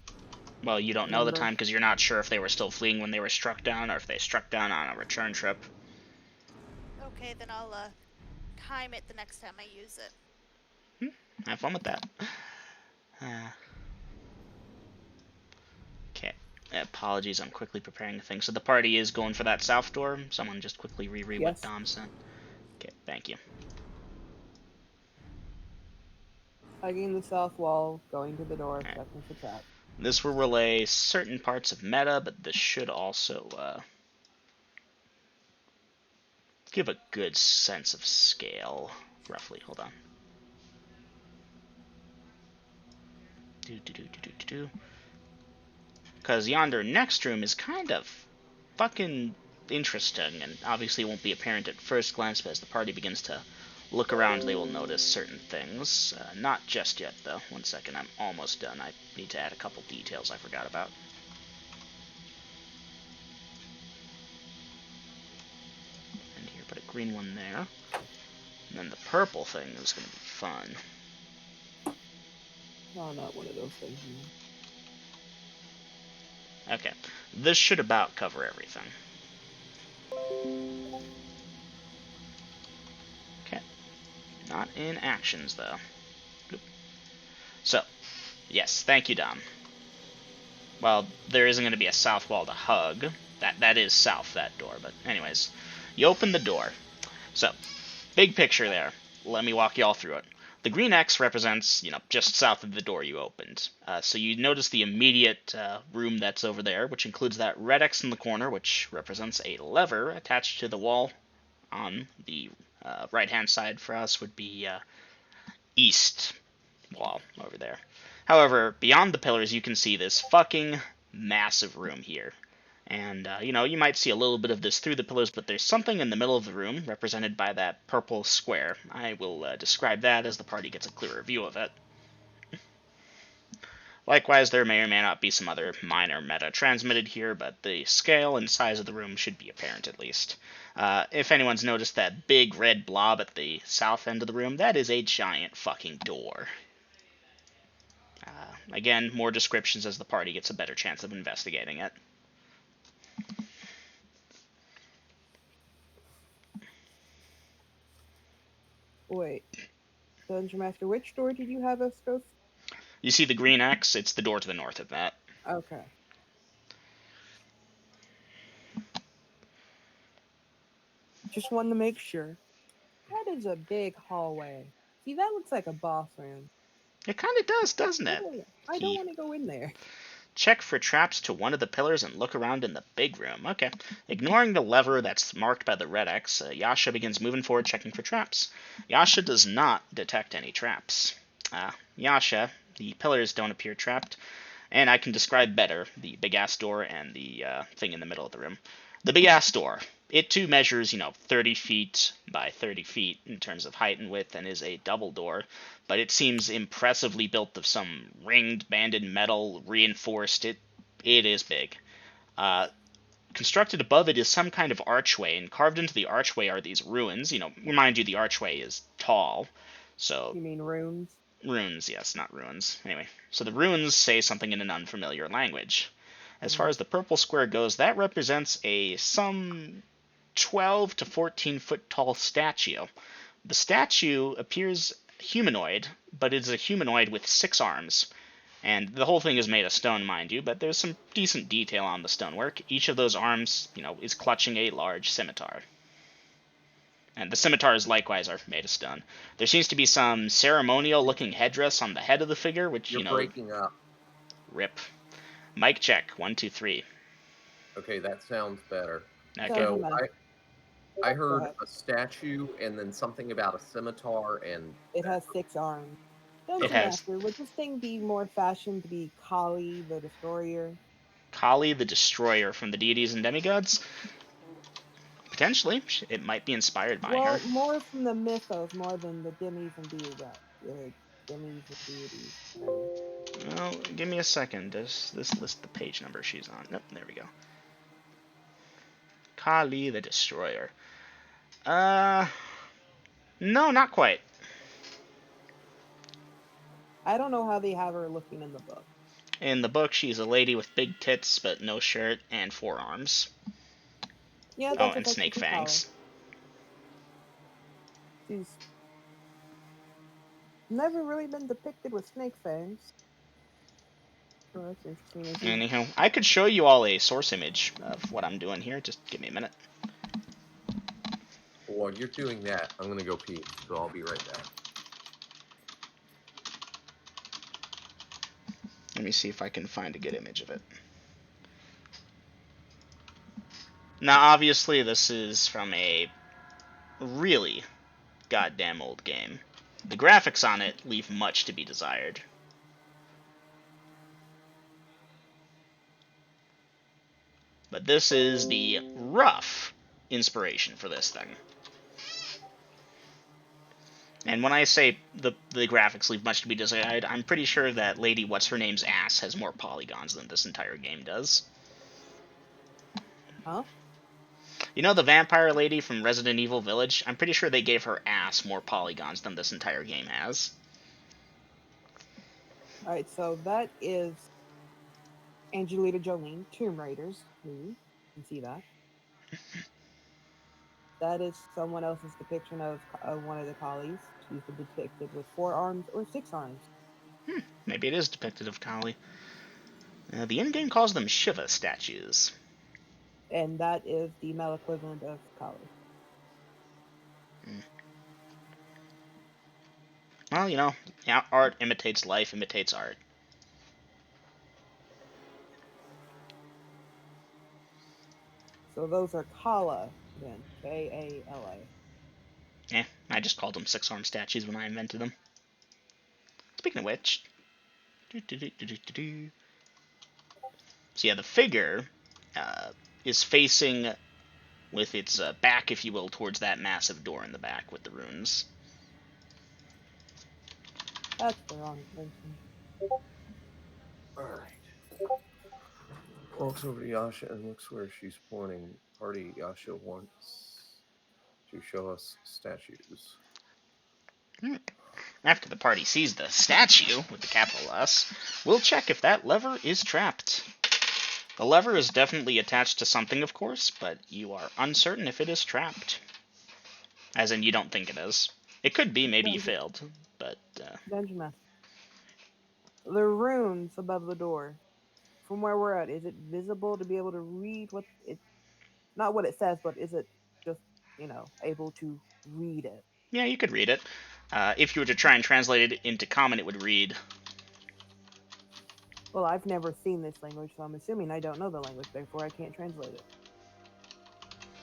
Well, you don't know the Remember? time because you're not sure if they were still fleeing when they were struck down or if they struck down on a return trip. Okay, then I'll time it the next time I use it. Have fun with that. Okay. Apologies, I'm quickly preparing things. So the party is going for that south door. Someone just quickly reread what Yes. Dom sent. Okay, thank you. Hugging the south wall, going to the door, checking for traps. This will relay certain parts of meta, but this should also give a good sense of scale, roughly. Hold on. Because yonder next room is kind of fucking interesting, and obviously won't be apparent at first glance, but as the party begins to look around, they will notice certain things. Not just yet, though. One second, I'm almost done. I need to add a couple details I forgot about. And here, put a green one there. And then the purple thing is going to be fun. No, not one of those things. Okay, this should about cover everything. Okay, not in actions, though. Oop. So, yes, thank you, Dom. Well, there isn't going to be a south wall to hug. That is south, that door, but anyways. You open the door. So, big picture there. Let me walk you all through it. The green X represents, just south of the door you opened. So you notice the immediate room that's over there, which includes that red X in the corner, which represents a lever attached to the wall on the right-hand side for us would be east wall over there. However, beyond the pillars, you can see this fucking massive room here. And, you might see a little bit of this through the pillars, but there's something in the middle of the room, represented by that purple square. I will describe that as the party gets a clearer view of it. Likewise, there may or may not be some other minor meta transmitted here, but the scale and size of the room should be apparent at least. If anyone's noticed that big red blob at the south end of the room, that is a giant fucking door. Again, more descriptions as the party gets a better chance of investigating it. Wait, Dungeon Master, which door did you have us go? You see the green X? It's the door to the north of that. Okay. Just wanted to make sure. That is a big hallway. See, that looks like a boss room. It kind of does, doesn't it? I don't want to go in there. Check for traps to one of the pillars and look around in the big room. Okay. Ignoring the lever that's marked by the red X, Yasha begins moving forward checking for traps. Yasha does not detect any traps. Yasha, the pillars don't appear trapped, and I can describe better the big-ass door and the thing in the middle of the room. The big-ass door. It too measures, 30 feet by 30 feet in terms of height and width and is a double door, but it seems impressively built of some ringed, banded metal, reinforced. It is big. Constructed above it is some kind of archway, and carved into the archway are these runes. Remind you, the archway is tall, so... You mean runes? Runes, yes, not ruins. Anyway, so the runes say something in an unfamiliar language. As far as the purple square goes, that represents a some 12 to 14 foot tall statue. The statue appears humanoid, but it's a humanoid with 6 arms. And the whole thing is made of stone, mind you, but there's some decent detail on the stonework. Each of those arms, is clutching a large scimitar. And the scimitars likewise are made of stone. There seems to be some ceremonial-looking headdress on the head of the figure, which, You're breaking up. Rip. Mic check, 1, 2, 3. Okay, that sounds better. Okay. So I heard a statue and then something about a scimitar and... It has 6 arms. Dungeon Master, would this thing be more fashioned to be Kali the Destroyer? Kali the Destroyer from the deities and demigods? Potentially. It might be inspired by her. Well, more from the mythos, more than the demis and deities. Well, give me a second. Does this list the page number she's on? Nope, there we go. Kali the Destroyer. No, not quite. I don't know how they have her looking in the book. In the book, she's a lady with big tits, but no shirt, and 4 arms. Yeah, that's and snake fangs. She's never really been depicted with snake fangs. Oh, that's interesting. Anyhow, I could show you all a source image of what I'm doing here. Just give me a minute. While you're doing that, I'm going to go pee, so I'll be right back. Let me see if I can find a good image of it. Now, obviously, this is from a really goddamn old game. The graphics on it leave much to be desired. But this is the rough inspiration for this thing. And when I say the graphics leave much to be desired, I'm pretty sure that Lady What's-Her-Name's ass has more polygons than this entire game does. Huh? You know the vampire lady from Resident Evil Village? I'm pretty sure they gave her ass more polygons than this entire game has. Alright, so that is Angelina Jolie, Tomb Raiders. You can see that. That is someone else's depiction of one of the Kalis. She's depicted with 4 arms or 6 arms. Maybe it is depicted of Kali. The in-game calls them Shiva statues. And that is the male equivalent of Kali. Well, art imitates life, imitates art. So those are Kala, then. K-A-L-A. I just called them 6-arm statues when I invented them. Speaking of which... So yeah, the figure is facing with its back, if you will, towards that massive door in the back with the runes. That's the wrong person. Alright. Walks over to Yasha and looks where she's pointing. Party Yasha wants to show us statues. After the party sees the statue with the capital S, we'll check if that lever is trapped. The lever is definitely attached to something, of course, but you are uncertain if it is trapped. As in, you don't think it is. It could be, maybe you failed, but... Dungeon Master. The runes above the door, from where we're at, is it visible to be able to read what it... Not what it says, but is it just, able to read it? Yeah, you could read it. If you were to try and translate it into common, it would read... Well, I've never seen this language, so I'm assuming I don't know the language, therefore I can't translate it.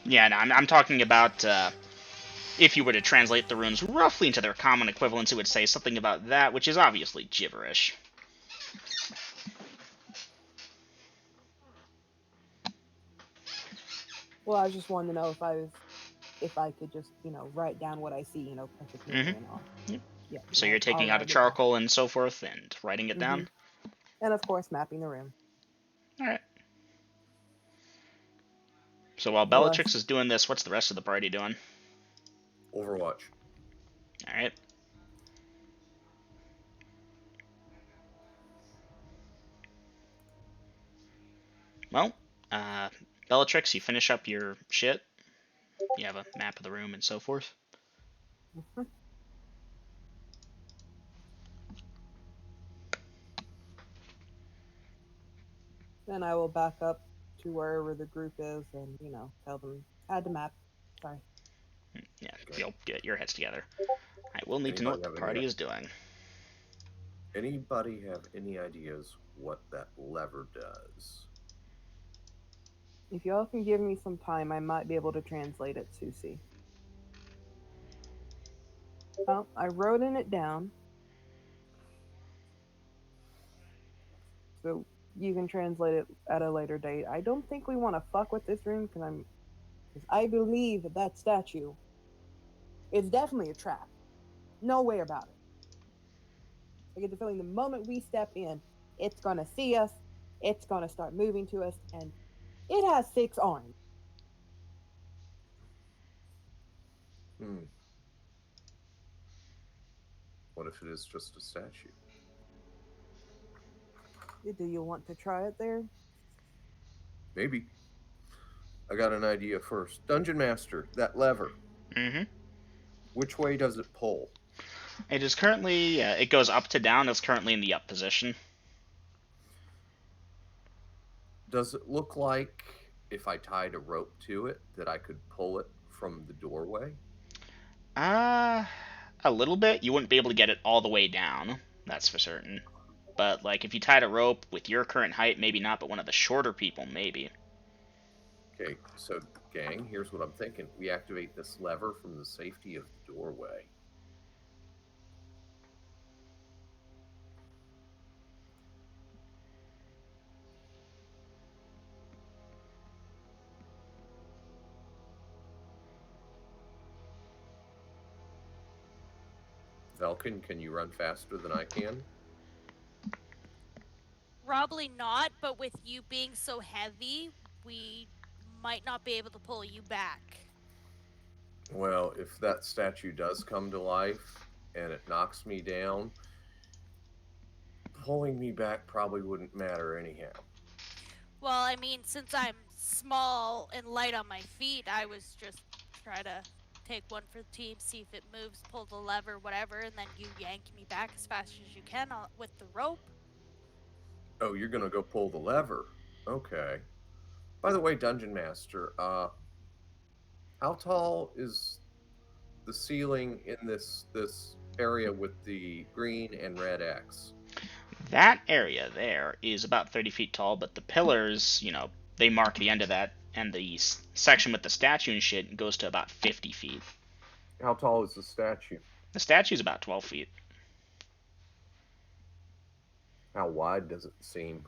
Yeah, no, I'm talking about... if you were to translate the runes roughly into their common equivalents, it would say something about that, which is obviously gibberish. Well, I just wanted to know if I could just, write down what I see, perfect memory and all. Yep. Yeah. So you're taking out a charcoal and so forth and writing it down? And of course, mapping the room. Alright. So while Bellatrix is doing this, what's the rest of the party doing? Overwatch. Alright. Well, Bellatrix, you finish up your shit. You have a map of the room and so forth. Then I will back up to wherever the group is and, tell them, add the map. Sorry. Yeah, you'll get your heads together. I will need to know what the party is doing. Anybody have any ideas what that lever does? If y'all can give me some time, I might be able to translate it, Susie. Well, I wrote it down. So you can translate it at a later date. I don't think we want to fuck with this room because I believe that statue is definitely a trap. No way about it. I get the feeling the moment we step in, it's gonna see us, it's gonna start moving to us, and it has 6 arms. What if it is just a statue? Do you want to try it there? Maybe. I got an idea first. Dungeon Master, that lever. Mm-hmm. Which way does it pull? It is currently, it goes up to down. It's currently in the up position. Does it look like if I tied a rope to it that I could pull it from the doorway? A little bit. You wouldn't be able to get it all the way down. That's for certain. But, like, if you tied a rope with your current height, maybe not, but one of the shorter people, maybe. Okay, so, gang, here's what I'm thinking. We activate this lever from the safety of the doorway. Velkin, can you run faster than I can? Probably not, but with you being so heavy, we might not be able to pull you back. Well, if that statue does come to life and it knocks me down, pulling me back probably wouldn't matter anyhow. Well, I mean, since I'm small and light on my feet, I was just trying to take one for the team, see if it moves, pull the lever, whatever, and then you yank me back as fast as you can with the rope. Oh, you're gonna go pull the lever. Okay. By the way, Dungeon Master, how tall is the ceiling in this area with the green and red X? That area there is about 30 feet tall, but the pillars, they mark the end of that, and the section with the statue and shit goes to about 50 feet. How tall is the statue? The statue's about 12 feet. How wide does it seem?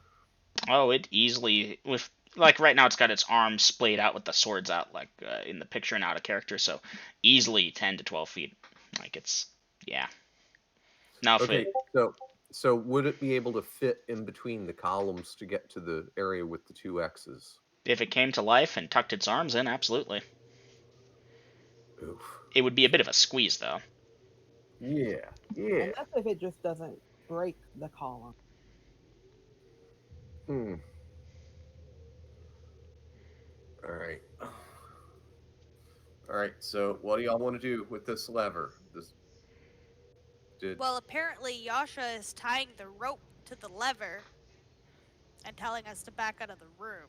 Oh, it easily, with, like, right now it's got its arms splayed out with the swords out, like, in the picture and out of character, so easily 10 to 12 feet. Like, it's, yeah. Now, if okay, so would it be able to fit in between the columns to get to the area with the 2 X's? If it came to life and tucked its arms in, absolutely. Oof. It would be a bit of a squeeze, though. Yeah, yeah. And that's if it just doesn't break the column. Hmm. All right. All right. So, what do y'all want to do with this lever? Did Well, apparently Yasha is tying the rope to the lever and telling us to back out of the room.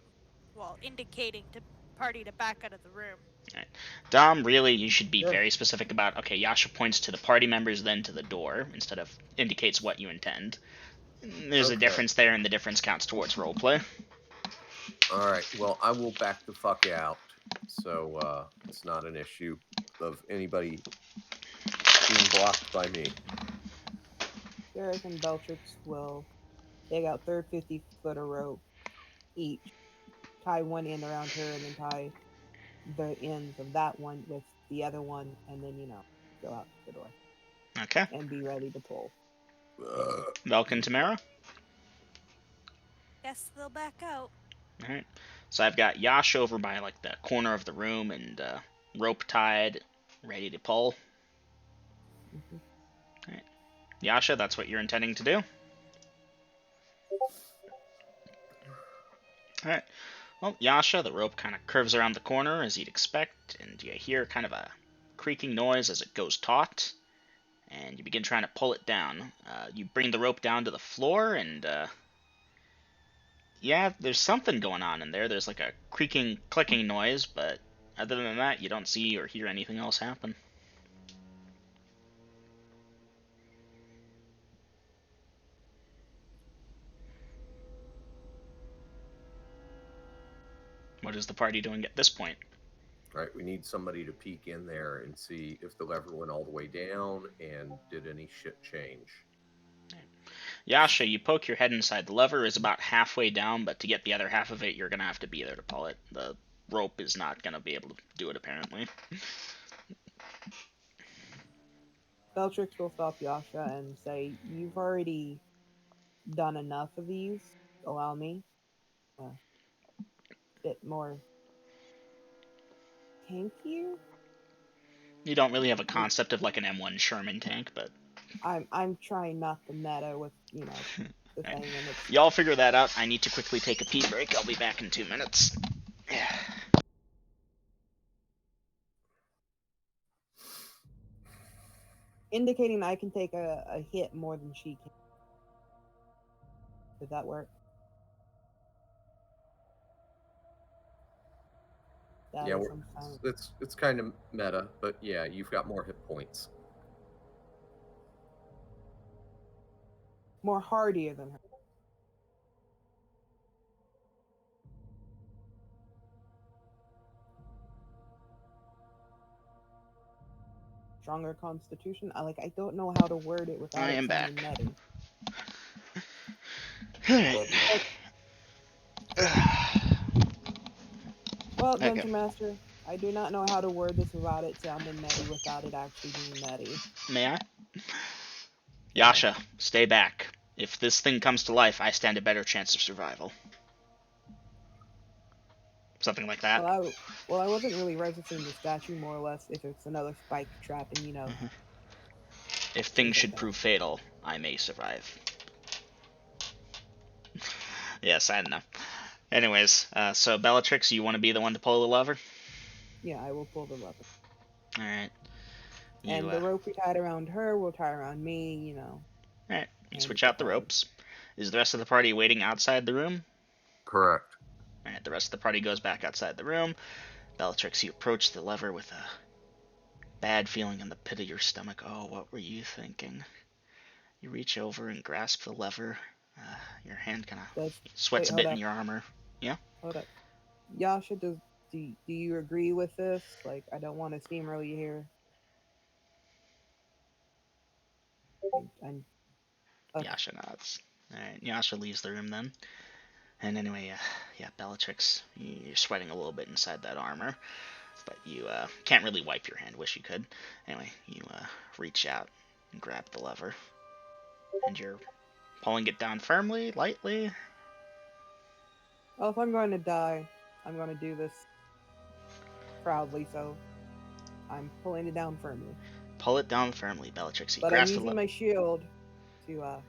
Well, indicating to party to back out of the room. Right. Dom, really, you should be Sure. very specific about, okay, Yasha points to the party members, then to the door, instead of indicates what you intend. There's a Okay. difference there, and the difference counts towards roleplay. All right. Well, I will back the fuck out. So it's not an issue of anybody being blocked by me. Garrick and Beltrix will dig out third 50-foot of rope each, tie one end around her, and then tie the ends of that one with the other one, and then, go out the door Okay. and be ready to pull. Velk and Tamara? Guess they'll back out. Alright. So I've got Yash over by like the corner of the room and rope tied, ready to pull. Mm-hmm. Alright. Yasha, that's what you're intending to do? Alright. Well, Yasha, the rope kind of curves around the corner as you'd expect, and you hear kind of a creaking noise as it goes taut, and you begin trying to pull it down. You bring the rope down to the floor, and yeah, there's something going on in there. There's like a creaking, clicking noise, but other than that, you don't see or hear anything else happen. What is the party doing at this point? All right. We need somebody to peek in there and see if the lever went all the way down and did any shit change. Yasha, you poke your head inside. The lever is about halfway down, but to get the other half of it, you're going to have to be there to pull it. The rope is not going to be able to do it, apparently. Beltrix will stop Yasha and say, "You've already done enough of these. Allow me a bit more tankier." You don't really have a concept of like an M1 Sherman tank, but I'm trying not to meta with the right. thing, and it's Y'all figure that out. I need to quickly take a pee break. I'll be back in 2 minutes. indicating I can take a hit more than she can. Does that work? Yeah, I'm fine. it's kind of meta, but yeah, you've got more hit points. More hardier than her. Stronger constitution. I don't know how to word it without I it am sounding back. nutty. Well, Okay. Dungeon Master, I do not know how to word this without it sounding nutty without it actually being nutty. May I? Go ahead. Yasha, stay back. If this thing comes to life, I stand a better chance of survival. Something like that. Well, I wasn't really referencing the statue, more or less. If it's another spike trap, and If things things like should that. prove fatal, I may survive. Yes, I know. Anyways, so Bellatrix, you want to be the one to pull the lever? Yeah, I will pull the lever. Alright. And the rope we tied around her will tie around me. Alright. You and switch it's out the fine. ropes. Is the rest of the party waiting outside the room? Correct. Alright, the rest of the party goes back outside the room. Bellatrix, you approach the lever with a bad feeling in the pit of your stomach. Oh, what were you thinking? You reach over and grasp the lever. Your hand kind of sweats a Hold bit in up. your armor. Yeah? Hold up. Yasha, do you agree with this? I don't want to steamroll you here. Okay. Yasha nods. Alright, Yasha leaves the room then. And anyway, yeah, Bellatrix, you're sweating a little bit inside that armor, but you can't really wipe your hand. Wish you could. Anyway, you reach out and grab the lever, and you're pulling it down firmly, lightly. Well, if I'm going to die, I'm going to do this proudly, so I'm pulling it down firmly. Pull it down firmly, Bellatrix. But I'm Grasp the using lever. my shield to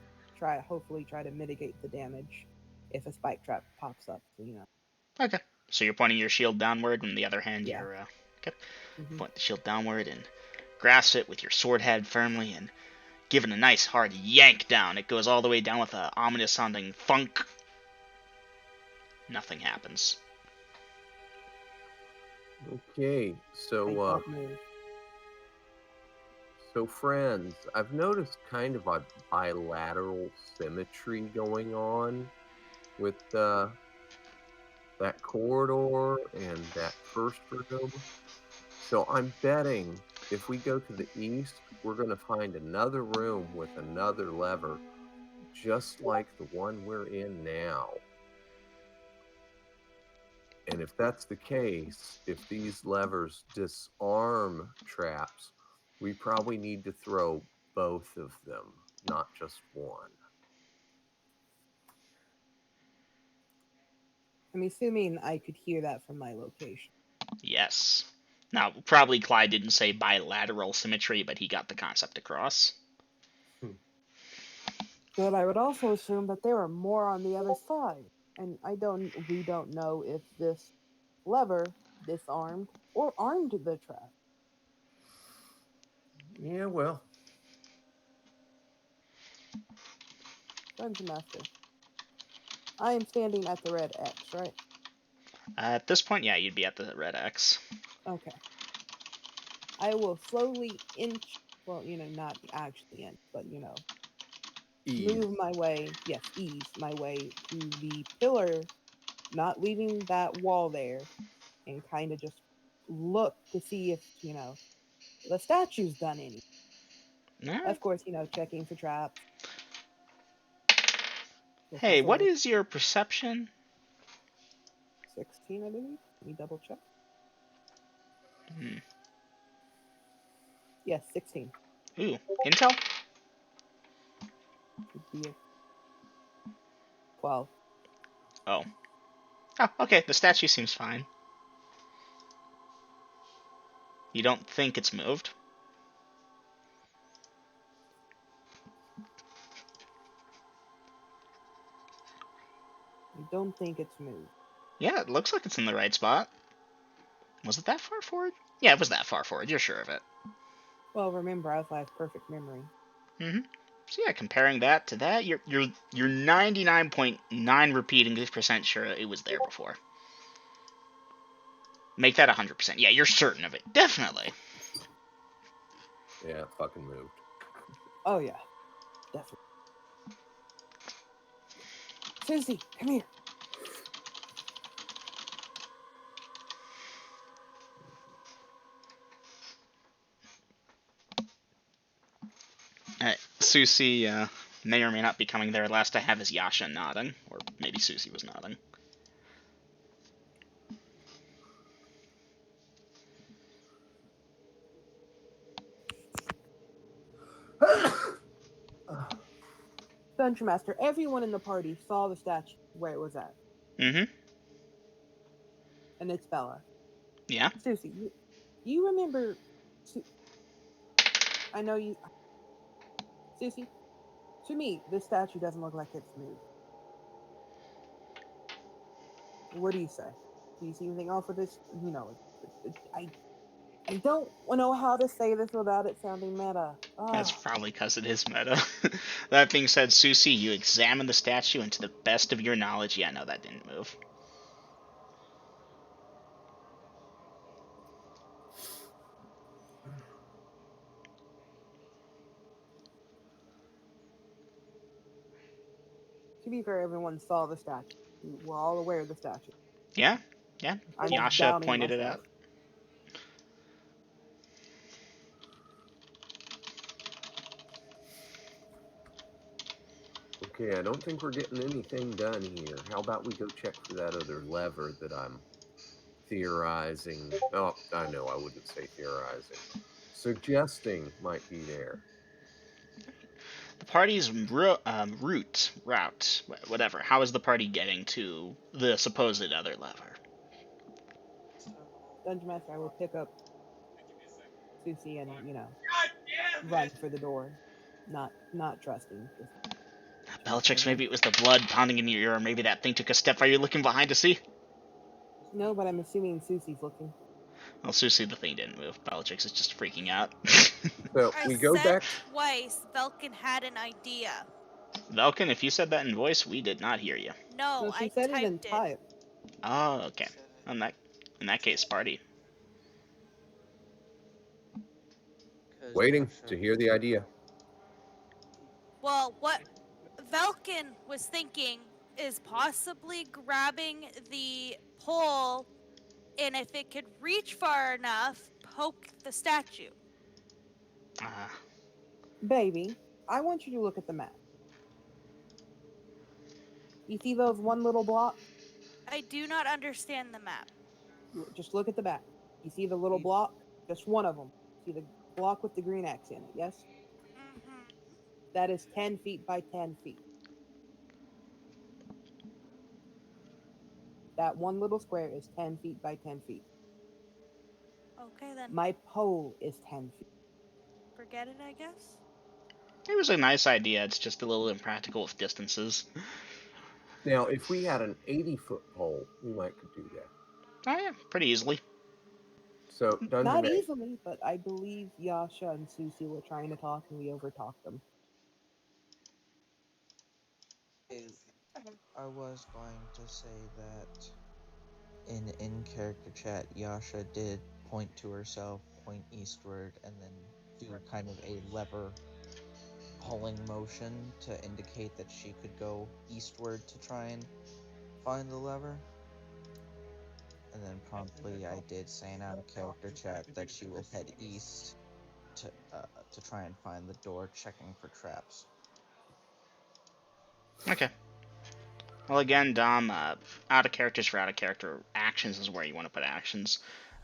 hopefully try to mitigate the damage if a spike trap pops up. So, Okay. So you're pointing your shield downward, and the other hand Yeah. you're okay. Mhm. Point the shield downward and grasp it with your sword head firmly, and give it a nice hard yank down. It goes all the way down with a ominous sounding thunk. Nothing happens. Okay, I so don't move. so friends, I've noticed kind of a bilateral symmetry going on with that corridor and that first room. So I'm betting if we go to the east, we're going to find another room with another lever, just like the one we're in now. And if that's the case, if these levers disarm traps, we probably need to throw both of them, not just one. I'm assuming I could hear that from my location. Yes. Now, probably Clyde didn't say bilateral symmetry, but he got the concept across. But I would also assume that there are more on the other side, and we don't know if this lever disarmed or armed the trap. Yeah, well, Dungeon Master, I am standing at the red X, right? At this point, yeah, you'd be at the red X. Okay. I will slowly inch, well, not actually inch, but, move my way, yes, ease my way to the pillar, not leaving that wall there, and kind of just look to see if, the statue's done any. Alright. Of course, checking for traps. With my Hey, what sword. is your perception? 16, I believe. Let me double check. Hmm. Yes, 16. Ooh, intel? Should be a 12. Oh. Oh, okay, the statue seems fine. You don't think it's moved? I don't think it's moved. Yeah, it looks like it's in the right spot. Was it that far forward? Yeah, it was that far forward. You're sure of it. Well, remember, I have perfect memory. Mm-hmm. So yeah, comparing that to that, you're 99.9 repeating percent sure it was there before. Make that 100%. Yeah, you're certain of it. Definitely. yeah, it fucking moved. Oh, yeah. Definitely. Susie, come here. Susie may or may not be coming there. Last I have is Yasha nodding, or maybe Susie was nodding. Dungeon Master, everyone in the party saw the statue where it was at. Mm-hmm. And it's Bella. Yeah. Susie, you remember... I know you... Susie, to me, this statue doesn't look like it's moved. What do you say? Do you see anything off with this? I don't know how to say this without it sounding meta. That's probably because it is meta. That being said, Susie, you examine the statue, and to the best of your knowledge, yeah, no, that didn't move. To be fair, everyone saw the statue. We're all aware of the statue. Yeah, yeah. I'm just Yasha doubting pointed it myself. out. Okay, I don't think we're getting anything done here. How about we go check for that other lever that I'm theorizing? Oh, I know, I wouldn't say theorizing. Suggesting might be there. The party's route, whatever. How is the party getting to the supposed other lever? Dungeon Master, I will pick up Susie and, run for the door, not trusting. Just Bellatrix, maybe it was the blood pounding in your ear, or maybe that thing took a step. Are you looking behind to see? no, but I'm assuming Susie's looking. Well, seriously, the thing didn't move. Bellatrix is just freaking out. So I we go said back. twice Velkin had an idea. Velkin, if you said that in voice, we did not hear you. No, No, she I said it in typed it. type. Oh, okay. In that case, party. Waiting to hear the idea. Well, what Velkin was thinking is possibly grabbing the pole, and if it could reach far enough, poke the statue. Baby, I want you to look at the map. You see those one little block? I do not understand the map. Just look at the back. You see the little block? Just one of them. See the block with the green X in it, yes? Mm-hmm. That is 10 feet by 10 feet. That one little square is 10 feet by 10 feet. Okay, then My pole is 10 feet. forget it, I guess. It was a nice idea. It's just a little impractical with distances. Now, if we had an 80-foot pole, we might could do that. Oh yeah, pretty easily. So Dungeon Not Master, easily, but I believe Yasha and Susie were trying to talk and we overtalked them. I was going to say that in character chat, Yasha did point to herself, point eastward, and then do kind of a lever pulling motion to indicate that she could go eastward to try and find the lever. And then promptly I did say in out of character chat that she will head east to try and find the door, checking for traps. Okay. Well, again, Dom, out of characters for out of character actions is where you want to put actions.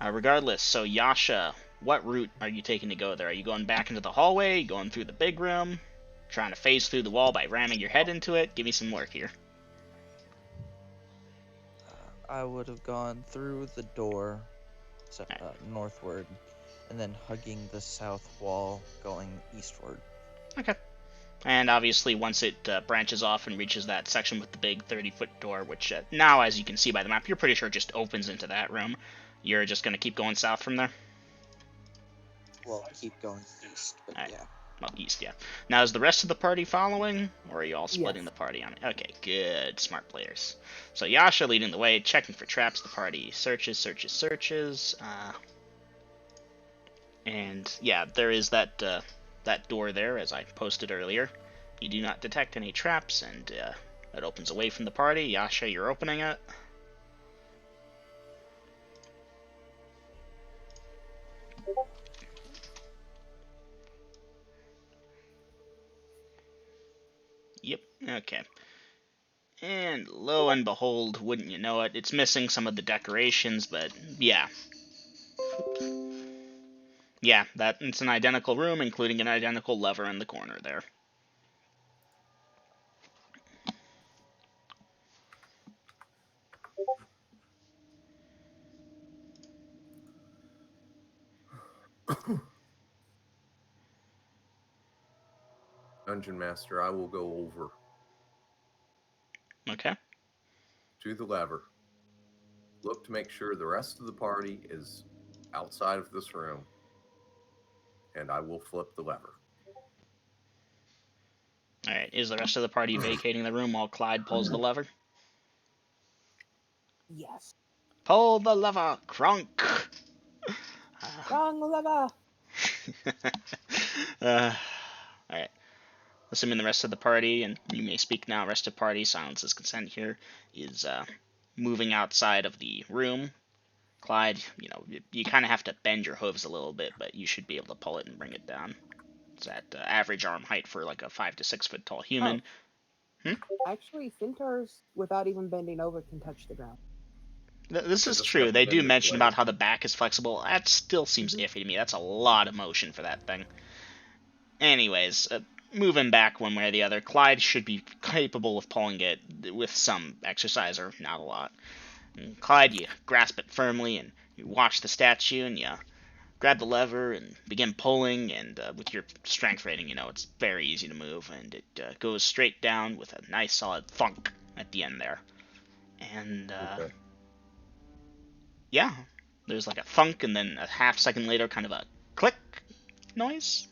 Regardless, so Yasha, what route are you taking to go there? Are you going back into the hallway? Going through the big room? Trying to phase through the wall by ramming your head into it? Give me some work here. I would have gone through the door northward, and then hugging the south wall, going eastward. Okay. And obviously, once it branches off and reaches that section with the big 30-foot door, which now, as you can see by the map, you're pretty sure just opens into that room, you're just going to keep going south from there? Well, keep going east, but All right. yeah. Well, east, yeah. Now, is the rest of the party following, or are you all splitting Yes. the party on it? Okay, good. Smart players. So Yasha leading the way, checking for traps. The party searches. And yeah, there is that door there, as I posted earlier. You do not detect any traps, and it opens away from the party. Yasha, you're opening it. Yep, okay. And lo and behold, wouldn't you know it, it's missing some of the decorations, but yeah. Yeah, it's an identical room, including an identical lever in the corner there. Dungeon Master, I will go over Okay. to the lever. Look to make sure the rest of the party is outside of this room, and I will flip the lever. Alright, is the rest of the party vacating the room while Clyde pulls the lever? Yes. Pull the lever, Crunk! Wrong lever! Alright. Assuming the rest of the party, and you may speak now, rest of party, silence is consent here, is moving outside of the room. Clyde, you kind of have to bend your hooves a little bit, but you should be able to pull it and bring it down. It's at average arm height for like a 5 to 6 foot tall human. Actually, centaurs, without even bending over, can touch the ground. This is just true. have They to do bend it mention slightly. about how the back is flexible. That still seems iffy to me. That's a lot of motion for that thing. Anyways, moving back one way or the other, Clyde should be capable of pulling it with some exercise, or not a lot. And Clyde, you grasp it firmly, and you watch the statue, and you grab the lever and begin pulling, and with your strength rating, it's very easy to move, and it goes straight down with a nice solid thunk at the end there. And Okay. yeah, there's like a thunk, and then a half second later, kind of a click noise.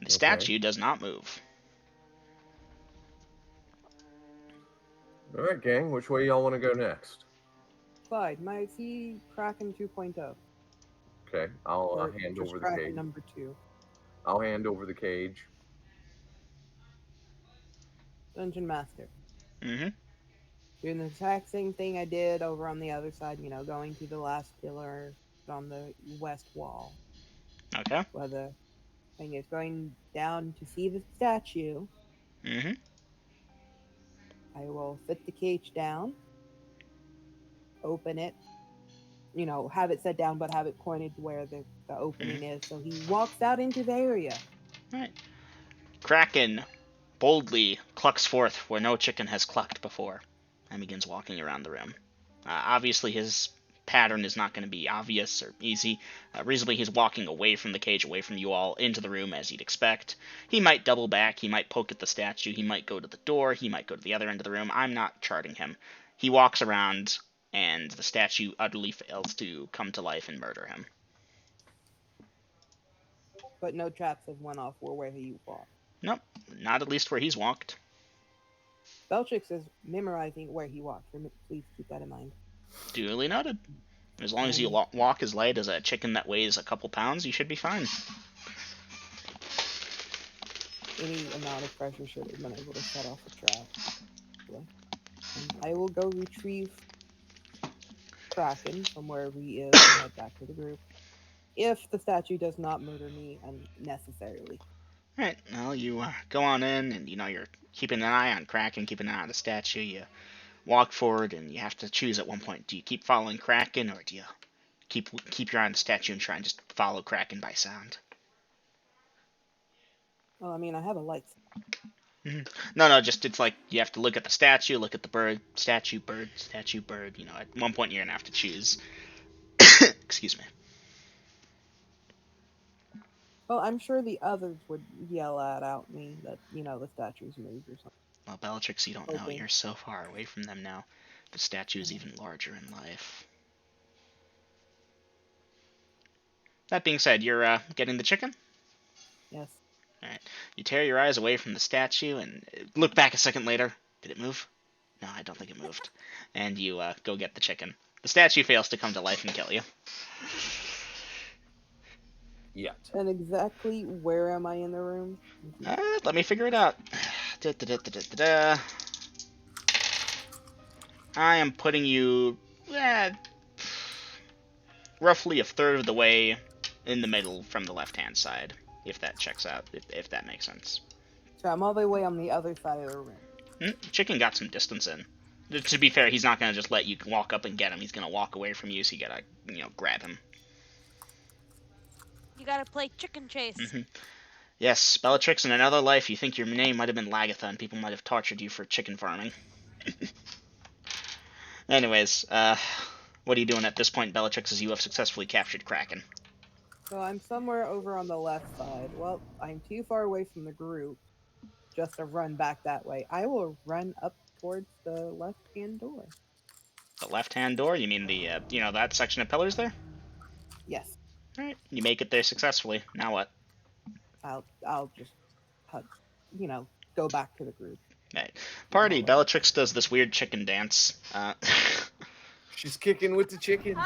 The statue does not move. All right, gang. Which way y'all want to go next? Clyde, might see Kraken 2.0. Okay, I'll Or hand just over the Kraken cage. number 2. I'll hand over the cage. Dungeon Master. Mm-hmm. Doing the exact same thing I did over on the other side, going to the last pillar on the west wall. Okay. Where the thing is going down to see the statue. Mm-hmm. I will sit the cage down, open it, have it set down, but have it pointed where the opening is. So he walks out into the area. All right. Kraken boldly clucks forth where no chicken has clucked before and begins walking around the room. Obviously, his pattern is not going to be obvious or easy. Reasonably, he's walking away from the cage, away from you all, into the room as you'd expect. He might double back, he might poke at the statue, he might go to the door, he might go to the other end of the room. I'm not charting him. He walks around, and the statue utterly fails to come to life and murder him. But no traps have went off where he walked. Nope, not at least where he's walked. Beltrix is memorizing where he walked. Please keep that in mind. Duly noted. As long as you walk as light as a chicken that weighs a couple pounds, you should be fine. Any amount of pressure should have been able to set off a trap. I will go retrieve Kraken from wherever he is and head back to the group. If the statue does not murder me unnecessarily. Right. Well, you go on in, and you're keeping an eye on Kraken, keeping an eye on the statue. You walk forward, and you have to choose at one point: do you keep following Kraken, or do you keep your eye on the statue and try and just follow Kraken by sound? Well, I have a light. Mm-hmm. No, just it's like you have to look at the statue, look at the bird, statue, bird, statue, bird. At one point you're gonna have to choose. Excuse me. Well, I'm sure the others would yell out me that, the statue's moved or something. Well, Bellatrix, you don't know. You're so far away from them now. The statue is even larger in life. That being said, you're getting the chicken? Yes. Alright. You tear your eyes away from the statue and look back a second later. Did it move? No, I don't think it moved. And you go get the chicken. The statue fails to come to life and kill you. Yet. And exactly where am I in the room? Let me figure it out. I am putting you roughly a third of the way in the middle from the left-hand side, if that checks out, if that makes sense. So I'm all the way on the other side of the room. Chicken got some distance in. To be fair, he's not going to just let you walk up and get him. He's going to walk away from you, so you got to, grab him. You got to play chicken chase. Mm-hmm. Yes, Bellatrix, in another life, you think your name might have been Lagatha, and people might have tortured you for chicken farming. Anyways, what are you doing at this point, Bellatrix, as you have successfully captured Kraken? So I'm somewhere over on the left side. Well, I'm too far away from the group just to run back that way. I will run up towards the left-hand door. The left-hand door? You mean the, that section of pillars there? Yes. Alright, you make it there successfully. Now what? I'll just, go back to the group. Right. Party, Bellatrix does this weird chicken dance. She's kicking with the chicken.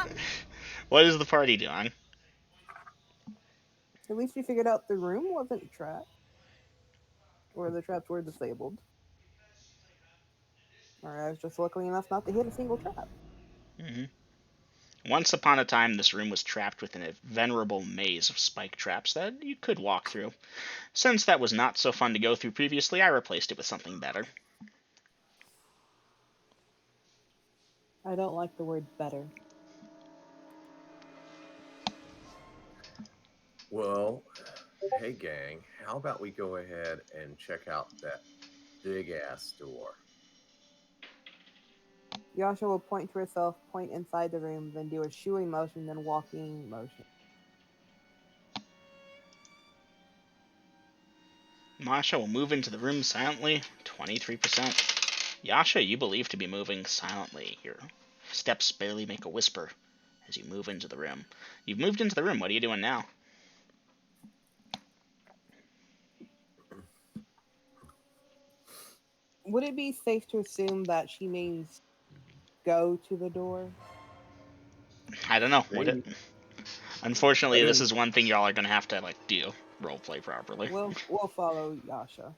What is the party doing? At least we figured out the room wasn't trapped. Or the traps were disabled. Or I was just lucky enough not to hit a single trap. Mm-hmm. Once upon a time, this room was trapped within a venerable maze of spike traps that you could walk through. Since that was not so fun to go through previously, I replaced it with something better. I don't like the word better. Well, hey gang, how about we go ahead and check out that big-ass door? Yasha will point to herself, point inside the room, then do a shooing motion, then walking motion. Masha will move into the room silently, 23%. Yasha, you believe to be moving silently. Your steps barely make a whisper as you move into the room. You've moved into the room. What are you doing now? Would it be safe to assume that she means go to the door? I don't know. Would it? Maybe. I Unfortunately, this didn't. is one thing y'all are gonna have to do roleplay properly. We'll follow Yasha.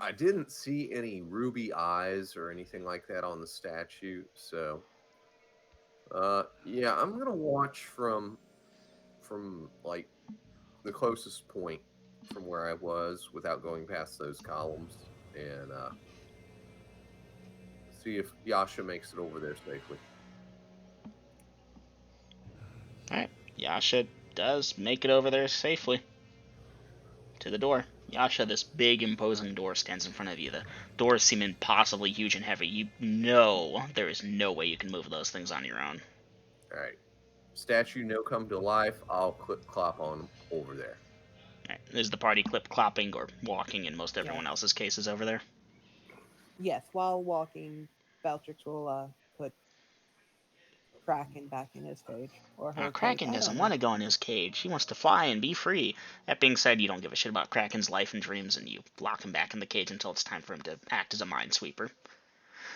I didn't see any ruby eyes or anything like that on the statue. So, yeah, I'm gonna watch from like the closest point from where I was without going past those columns and see if Yasha makes it over there safely. Alright, Yasha does make it over there safely to the door. Yasha, this big, imposing door stands in front of you. The doors seem impossibly huge and heavy. You know there is no way you can move those things on your own. All right, statue no come to life. I'll clip clop on over there. Right. Is the party clip clopping or walking in most everyone else's cases over there? Yes, while walking, Beltrix will put Kraken back in his cage. Or her cage. Kraken I doesn't don't want know. to go in his cage. He wants to fly and be free. That being said, you don't give a shit about Kraken's life and dreams, and you lock him back in the cage until it's time for him to act as a minesweeper.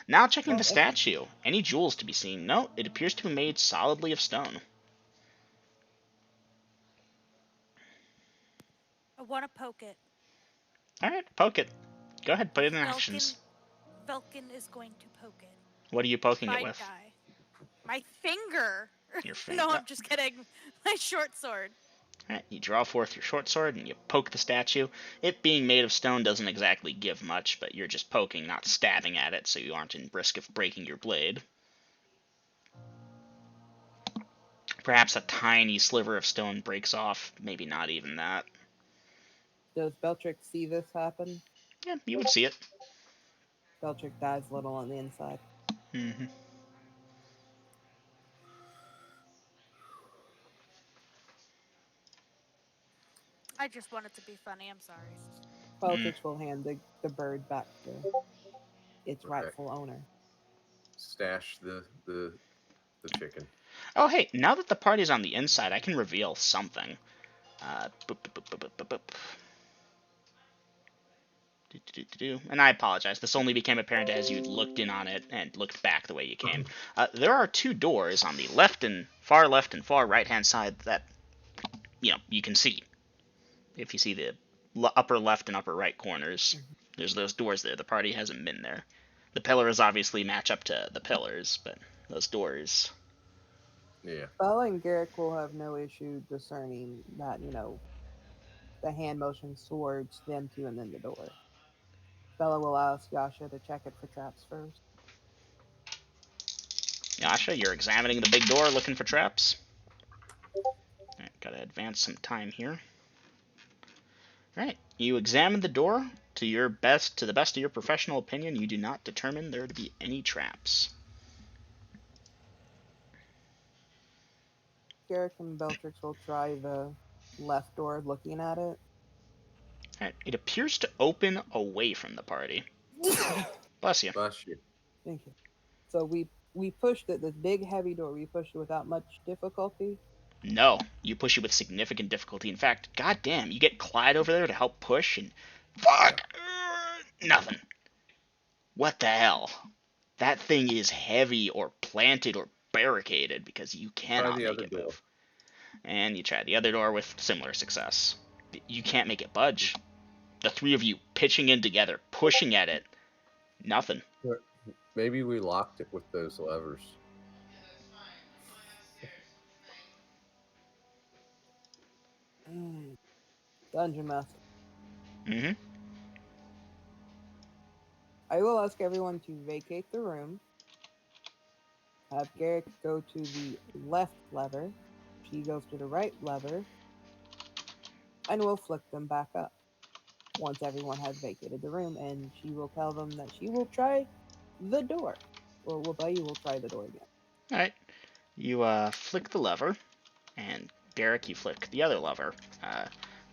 Now checking Well, the statue. Any jewels to be seen? No, it appears to be made solidly of stone. I want to poke it. Alright, poke it. Go ahead, put it in actions. Velkin is going to poke it. What are you poking it Bide with? die. My finger. Your finger. No, I'm just kidding. My short sword. Alright, you draw forth your short sword and you poke the statue. It being made of stone doesn't exactly give much, but you're just poking, not stabbing at it, so you aren't in risk of breaking your blade. Perhaps a tiny sliver of stone breaks off, maybe not even that. Does Beltrix see this happen? Yeah, you would see it. Beltrix dies a little on the inside. Mm-hmm. I just want it to be funny. I'm sorry. Beltrix will hand the bird back to its rightful owner. Stash the chicken. Oh, hey, now that the party's on the inside, I can reveal something. Boop, boop, boop, boop, boop, boop. And I apologize. This only became apparent as you looked in on it and looked back the way you came. There are two doors on the left and far right hand side that you can see. If you see the upper left and upper right corners, there's those doors there. The party hasn't been there. The pillars obviously match up to the pillars, but those doors. Yeah. Bella and Garrick will have no issue discerning that, the hand motions towards them two and then the door. Bella will ask Yasha to check it for traps first. Yasha, you're examining the big door looking for traps. Alright, gotta advance some time here. Alright, you examine the door. To the best of your professional opinion, you do not determine there to be any traps. Garrick and Beltrix will try the left door looking at it. Alright, it appears to open away from the party. Bless you. Bless you. Thank you. So we pushed it, this big heavy door, we pushed it without much difficulty. No, you push it with significant difficulty. In fact, goddamn, you get Clyde over there to help push, and fuck, nothing. What the hell? That thing is heavy or planted or barricaded because you cannot make it move. And you try the other door with similar success. You can't make it budge. The three of you pitching in together, pushing at it, nothing. Maybe we locked it with those levers. Dungeon Master. Mm-hmm. I will ask everyone to vacate the room. Have Garrick go to the left lever. She goes to the right lever. And we'll flick them back up once everyone has vacated the room. And she will tell them that she will try the door. We'll buy you. We'll try the door again. All right. You flick the lever, and Garrick, you flick the other lever.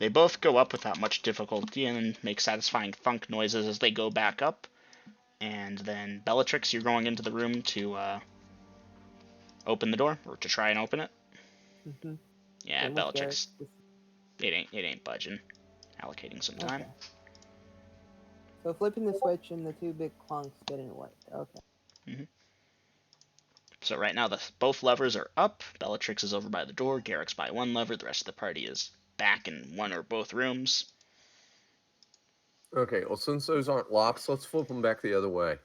They both go up without much difficulty and make satisfying thunk noises as they go back up. And then Bellatrix, you're going into the room to open the door, or to try and open it. Mm-hmm. Yeah, Bellatrix, it ain't budging. Allocating some time. Okay. So flipping the switch and the two big clunks didn't work. Okay. Mm-hmm. So right now both levers are up. Bellatrix is over by the door. Garrick's by one lever. The rest of the party is back in one or both rooms. Okay, well, since those aren't locks, let's flip them back the other way.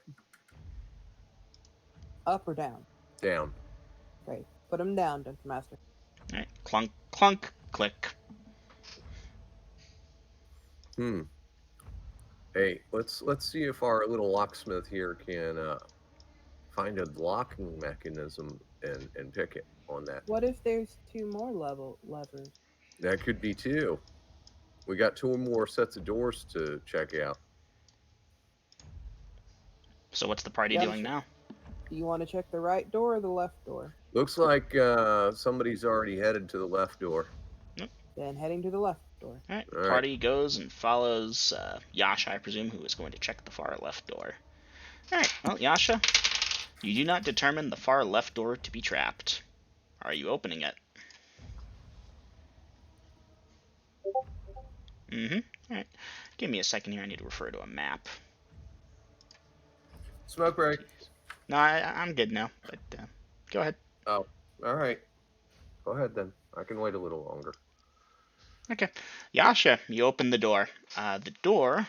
Up or down? Down. Great. Put them down, Dungeon Master. All right. Clunk, clunk, click. Hey, let's see if our little locksmith here can find a locking mechanism and pick it on that. What if there's two more levers? That could be two. We got two more sets of doors to check out. So what's the party doing now? Do you want to check the right door or the left door? Looks like somebody's already headed to the left door. Then heading to the left door. All right. Party goes and follows Yasha, I presume, who is going to check the far left door. All right. Well, Yasha, you do not determine the far left door to be trapped. Are you opening it? Mm-hmm. All right. Give me a second here. I need to refer to a map. Smoke break. No, I'm good now, but go ahead. Oh, all right. Go ahead then. I can wait a little longer. Okay. Yasha, you open the door. The door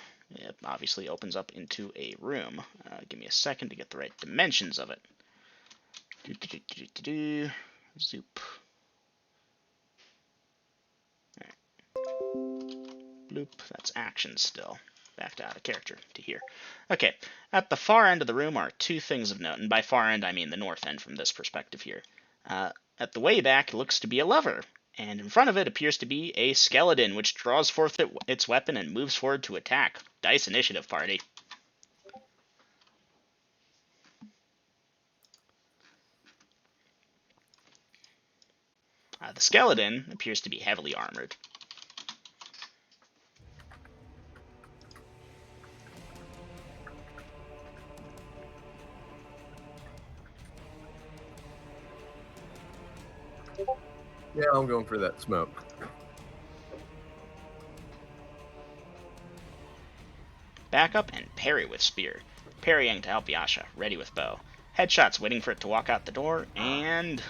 obviously opens up into a room. Give me a second to get the right dimensions of it. Zoop. Bloop. That's action still. Back out of character to here. Okay. At the far end of the room are two things of note, and by far end I mean the north end from this perspective here. At the way back looks to be a lever, and in front of it appears to be a skeleton, which draws forth its weapon and moves forward to attack. Dice initiative, party. The skeleton appears to be heavily armored. Yeah, I'm going for that smoke. Back up and parry with spear. Parrying to help Yasha, ready with bow. Headshots waiting for it to walk out the door, and...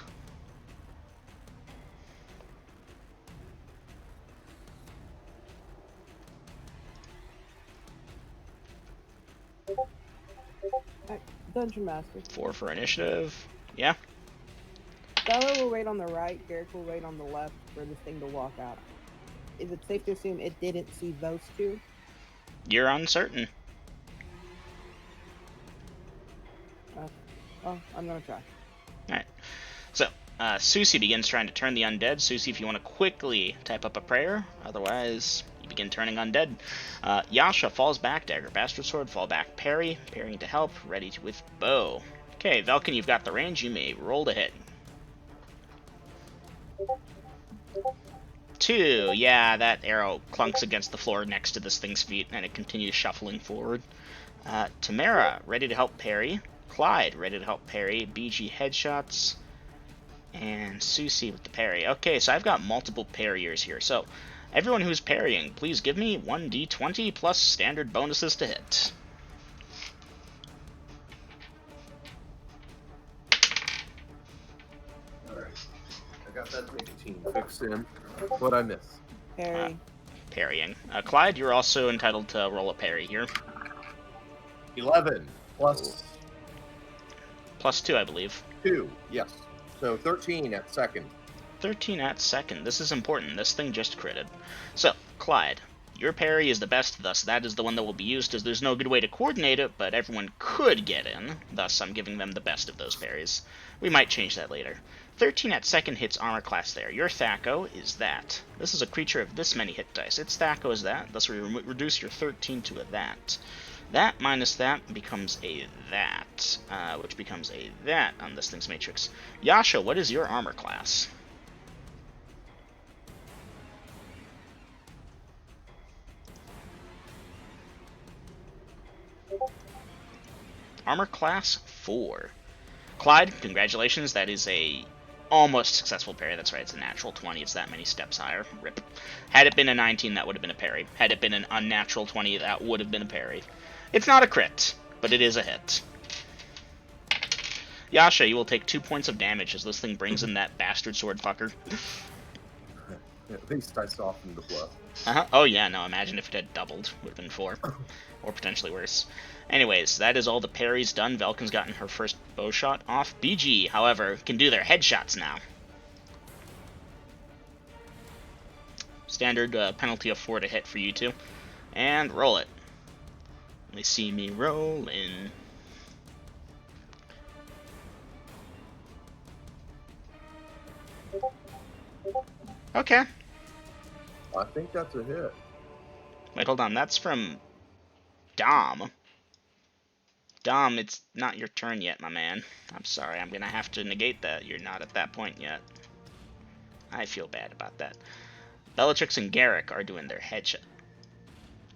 Dungeon Master. 4 for initiative. Yeah? Bella will wait on the right, Garrick will wait on the left for this thing to walk out. Is it safe to assume it didn't see those two? You're uncertain. Oh, I'm gonna try. Alright. So, Susie begins trying to turn the undead. Susie, if you want to quickly type up a prayer, otherwise you begin turning undead. Yasha falls back, dagger, bastard sword, fall back, parry, parrying to help, ready with bow. Okay, Velkin, you've got the range, you may roll to hit. 2, yeah, that arrow clunks against the floor next to this thing's feet, and it continues shuffling forward. Tamara, ready to help parry. Clyde, ready to help parry. BG headshots. And Susie with the parry. Okay, so I've got multiple parriers here. So, everyone who's parrying, please give me 1d20 plus standard bonuses to hit. Alright. I got that 19 fixed in. What'd I miss? Parry. Parrying. Clyde, you're also entitled to roll a parry here. 11 plus... Plus 2, I believe. 2, yes. So 13 at second. 13 at second. This is important. This thing just critted. So, Clyde, your parry is the best, thus that is the one that will be used, as there's no good way to coordinate it, but everyone could get in. Thus, I'm giving them the best of those parries. We might change that later. 13 at second hits armor class there. Your Thaco is that. This is a creature of this many hit dice. Its Thaco is that, thus we reduce your 13 to a that. That minus that becomes a that. hit, which becomes a that on this thing's matrix. Yasha, what is your armor class? Armor class 4. Clyde, congratulations. That is a almost successful parry. That's right, it's a natural 20. It's that many steps higher. Rip. Had it been a 19, that would have been a parry. Had it been an unnatural 20, that would have been a parry. It's not a crit, but it is a hit. Yasha, you will take 2 points of damage as this thing brings in that bastard sword fucker. At least I softened the blow. Oh yeah, no, imagine if it had doubled. Would have been 4. Or potentially worse. Anyways, that is all the parries done. Velkin's gotten her first bow shot off. BG, however, can do their headshots now. Standard penalty of 4 to hit for you two. And roll it. Let me see me rolling. Okay. I think that's a hit. Wait, hold on. That's from Dom. Dom, it's not your turn yet, my man. I'm sorry. I'm going to have to negate that. You're not at that point yet. I feel bad about that. Bellatrix and Garrick are doing their headshot.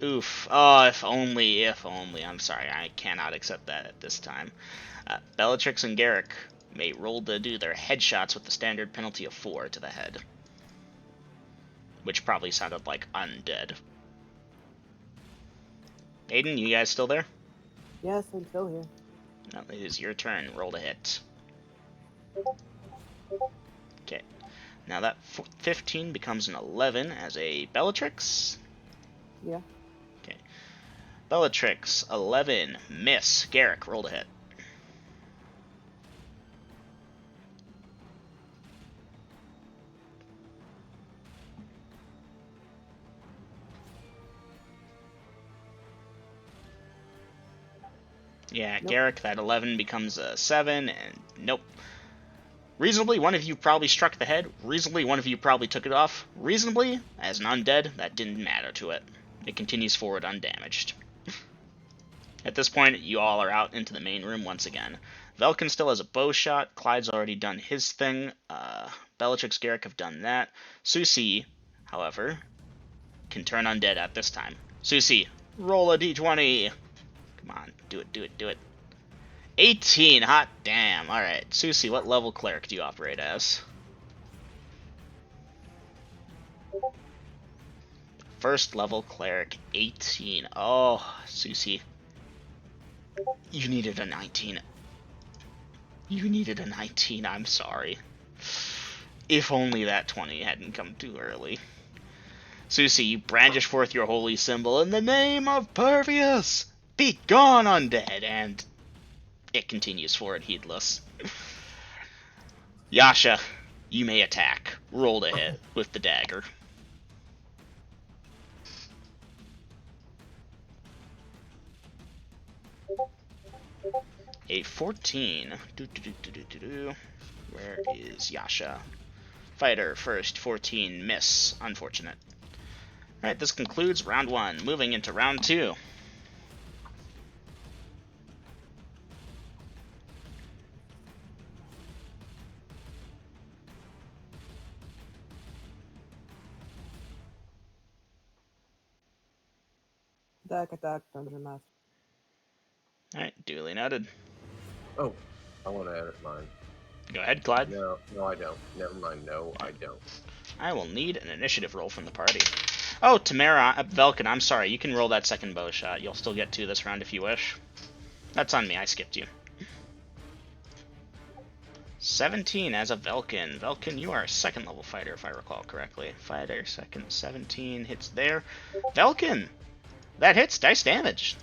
Oof. Oh, if only, if only. I'm sorry. I cannot accept that at this time. Bellatrix and Garrick may roll to do their headshots with the standard penalty of 4 to the head. Which probably sounded like undead. Aiden, you guys still there? Yes, I'm still here. No, it is your turn. Roll to hit. Okay. Now that 15 becomes an 11 as a Bellatrix. Yeah. Okay. Bellatrix, 11. Miss. Garrick, roll to hit. Yeah, nope. Garrick, that 11 becomes a 7, and nope. Reasonably, one of you probably struck the head. Reasonably, one of you probably took it off. Reasonably, as an undead, that didn't matter to it. It continues forward undamaged. At this point, you all are out into the main room once again. Velkin still has a bow shot. Clyde's already done his thing. Bellatrix, Garrick have done that. Susie, however, can turn undead at this time. Susie, roll a d20. Come on, do it, do it, do it. 18, hot damn. Alright, Susie, what level cleric do you operate as? First level cleric, 18. Oh, Susie. You needed a 19. You needed a 19, I'm sorry. If only that 20 hadn't come too early. Susie, you brandish forth your holy symbol in the name of Pervious! Be gone, undead! And it continues forward, heedless. Yasha, you may attack. Roll to hit with the dagger. A 14. Where is Yasha? Fighter first, 14, miss. Unfortunate. Alright, this concludes round 1. Moving into round 2. Attack, Dungeon Master. Alright, duly noted. Oh, I want to edit mine. Go ahead, Clyde. No, I don't. Never mind. No, I don't. I will need an initiative roll from the party. Oh, Tamara, Velkin, I'm sorry. You can roll that second bow shot. You'll still get 2 this round if you wish. That's on me. I skipped you. 17 as a Velkin. Velkin, you are a 2nd level fighter, if I recall correctly. Fighter, 2nd, 17 hits there. Velkin! That hits. Dice damage.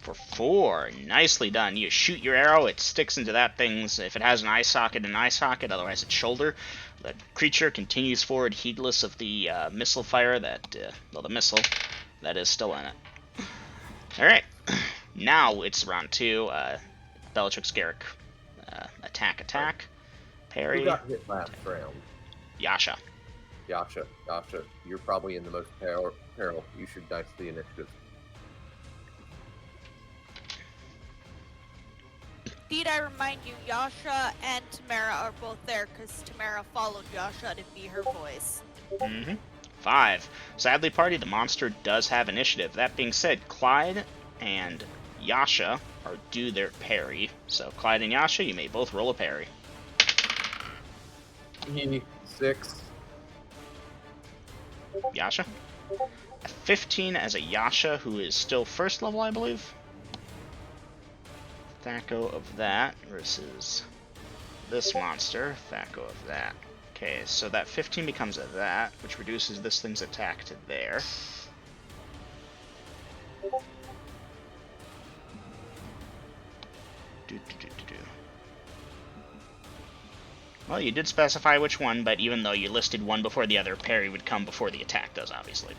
For 4. Nicely done. You shoot your arrow, it sticks into that thing's, if it has an eye socket, otherwise its shoulder. The creature continues forward, heedless of the missile fire that, the missile that is still in it. Alright. Now it's round 2. Bellatrix, Garrick. Attack. Parry. Who got hit last round? Yasha. Yasha, you're probably in the most peril. You should dice the initiative. Need I remind you, Yasha and Tamara are both there because Tamara followed Yasha to be her voice. 5. Sadly, party, the monster does have initiative. That being said, Clyde and Yasha are due their parry. So, Clyde and Yasha, you may both roll a parry. 6. Yasha? A 15 as a Yasha, who is still first level, I believe. Thaco of that versus this monster. Thaco of that. Okay, so that 15 becomes a that, which reduces this thing's attack to there. Well, you did specify which one, but even though you listed one before the other, parry would come before the attack does, obviously.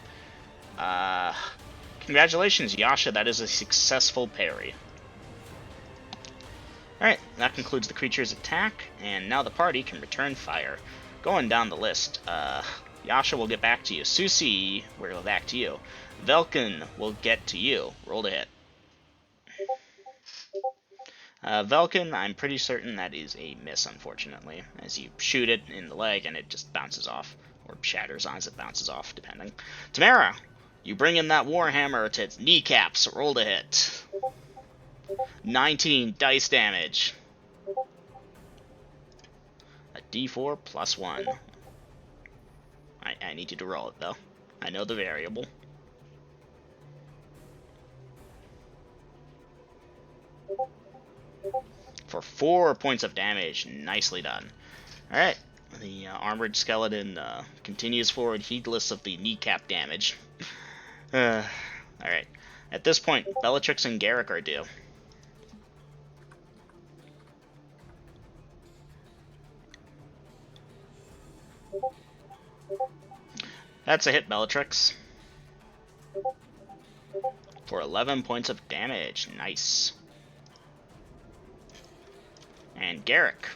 Congratulations, Yasha, that is a successful parry. Alright, that concludes the creature's attack, and now the party can return fire. Going down the list, Yasha will get back to you. Susie, we'll go back to you. Velkin will get to you. Roll to hit. Velkin, I'm pretty certain that is a miss, unfortunately, as you shoot it in the leg and it just bounces off, or shatters as it bounces off, depending. Tamara, you bring in that Warhammer to its kneecaps. Roll to hit. 19 dice damage. A d4 plus 1. I need you to roll it, though. I know the variable. For 4 points of damage. Nicely done. Alright, the armored skeleton continues forward, heedless of the kneecap damage. Alright, at this point, Bellatrix and Garrick are due. That's a hit, Bellatrix. For 11 points of damage. Nice. And Garrick.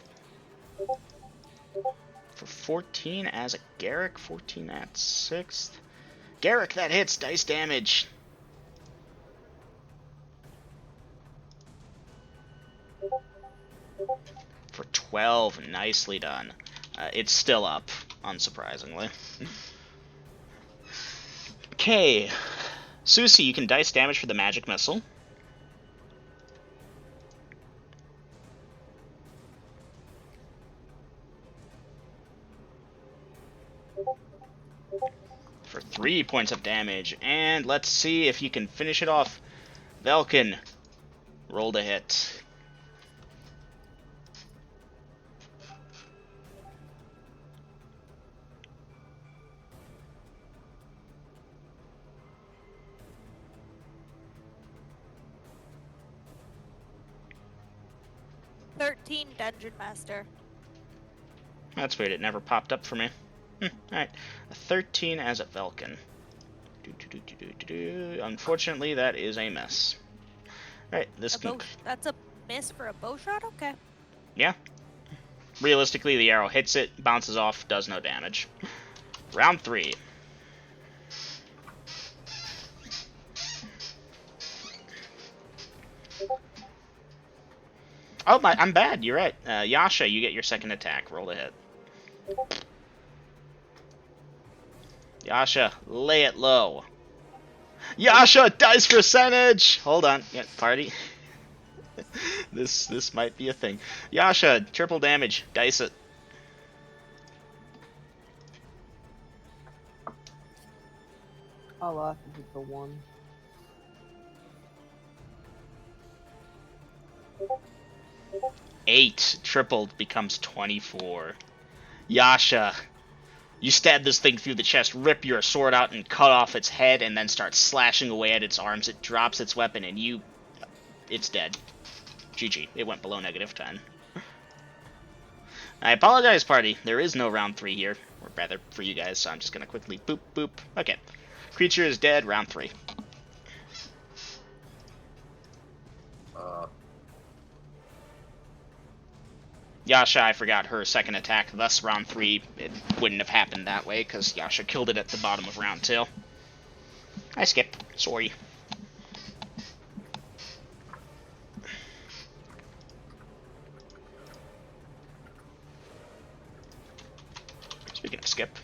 For 14 as a Garrick. 14 at 6th. Garrick, that hits. Dice damage. For 12. Nicely done. It's still up, unsurprisingly. Okay. Susie, you can dice damage for the magic missile. For 3 points of damage. And let's see if you can finish it off. Velkin, roll to hit. Dungeon Master. That's weird, it never popped up for me. Alright, a 13 as a Velkin. Unfortunately, that is a miss. Alright, this that's a miss for a bow shot? Okay. Yeah. Realistically, the arrow hits it, bounces off, does no damage. Round 3. Oh, I'm bad. You're right. Yasha, you get your second attack. Roll to hit. Yasha, lay it low. Yasha, dice percentage! Hold on. Yeah, party. This might be a thing. Yasha, triple damage. Dice it. I'll ask if it's a 1. Eight tripled becomes 24. Yasha, you stab this thing through the chest, rip your sword out and cut off its head, and then start slashing away at its arms. It drops its weapon, and it's dead. GG. It went below -10. I apologize, party. There is no round 3 here, or rather for you guys, so I'm just gonna quickly boop boop. Okay. Creature is dead. Round 3. Yasha, I forgot her second attack, thus round 3, it wouldn't have happened that way, because Yasha killed it at the bottom of round 2. I skip. Sorry. Speaking of skip.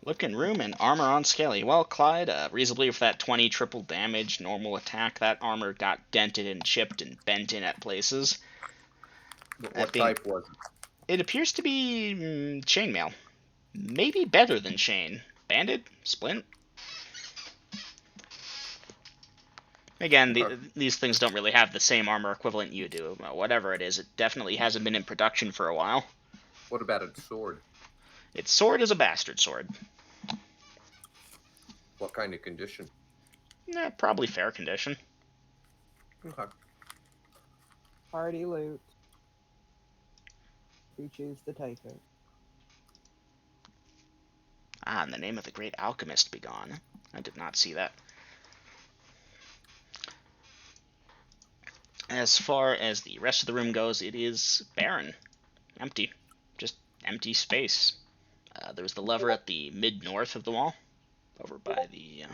Looking room and armor on Scaly. Well, Clyde, reasonably for that 20 triple damage normal attack, that armor got dented and chipped and bent in at places. What type was it? It appears to be chainmail. Maybe better than chain. Banded? Splint? Again, these things don't really have the same armor equivalent you do. Whatever it is, it definitely hasn't been in production for a while. What about its sword? Its sword is a bastard sword. What kind of condition? Probably fair condition. Okay. Party loot. We choose to take it. Ah, in the name of the great alchemist be gone. I did not see that. As far as the rest of the room goes, it is barren. Empty. Just empty space. There's the lever at the mid-north of the wall. Over by the...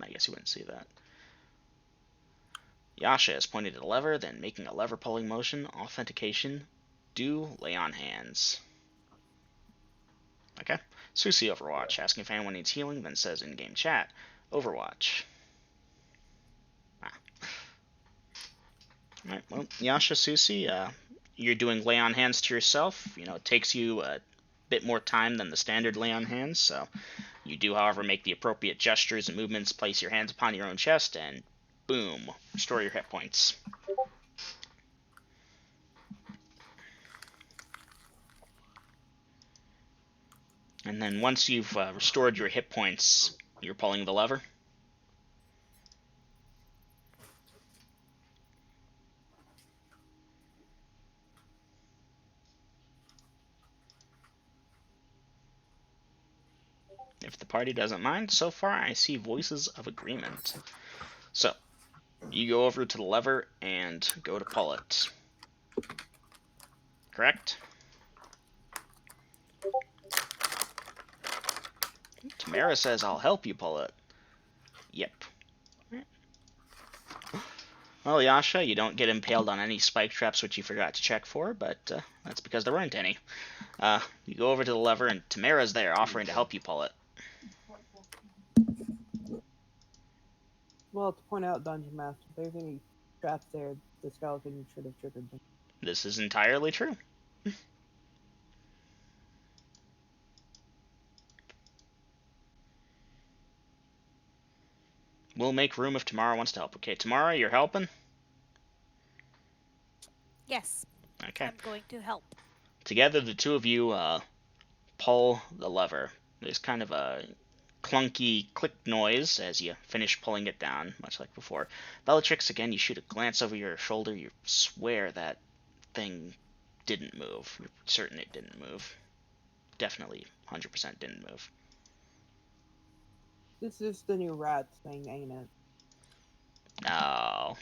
I guess you wouldn't see that. Yasha is pointing to the lever, then making a lever pulling motion. Authentication. Do lay on hands. Okay. Susie Overwatch, asking if anyone needs healing, then says in-game chat, Overwatch. Alright, well, Yasha, Susie, you're doing lay on hands to yourself. It takes you a bit more time than the standard lay on hands, so you do, however, make the appropriate gestures and movements, place your hands upon your own chest, and boom, restore your hit points. And then once you've restored your hit points, you're pulling the lever. If the party doesn't mind, so far I see voices of agreement. So, you go over to the lever and go to pull it. Correct? Tamara says, I'll help you pull it. Yep. Well, Yasha, you don't get impaled on any spike traps which you forgot to check for, but that's because there weren't any. You go over to the lever, and Tamara's there, offering to help you pull it. Well, to point out, Dungeon Master, if there's any traps there, the skeleton should have triggered them. This is entirely true. We'll make room if Tamara wants to help. Okay, Tamara, you're helping? Yes. Okay. I'm going to help. Together, the two of you pull the lever. There's kind of a clunky click noise as you finish pulling it down, much like before. Bellatrix, again, you shoot a glance over your shoulder. You swear that thing didn't move. You're certain it didn't move. Definitely 100% didn't move. This is the new rat thing, ain't it? No.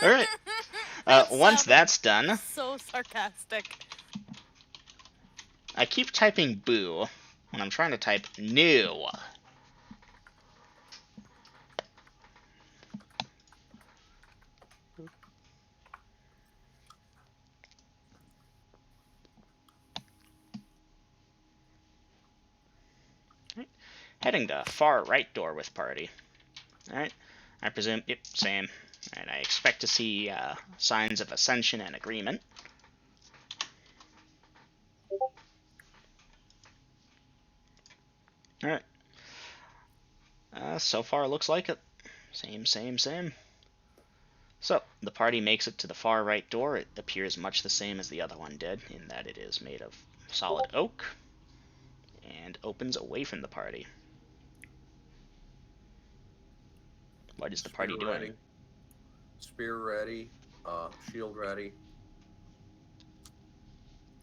Alright. Once that's done... So sarcastic. I keep typing boo when I'm trying to type new. Right. Heading to far right door with party. Alright. I presume, yep, same. And I expect to see signs of ascension and agreement. Alright. So far, looks like it. Same, same, same. So, the party makes it to the far right door. It appears much the same as the other one did, in that it is made of solid oak, and opens away from the party. What is the party doing? Ready. Spear ready. Shield ready.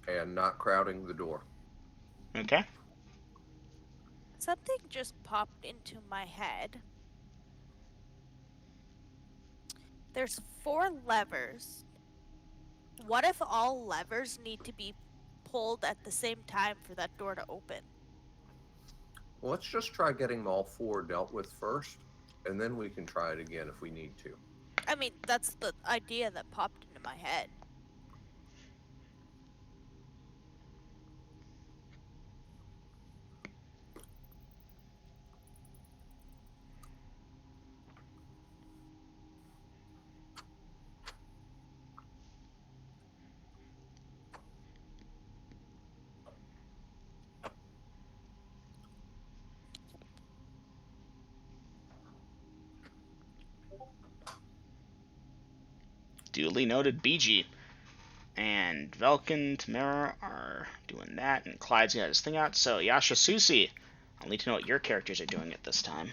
and not crowding the door. Okay. Something just popped into my head. There's 4 levers. What if all levers need to be pulled at the same time for that door to open? Well, let's just try getting all 4 dealt with first, and then we can try it again if we need to. I mean, that's the idea that popped into my head. Duly noted, BG. And Velkin, Tamara are doing that, and Clyde's got his thing out. So, Yasha, Susie, I'll need to know what your characters are doing at this time.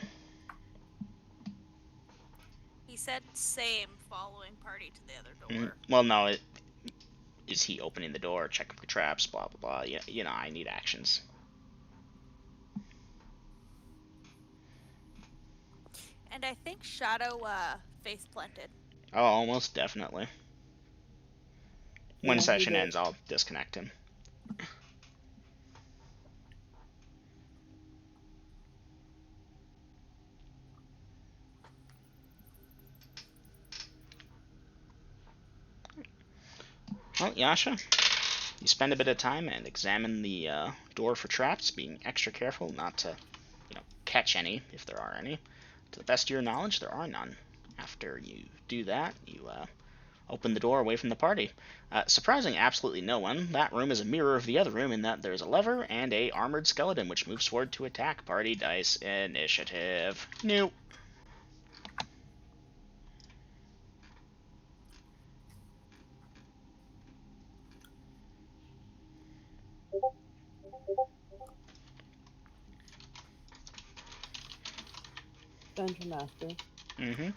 He said same, following party to the other door. Well, no, is he opening the door, checking for traps, blah, blah, blah. You know, I need actions. And I think Shadow face planted. Oh, almost definitely. When Yeah, session he did. ends, I'll disconnect him. Well, Yasha, you spend a bit of time and examine the door for traps, being extra careful not to, catch any, if there are any. To the best of your knowledge, there are none. After you do that, you open the door away from the party. Surprising absolutely no one, that room is a mirror of the other room in that there's a lever and a armored skeleton which moves forward to attack. Party dice initiative. Nope. Dungeon Master. Mm-hmm.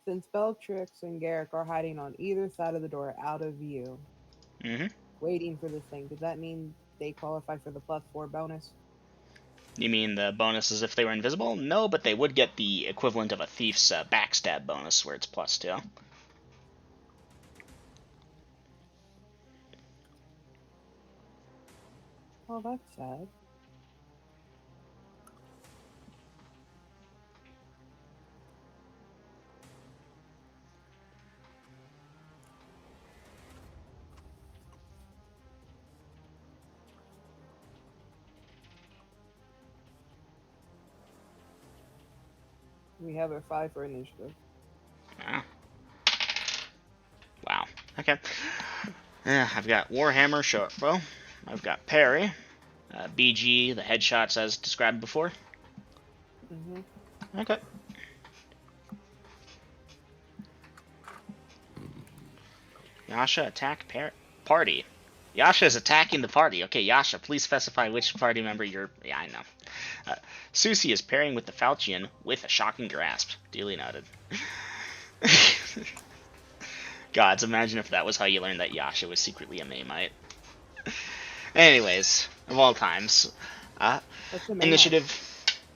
Since Bellatrix and Garrick are hiding on either side of the door out of view, Mm-hmm. waiting for this thing, does that mean they qualify for the +4 bonus? You mean the bonus is if they were invisible? No, but they would get the equivalent of a thief's backstab bonus, where it's +2. Oh, that's sad. We have a 5 for initiative. Ah. Wow. Okay. Yeah, I've got Warhammer, shortbow. I've got parry. BG, the headshots as described before. Mm-hmm. Okay. Yasha, attack party. Yasha is attacking the party. Okay, Yasha, please specify which party member you're... Yeah, I know. Susie is pairing with the Falchion with a shocking grasp. Duly noted. Gods, imagine if that was how you learned that Yasha was secretly a Maymite. Anyways, of all times. Initiative...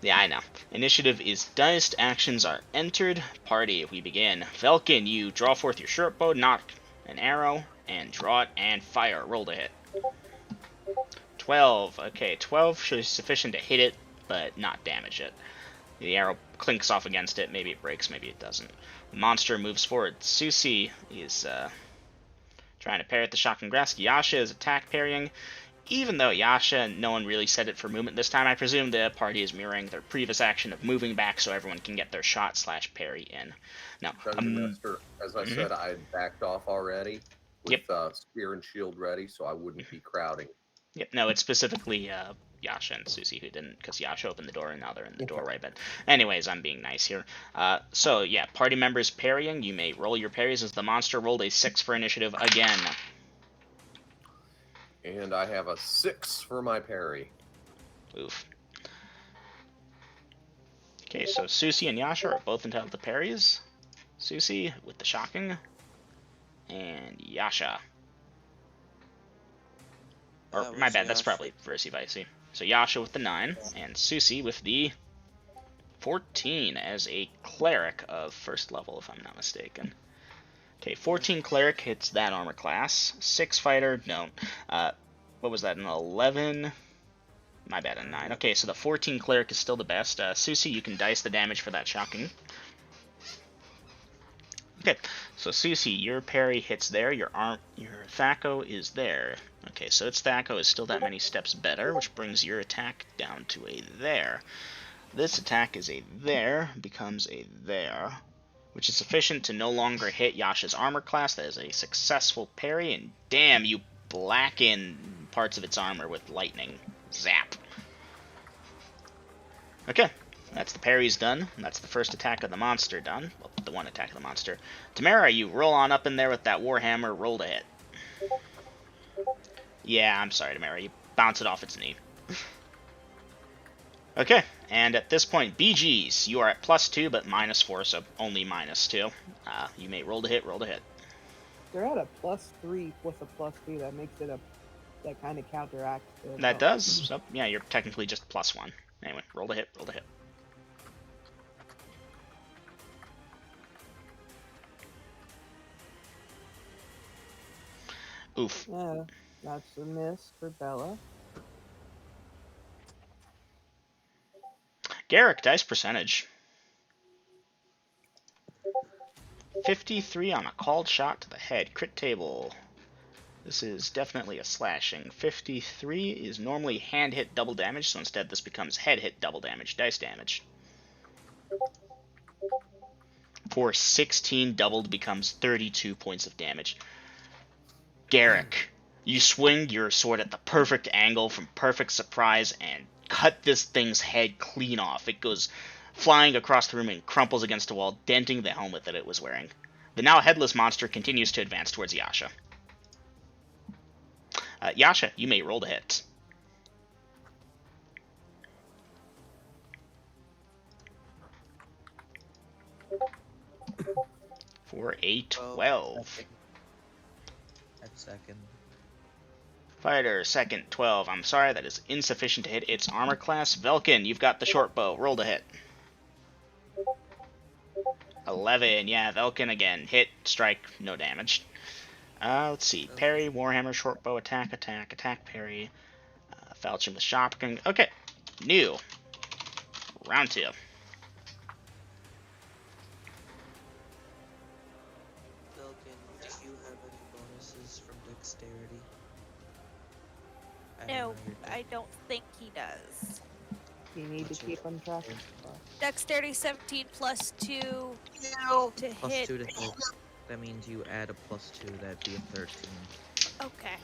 Yeah, I know. Initiative is diced. Actions are entered. Party, we begin. Velkin, you draw forth your shortbow, knock an arrow, and draw it, and fire. Roll to hit. 12. Okay, 12 should be sufficient to hit it, but not damage it. The arrow clinks off against it. Maybe it breaks, maybe it doesn't. The monster moves forward. Susie is trying to parry the shocking grasp. Yasha is attack parrying. Even though Yasha, no one really said it for movement this time, I presume the party is mirroring their previous action of moving back so everyone can get their shot/parry in. Now, Dungeon Master, as I said, I had backed off already with spear and shield ready, so I wouldn't be crowding. Yep, no, it's specifically Yasha and Susie who didn't, because Yasha opened the door and now they're in the doorway. But anyways, I'm being nice here. So yeah, party members parrying, you may roll your parries as the monster rolled a 6 for initiative again. And I have a 6 for my parry. Oof. Okay, so Susie and Yasha are both entitled to parries. Susie with the shocking. And Yasha. Or, That my was bad, that's Yasha. probably Versi Vicey. So Yasha with the 9, and Susie with the 14 as a cleric of first level, if I'm not mistaken. Okay, 14 cleric hits that armor class. 6 fighter, no. What was that, an 11? My bad, a 9. Okay, so the 14 cleric is still the best. Susie, you can dice the damage for that shocking. Okay, so Susie, your parry hits there, your Thaco is there. Okay, so its Thaco is still that many steps better, which brings your attack down to a there. This attack is a there, becomes a there, which is sufficient to no longer hit Yasha's armor class. That is a successful parry, and damn, you blacken parts of its armor with lightning. Zap. Okay, that's the parries done. That's the first attack of the monster done. Well, the one attack of the monster. Tamara, you roll on up in there with that Warhammer, roll to hit. Yeah, I'm sorry, Tamara, you bounce it off its knee. Okay, and at this point, BGs, you are at +2, but -4, so only -2. You may roll to hit, roll to hit. They're at a +3 with a +2. That makes it that kind of counteracts it. That does. So, yeah, you're technically just +1. Anyway, roll to hit, roll to hit. Oof. Yeah, that's a miss for Bella. Garrick, dice percentage. 53 on a called shot to the head. Crit table. This is definitely a slashing. 53 is normally hand hit double damage, so instead this becomes head hit double damage, dice damage. For 16 doubled becomes 32 points of damage. Garrick, you swing your sword at the perfect angle from perfect surprise and cut this thing's head clean off. It goes flying across the room and crumples against a wall, denting the helmet that it was wearing. The now headless monster continues to advance towards Yasha. Yasha, you may roll to hit. For a 12. At second. Fighter, second, 12. I'm sorry, that is insufficient to hit its armor class. Velkin, you've got the short bow. Roll to hit. 11. Yeah, Velkin again. Hit, strike, no damage. Let's see. Parry, Warhammer, short bow, attack, attack, attack, parry. Falchion with shotgun. Okay. New. Round 2. Velkin, do you have any bonuses from dexterity? No, I don't think he does. You need to keep on track. Dexterity 17 plus 2 to Plus hit. 2 to hit. That means you add a +2, that'd be a 13. Okay.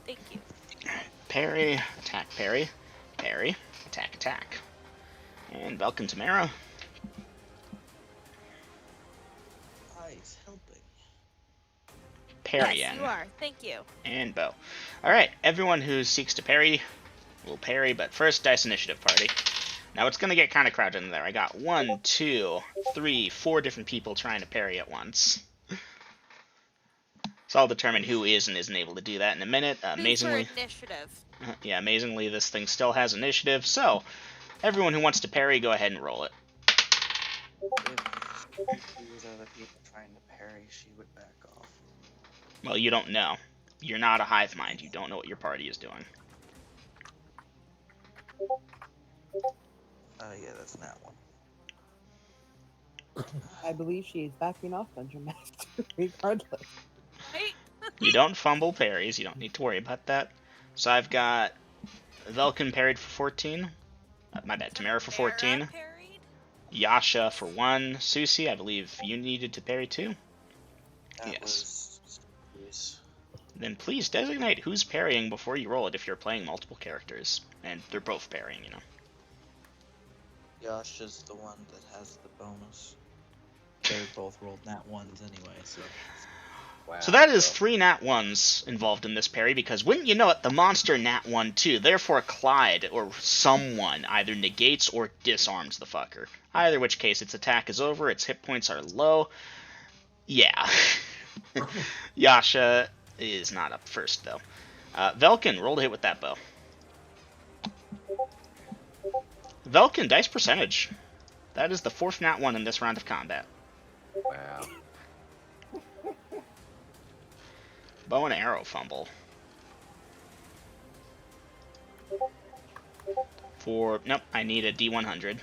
Thank you. Parry, attack, parry. Parry, attack, attack. And Velkin Tamara. Eyes helping. Parry Yes, in. you are. Thank you. And bow. Alright, everyone who seeks to parry will parry, but first, dice initiative party. Now it's going to get kind of crowded in there. I got 1, 2, 3, 4 different people trying to parry at once. So I'll determine who is and isn't able to do that in a minute. Amazingly, For initiative. yeah, amazingly, this thing still has initiative. So everyone who wants to parry, go ahead and roll it. If there was other people trying to parry, she would back off. Well, you don't know. You're not a hive mind. You don't know what your party is doing. Yeah, that's not one. I believe she is backing off Dungeon Master, regardless. Right? You don't fumble parries. You don't need to worry about that. So I've got Velkin parried for 14. My bad. Tamara for 14. Parried? Yasha for 1. Susie, I believe you needed to parry 2. That Yes. was... Then please designate who's parrying before you roll it if you're playing multiple characters. And they're both parrying, you know. Yasha's the one that has the bonus. They both rolled nat 1s anyway, so... Wow. So that is 3 nat 1s involved in this parry, because wouldn't you know it, the monster nat 1 too. Therefore Clyde, or someone, either negates or disarms the fucker. Either which case, its attack is over, its hit points are low. Yeah. Yasha is not up first, though. Velkin, roll to hit with that bow. Velkin, dice percentage. That is the 4th nat 1 in this round of combat. Wow. Bow and arrow fumble. Nope, I need a D100.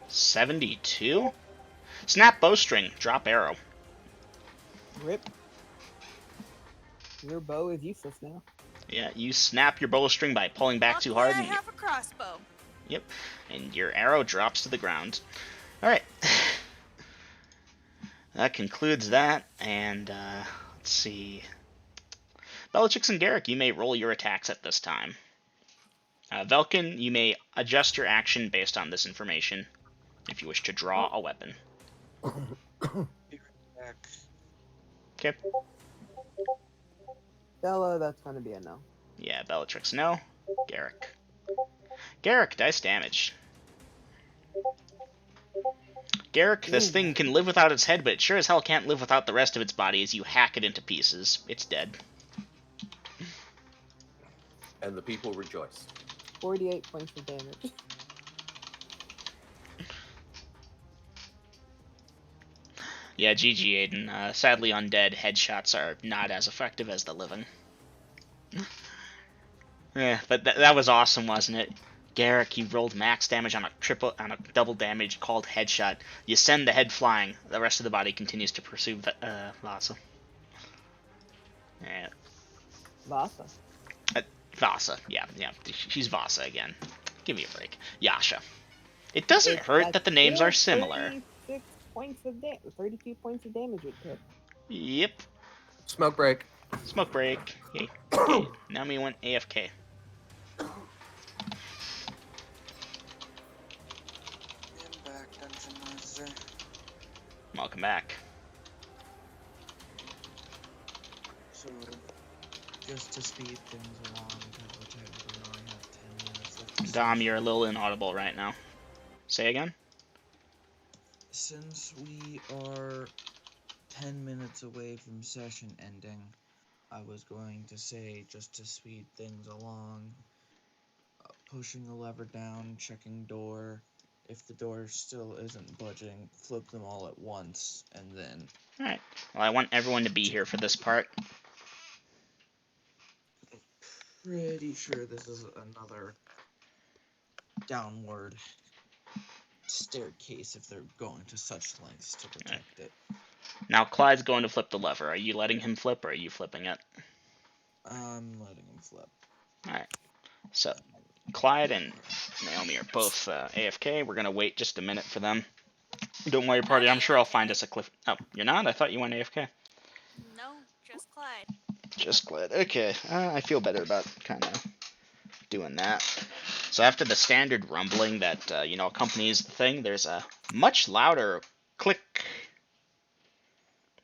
72? Snap bowstring, drop arrow. Rip. Your bow is useless now. Yeah, you snap your bowstring by pulling back too hard. I have a crossbow. Yep, and your arrow drops to the ground. Alright. That concludes that, and let's see. Bellatrix and Garrick, you may roll your attacks at this time. Velkin, you may adjust your action based on this information if you wish to draw a weapon. Okay. Bella, that's going to be a no. Yeah, Bellatrix, no. Garrick. Garrick, dice damage. Garrick, this thing can live without its head, but it sure as hell can't live without the rest of its body as you hack it into pieces. It's dead. And the people rejoice. 48 points of damage. Yeah, GG, Aiden. Sadly, undead headshots are not as effective as the living. Yeah, but that was awesome, wasn't it? Garrick, you rolled max damage on a double damage called headshot. You send the head flying. The rest of the body continues to pursue Vasa. Yeah. Vasa. Vasa, yeah, she's Vasa again. Give me a break. Yasha. It doesn't hurt that the names are similar. 36 points of 32 points of damage it took. Yep. Smoke break. Smoke break. Yay. Okay, now we went AFK. Welcome back. So, just to speed things along, because we technically only have 10 minutes left. Dom, you're a little inaudible right now. Say again? Since we are 10 minutes away from session ending, I was going to say, just to speed things along, pushing the lever down, checking door. If the door still isn't budging, flip them all at once, and then... Alright. Well, I want everyone to be here for this part. Pretty sure this is another downward staircase if they're going to such lengths to protect it. Now, Clyde's going to flip the lever. Are you letting him flip, or are you flipping it? I'm letting him flip. Alright. So, Clyde and Naomi are both AFK. We're going to wait just a minute for them. Don't worry, party. I'm sure I'll find us a cliff. Oh, you're not? I thought you went AFK. No, just Clyde. Just Clyde. Okay. I feel better about kind of doing that. So after the standard rumbling that, accompanies the thing, there's a much louder click.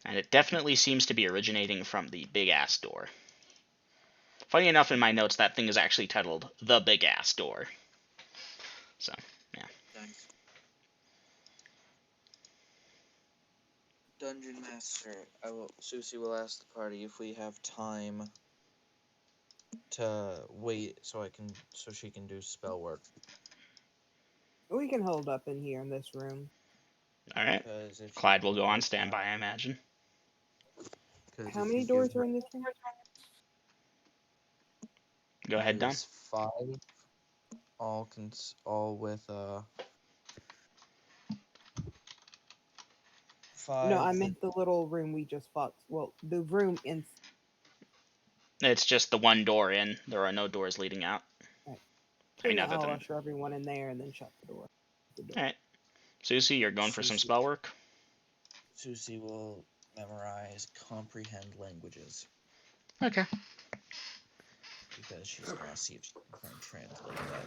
And it definitely seems to be originating from the big-ass door. Funny enough, in my notes, that thing is actually titled The Big Ass Door. So, yeah. Thanks. Dungeon Master, Susie will ask the party if we have time to wait so she can do spell work. We can hold up in here in this room. Alright. Clyde will go on standby, I imagine. How many doors are in this room? Go ahead, Don. 5. All with 5. No, I meant the little room we just fought. Well, the room in. It's just the one door in. There are no doors leading out. Right. I mean, other I'll than... usher everyone in there and then shut the door. Alright. Susie, you're going for some spell work? Susie will memorize comprehend languages. Okay. Because she's gonna see if she can translate that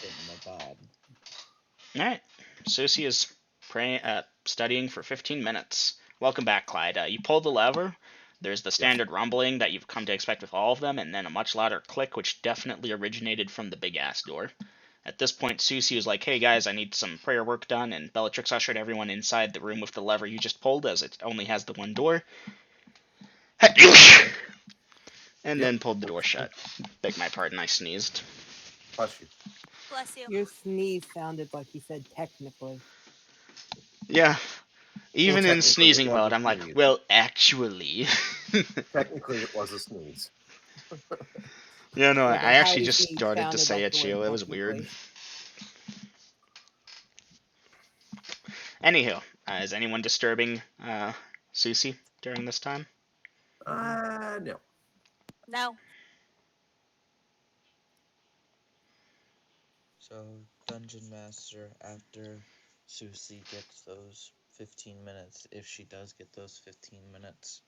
in the Bob. Alright. Susie is studying for 15 minutes. Welcome back, Clyde. You pull the lever. There's the standard rumbling that you've come to expect with all of them, and then a much louder click, which definitely originated from the big-ass door. At this point, Susie was like, "Hey guys, I need some prayer work done," and Bellatrix ushered everyone inside the room with the lever you just pulled, as it only has the one door, and then pulled the door shut. Beg my pardon, I sneezed. Bless you. Bless you. Your sneeze sounded like you said technically. Yeah. Even in technically, it sneezing was mode, a I'm like, sneeze. well, actually. Technically, it was a sneeze. Yeah, no, Yeah, I but how actually your just sneeze started to sounded say like it, the word Sheila. It was weird. technically. Anywho, is anyone disturbing Susie during this time? No. No. So, Dungeon Master, after Susie gets those 15 minutes, if she does get those 15 minutes,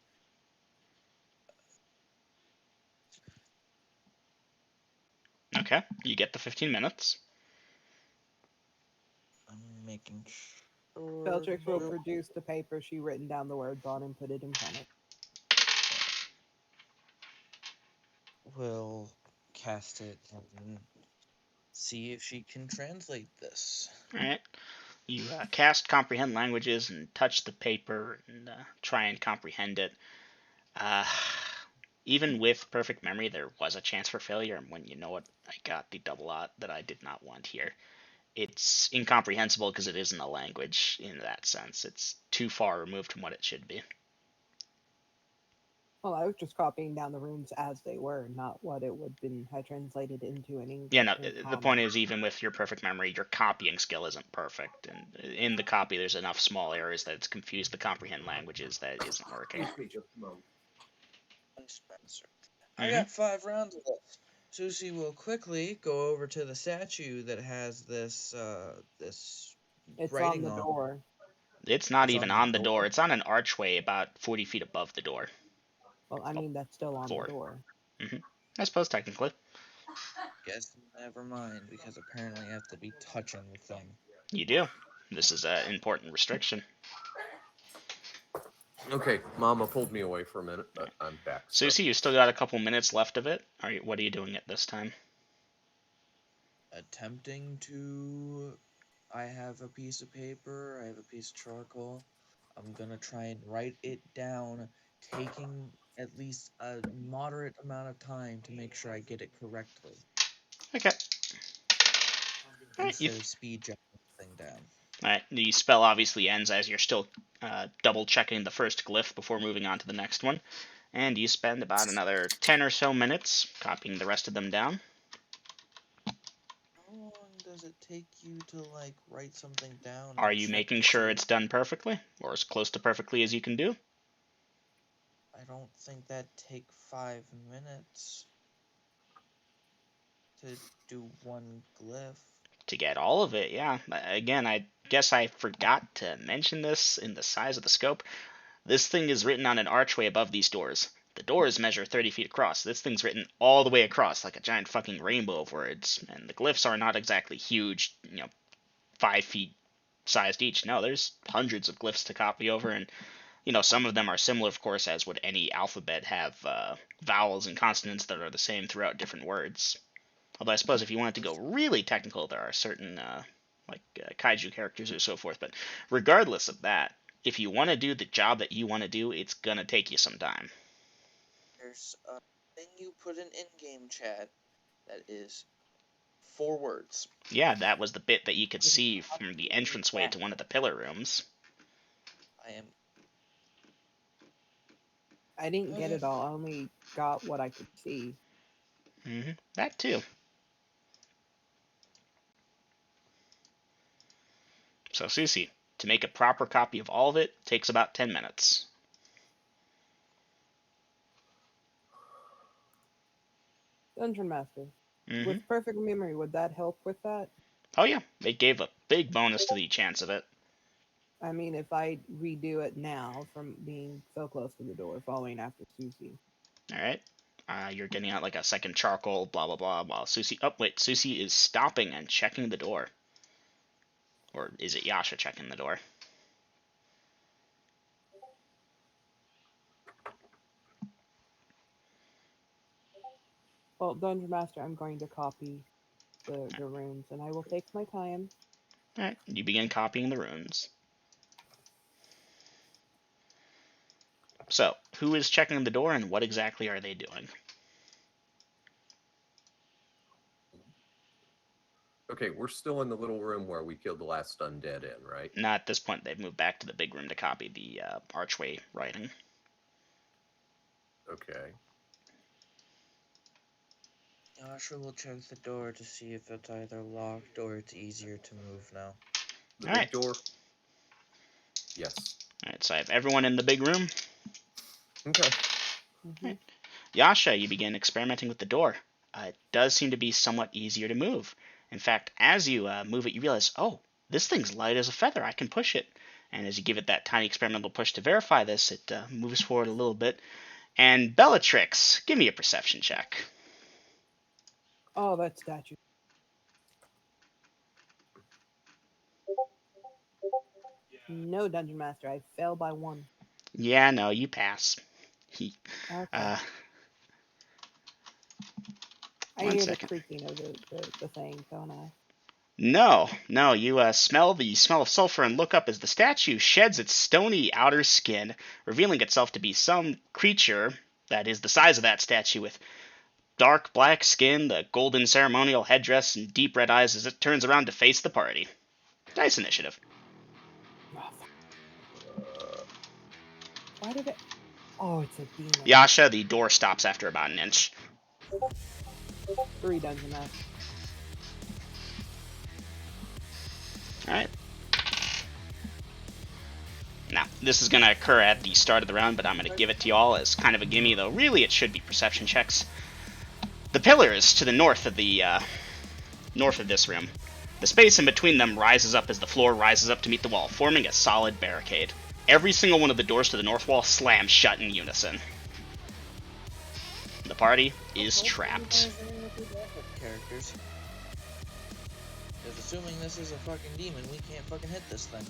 Okay, you get the 15 minutes. I'm making sure. Bellatrix will produce the paper she written down the words on and put it in front of her. We'll cast it and see if she can translate this. Alright. You cast Comprehend Languages and touch the paper and try and comprehend it. Even with perfect memory, there was a chance for failure, and when you know it, I got the double ought that I did not want here. It's incomprehensible because it isn't a language in that sense. It's too far removed from what it should be. Well, I was just copying down the runes as they were, not what it would have translated into in English. Yeah, no, the point is, even with your perfect memory, your copying skill isn't perfect. And in the copy, there's enough small errors that it's confused the comprehend languages that it isn't working. Excuse me just a moment. I got 5 rounds of this. Susie will quickly go over to the statue that has this It's writing on the on. door. It's not It's even on the on the door. door? It's on an archway about 40 feet above the door. Well, I mean, that's still on the 4. door. I suppose, technically. Guess never mind, because apparently I have to be touching the thing. You do. This is an important restriction. Okay, Mama pulled me away for a minute, but I'm back. Susie, you still got a couple minutes left of it. What are you doing at this time? Attempting to. I have a piece of paper, I have a piece of charcoal. I'm gonna try and write it down, taking at least a moderate amount of time to make sure I get it correctly. Okay. Instead of speed jumping the thing down. Alright, the spell obviously ends as you're still double checking the first glyph before moving on to the next one. And you spend about another 10 or so minutes copying the rest of them down. How long does it take you to, like, write something down? Are And you check making to sure see? it's done perfectly? Or as close to perfectly as you can do? I don't think that'd take 5 minutes to do one glyph. To get all of it, yeah. Again, I guess I forgot to mention this in the size of the scope. This thing is written on an archway above these doors. The doors measure 30 feet across. This thing's written all the way across, like a giant fucking rainbow of words. And the glyphs are not exactly huge, 5 feet sized each. No, there's hundreds of glyphs to copy over, and some of them are similar, of course, as would any alphabet have vowels and consonants that are the same throughout different words. Although I suppose if you wanted to go really technical, there are certain kaiju characters or so forth. But regardless of that, if you want to do the job that you want to do, it's gonna take you some time. There's a thing you put in in-game chat that is 4 words. Yeah, that was the bit that you could see from the entranceway to one of the pillar rooms. I didn't get it all. I only got what I could see. That too. So, Susie, to make a proper copy of all of it takes about 10 minutes. Dungeon Master. With perfect memory, would that help with that? Oh yeah, they gave a big bonus to the chance of it. I mean, if I redo it now from being so close to the door, following after Susie. Alright. You're getting out like a second charcoal, blah blah blah, while Susie... Oh, wait, Susie is stopping and checking the door. Or is it Yasha checking the door? Well, Dungeon Master, I'm going to copy the runes, and I will take my time. Alright, you begin copying the runes. So, who is checking the door and what exactly are they doing? Okay, we're still in the little room where we killed the last undead in, right? Not at this point, they've moved back to the big room to copy the archway writing. Okay. Yasha will check the door to see if it's either locked or it's easier to move now. The Alright. big door? Yes. Alright, so I have everyone in the big room. Okay. Right. Yasha, you begin experimenting with the door. It does seem to be somewhat easier to move. In fact, as you move it, you realize, oh, this thing's light as a feather. I can push it. And as you give it that tiny experimental push to verify this, it moves forward a little bit. And Bellatrix, give me a perception check. Oh, that statue. No, Dungeon Master. I fell by 1. Yeah, no, you pass. Okay. Uh, I one hear second. the creaking of the thing, don't I? No, you smell the smell of sulfur and look up as the statue sheds its stony outer skin, revealing itself to be some creature that is the size of that statue, with dark black skin, the golden ceremonial headdress, and deep red eyes as it turns around to face the party. Dice initiative. Why did it? Oh, it's a demon. Yasha, the door stops after about an inch. 3, Dungeon Master. Alright. Now, this is going to occur at the start of the round, but I'm going to give it to y'all as kind of a gimme, though really it should be perception checks. The pillars to the north of this room. The space in between them rises up as the floor rises up to meet the wall, forming a solid barricade. Every single one of the doors to the north wall slams shut in unison. The party is trapped. Characters. Because assuming this is a fucking demon, we can't fucking hit this thing.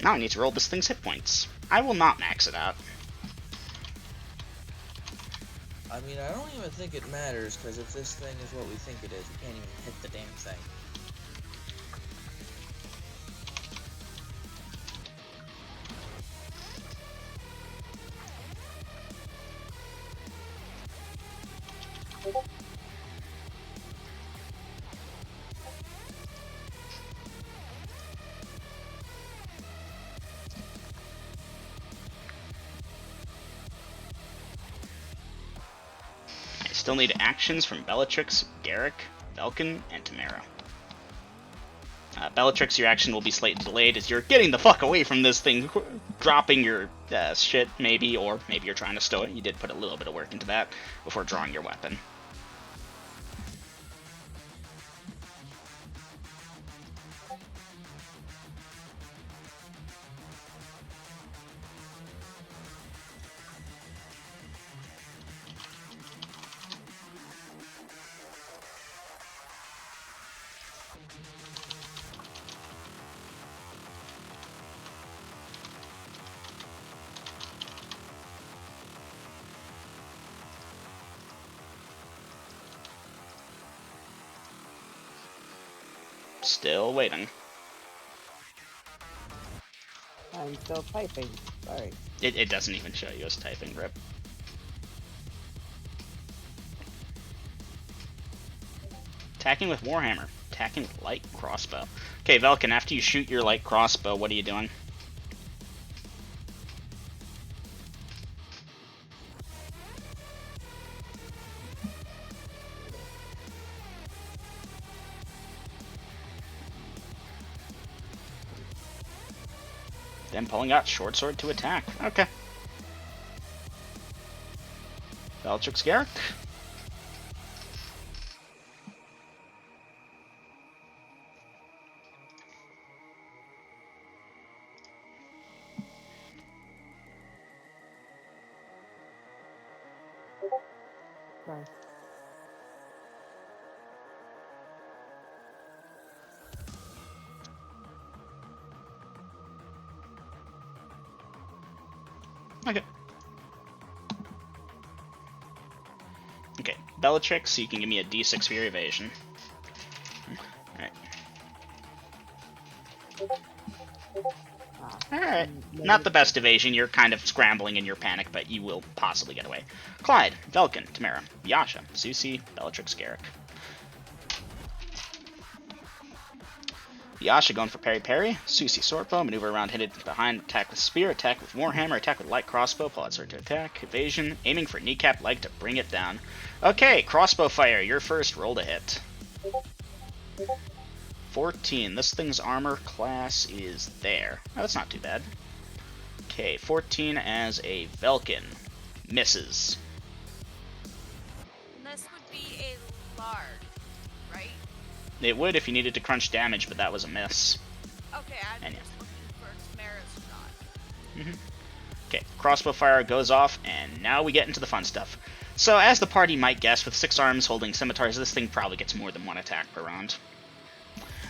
Now I need to roll this thing's hit points. I will not max it out. I mean, I don't even think it matters, because if this thing is what we think it is, we can't even hit the damn thing. I still need actions from Bellatrix, Garrick, Velkin, and Tamara. Bellatrix, your action will be slightly delayed as you're getting the fuck away from this thing, dropping your shit, maybe, or maybe you're trying to stow it. You did put a little bit of work into that before drawing your weapon. Still waiting. I'm still typing. Sorry. It doesn't even show you as typing, Rip. Attacking with Warhammer. Attacking with light crossbow. Okay, Velkin, after you shoot your light crossbow, what are you doing? Then pulling out short sword to attack. Okay. Bellatrix Garrick. Sorry. Okay. Okay. Bellatrix, so you can give me a d6 for your evasion. Alright. Alright. Not the best evasion. You're kind of scrambling in your panic, but you will possibly get away. Clyde, Velkin, Tamara, Yasha, Susie, Bellatrix, Garrick. Yasha going for parry. Susie swordbow, maneuver around, hit it behind, attack with spear, attack with warhammer, attack with light crossbow, pull out sword to attack, evasion, aiming for kneecap leg to bring it down. Okay, crossbow fire, your first, roll to hit. 14. This thing's armor class is there. Oh, that's not too bad. Okay, 14 as a Velkin. Misses. And this would be a large, right? It would if you needed to crunch damage, but that was a miss. Okay, I'm And just looking for Tamara's shot. Okay, crossbow fire goes off, and now we get into the fun stuff. So, as the party might guess, with 6 arms holding scimitars, this thing probably gets more than 1 attack per round.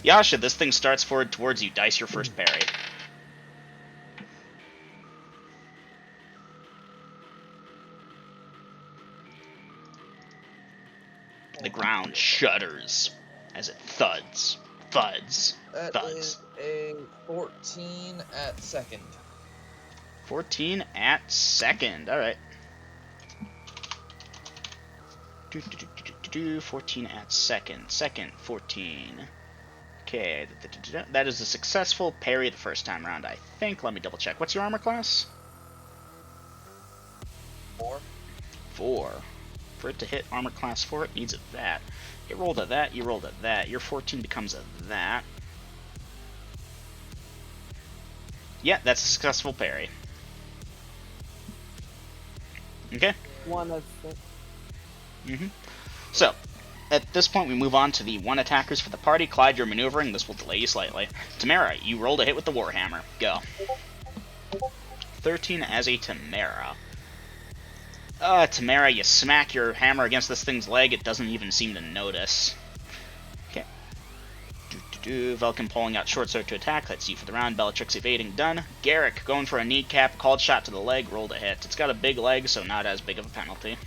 Yasha, this thing starts forward towards you. Dice your first parry. The ground shudders as it thuds, thuds, That thuds. is a 14 at second. 14 at second. Alright. 14 at second. Second, 14. Okay. That is a successful parry the first time around, I think. Let me double check. What's your armor class? 4. 4. For it to hit armor class 4, it needs a that. You rolled a that, you rolled a that. Your 14 becomes a that. Yeah, that's a successful parry. Okay. 1 of 6. So, at this point, we move on to the 1 attackers for the party. Clyde, you're maneuvering. This will delay you slightly. Tamara, you rolled a hit with the warhammer. Go. 13 as a Tamara. Tamara, you smack your hammer against this thing's leg. It doesn't even seem to notice. Okay. Velkin pulling out short sword to attack. That's you for the round. Bellatrix evading. Done. Garrick going for a kneecap. Called shot to the leg. Rolled a hit. It's got a big leg, so not as big of a penalty.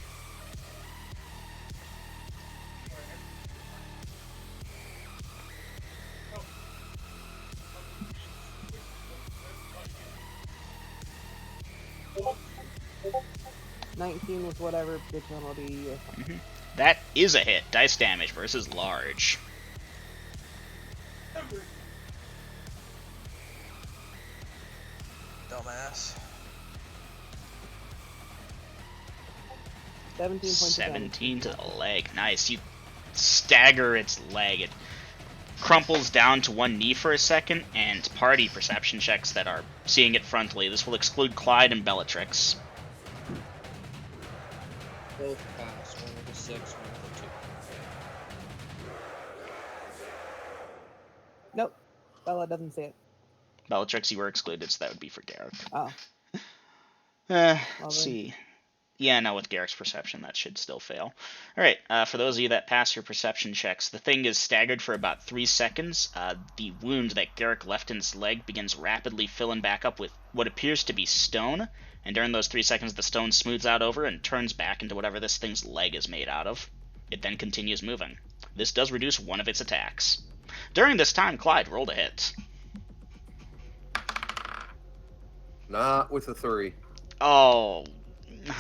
$19 with whatever the penalty is. That is a hit. Dice damage versus large. Dumbass. 17 points of damage. 17 to the leg. Nice. You stagger its leg. It crumples down to one knee for a second, and party perception checks that are seeing it frontally. This will exclude Clyde and Bellatrix. Both pass. 1 with a 6, 1 with a 2. Nope. Bella doesn't see it. Bellatrix, you were excluded, so that would be for Garrick. Oh. Let's see. Yeah, no, with Garrick's perception, that should still fail. Alright, for those of you that pass your perception checks, the thing is staggered for about 3 seconds. The wound that Garrick left in its leg begins rapidly filling back up with what appears to be stone, and during those 3 seconds, the stone smooths out over and turns back into whatever this thing's leg is made out of. It then continues moving. This does reduce one of its attacks. During this time, Clyde rolled a hit. Not with a 3. Oh,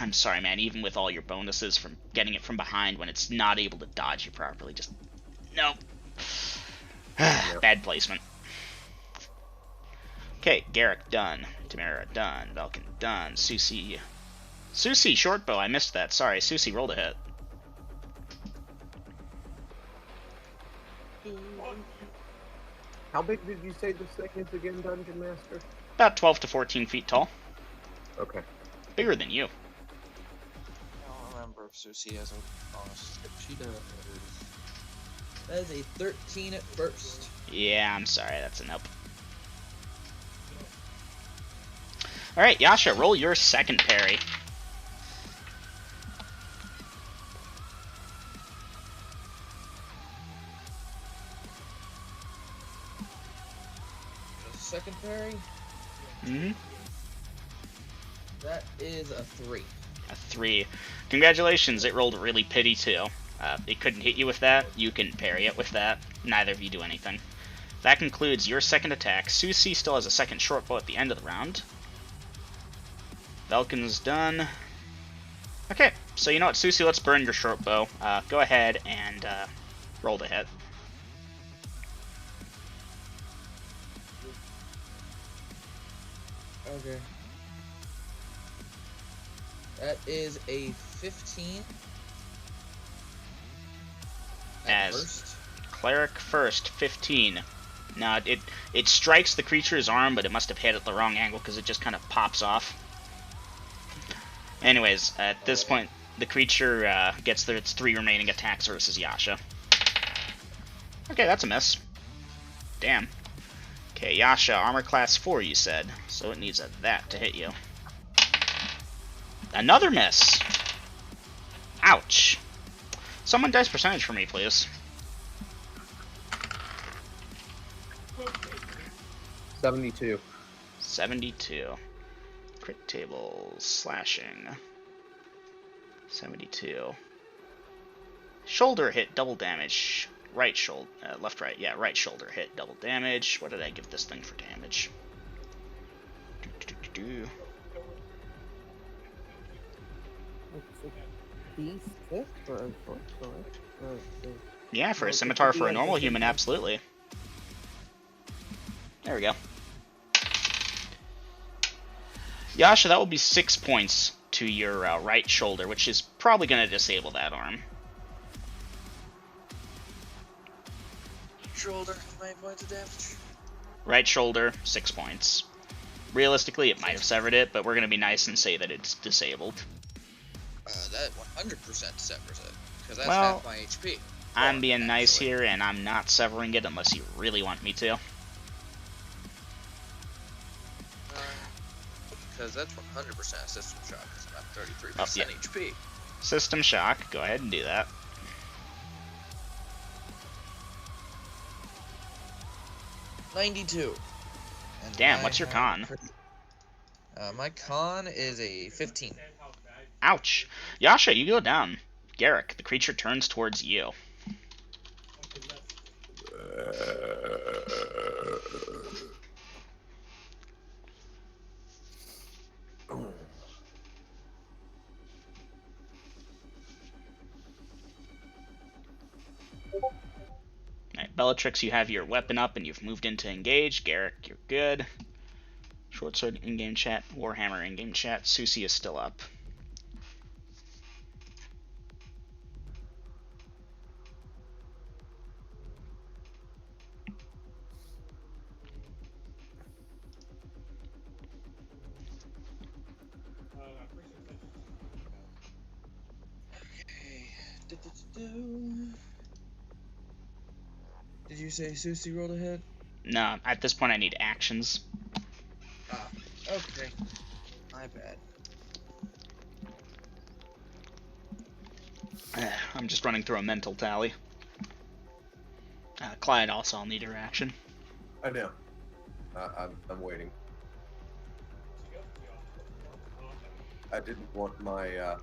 I'm sorry, man. Even with all your bonuses from getting it from behind when it's not able to dodge you properly, just... Nope. Yep. Bad placement. Okay, Garrick done. Tamara done. Velkin done. Susie, shortbow. I missed that. Sorry. Susie rolled a hit. How big did you say this thing is again, Dungeon Master? About 12 to 14 feet tall. Okay. Bigger than you. I don't remember if Susie has a bonus. She does. That is a 13 at first. Yeah, I'm sorry. That's a nope. Alright, Yasha, roll your second parry. The second parry, Mm-hmm. that is a 3. A 3. Congratulations, it rolled really pity too. It couldn't hit you with that. You can parry it with that. Neither of you do anything. That concludes your second attack. Susie still has a second short bow at the end of the round. Velkin's done. Okay, so you know what, Susie, let's burn your short bow. Go ahead and roll the hit. Okay. That is a 15. At As first. Cleric first, 15. Now, it strikes the creature's arm, but it must have hit at the wrong angle because it just kind of pops off. Anyways, at this point, the creature gets its 3 remaining attacks versus Yasha. Okay, that's a miss. Damn. Okay, Yasha, armor class 4, you said, so it needs a that to hit you. Another miss! Ouch. Someone dice percentage for me, please. 72. 72. Crit table, slashing. 72. Shoulder hit, double damage. Right shoulder, left, right, yeah, right shoulder hit, double damage. What did I give this thing for damage? It's a D6 for a short sword. Yeah, for a No, it scimitar could for be a a normal different human, type. absolutely. There we go. Yasha, that will be 6 points to your right shoulder, which is probably going to disable that arm. Shoulder, how many points of damage? Right shoulder, 6 points. Realistically, it might have severed it, but we're going to be nice and say that it's disabled. That 100% severs it, because that's Well, half my HP. I'm Or, being nice actually. here, and I'm not severing it unless you really want me to. Because that's 100% system shock, because I'm at 33% Oh, yeah. HP. System shock, go ahead and do that. 92. And Damn, I what's your have con? My con is a 15. Ouch. Yasha, you go down. Garrick, the creature turns towards you. Alright, Bellatrix, you have your weapon up and you've moved into engage. Garrick, you're good. Short sword in-game chat. Warhammer in-game chat. Susie is still up. Did you say Susie rolled a hit? No, at this point I need actions. Ah, okay. My bad. I'm just running through a mental tally. Clyde also will need her action. I know. I'm waiting. I didn't want my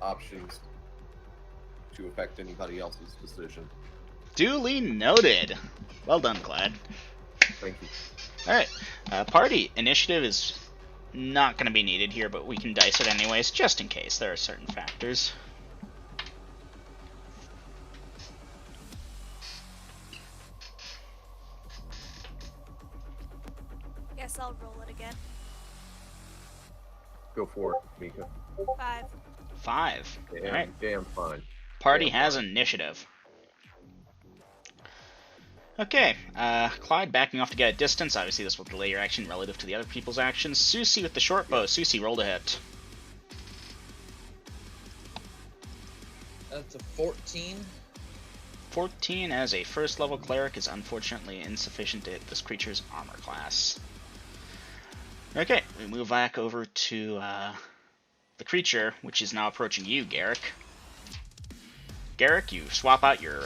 options to affect anybody else's decision. Duly noted. Well done, Clyde. Thank you. Alright, party initiative is not going to be needed here, but we can dice it anyways, just in case there are certain factors. Guess I'll roll it again. Go for it, Mika. 5. 5. Alright, Damn fine. party Damn has fine. initiative. Okay, Clyde backing off to get a distance. Obviously this will delay your action relative to the other people's actions. Susie with the short bow. Susie rolled a hit. That's a 14. 14 as a first level cleric is unfortunately insufficient to hit this creature's armor class. Okay, we move back over to the creature, which is now approaching you, Garrick. Garrick, you swap out your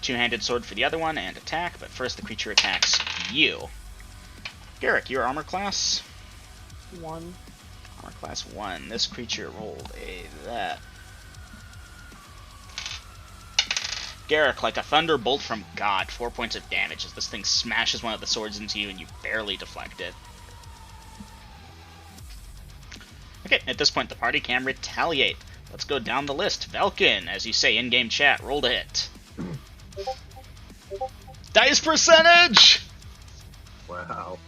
two-handed sword for the other one and attack, but first the creature attacks you. Garrick, your armor class? 1. Armor class 1. This creature rolled a that. Garrick, like a thunderbolt from God, 4 points of damage as this thing smashes one of the swords into you and you barely deflect it. Okay, at this point the party can retaliate. Let's go down the list. Velkin, as you say in-game chat, roll to hit. Dice percentage! Wow.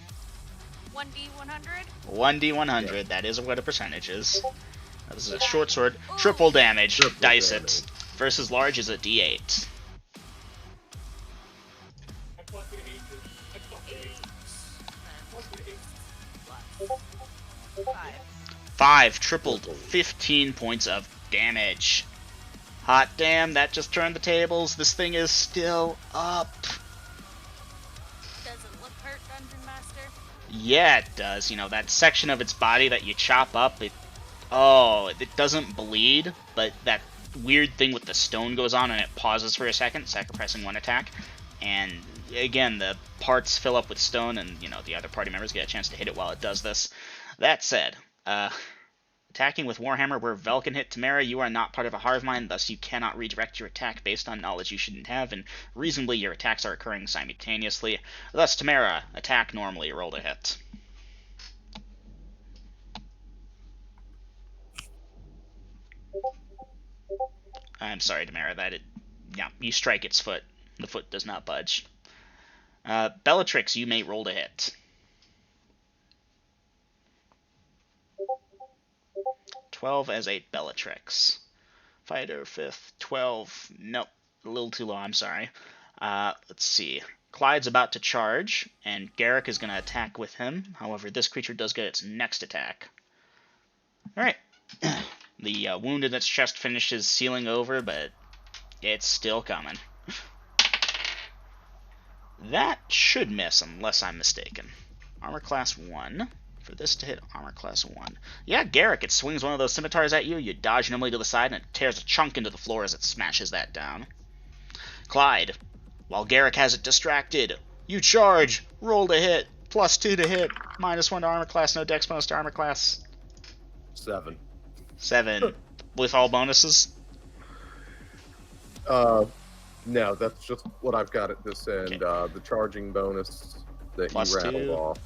1d100? 1d100, Yeah. that is what a percentage is. This is a short sword. Triple damage. Triple Dice damage. it. Versus large is a d8. Five tripled. 15 points of damage. Hot damn, that just turned the tables. This thing is still up. Does it look hurt, Dungeon Master? Yeah, it does. You know, that section of its body that you chop up, it doesn't bleed, but that weird thing with the stone goes on and it pauses for a second, sacrificing one attack. And again, the parts fill up with stone and, you know, the other party members get a chance to hit it while it does this. That said, attacking with Warhammer where Velkin hit Tamara, you are not part of a hive mind, thus you cannot redirect your attack based on knowledge you shouldn't have, and reasonably your attacks are occurring simultaneously. Thus, Tamara, attack normally, roll to hit. I'm sorry, Tamara, yeah, you strike its foot. The foot does not budge. Bellatrix, you may roll to hit. 12 as a Bellatrix. Fighter, 5th, 12. Nope, a little too low, I'm sorry. Let's see. Clyde's about to charge, and Garrick is going to attack with him. However, this creature does get its next attack. Alright. The wound in its chest finishes sealing over, but it's still coming. That should miss, unless I'm mistaken. Armor class 1. For this to hit armor class 1. Yeah, Garrick, it swings one of those scimitars at you, you dodge nimbly to the side, and it tears a chunk into the floor as it smashes that down. Clyde, while Garrick has it distracted, you charge, roll to hit, +2 to hit, -1 to armor class, no dex bonus to armor class. 7. 7. With all bonuses? No, that's just what I've got at this end. Okay. The charging bonus that +2. you rattled off.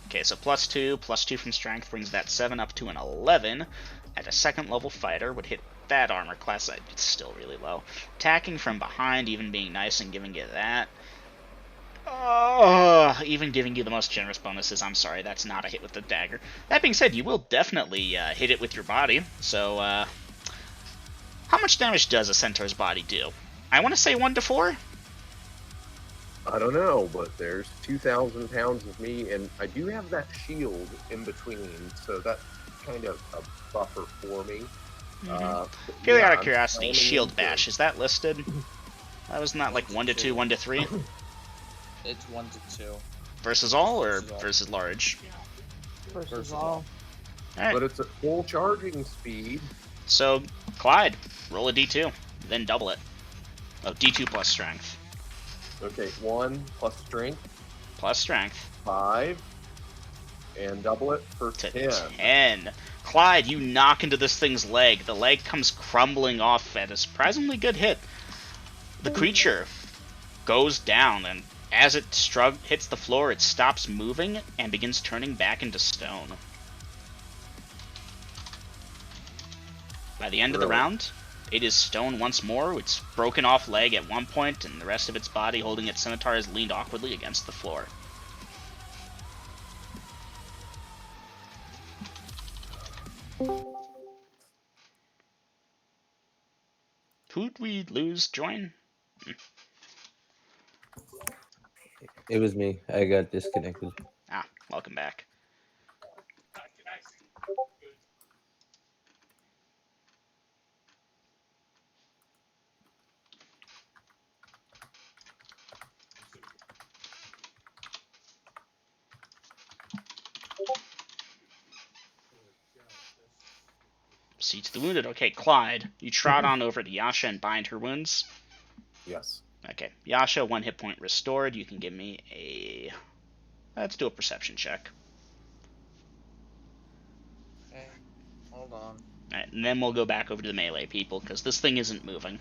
Okay, so +2 from strength brings that 7 up to an 11. At a second level fighter would hit that armor class. It's still really low. Attacking from behind, even being nice and giving you that. Even giving you the most generous bonuses. I'm sorry, that's not a hit with the dagger. That being said, you will definitely hit it with your body. So, how much damage does a centaur's body do? I want to say 1 to 4? I don't know, but there's 2,000 pounds of me, and I do have that shield in between, so that's kind of a buffer for me. Purely out of I'm curiosity, planning shield to- bash, is that listed? That was not like 1 to 2, 1 to 3? It's 1 to 2. Versus all or Versus all. versus large? Versus all. Alright, But it's at full charging speed. so Clyde, roll a d2, then double it. Oh, d2 plus strength. Okay, 1 plus strength, Plus strength 5, and double it for to 10. 10. Clyde, you knock into this thing's leg. The leg comes crumbling off at a surprisingly good hit. The creature goes down, and as it hits the floor, it stops moving and begins turning back into stone. By the end of the Really? round, it is stone once more. Its broken off leg at one point, and the rest of its body holding its scimitar is leaned awkwardly against the floor. Who'd we lose? Join? It was me. I got disconnected. Ah, welcome back. See to the wounded. Okay, Clyde, you trot on over to Yasha and bind her wounds. Yes. Okay, Yasha, 1 hit point restored. You can give me a... Let's do a perception check. Okay. Hold on. Alright, and then we'll go back over to the melee people, because this thing isn't moving.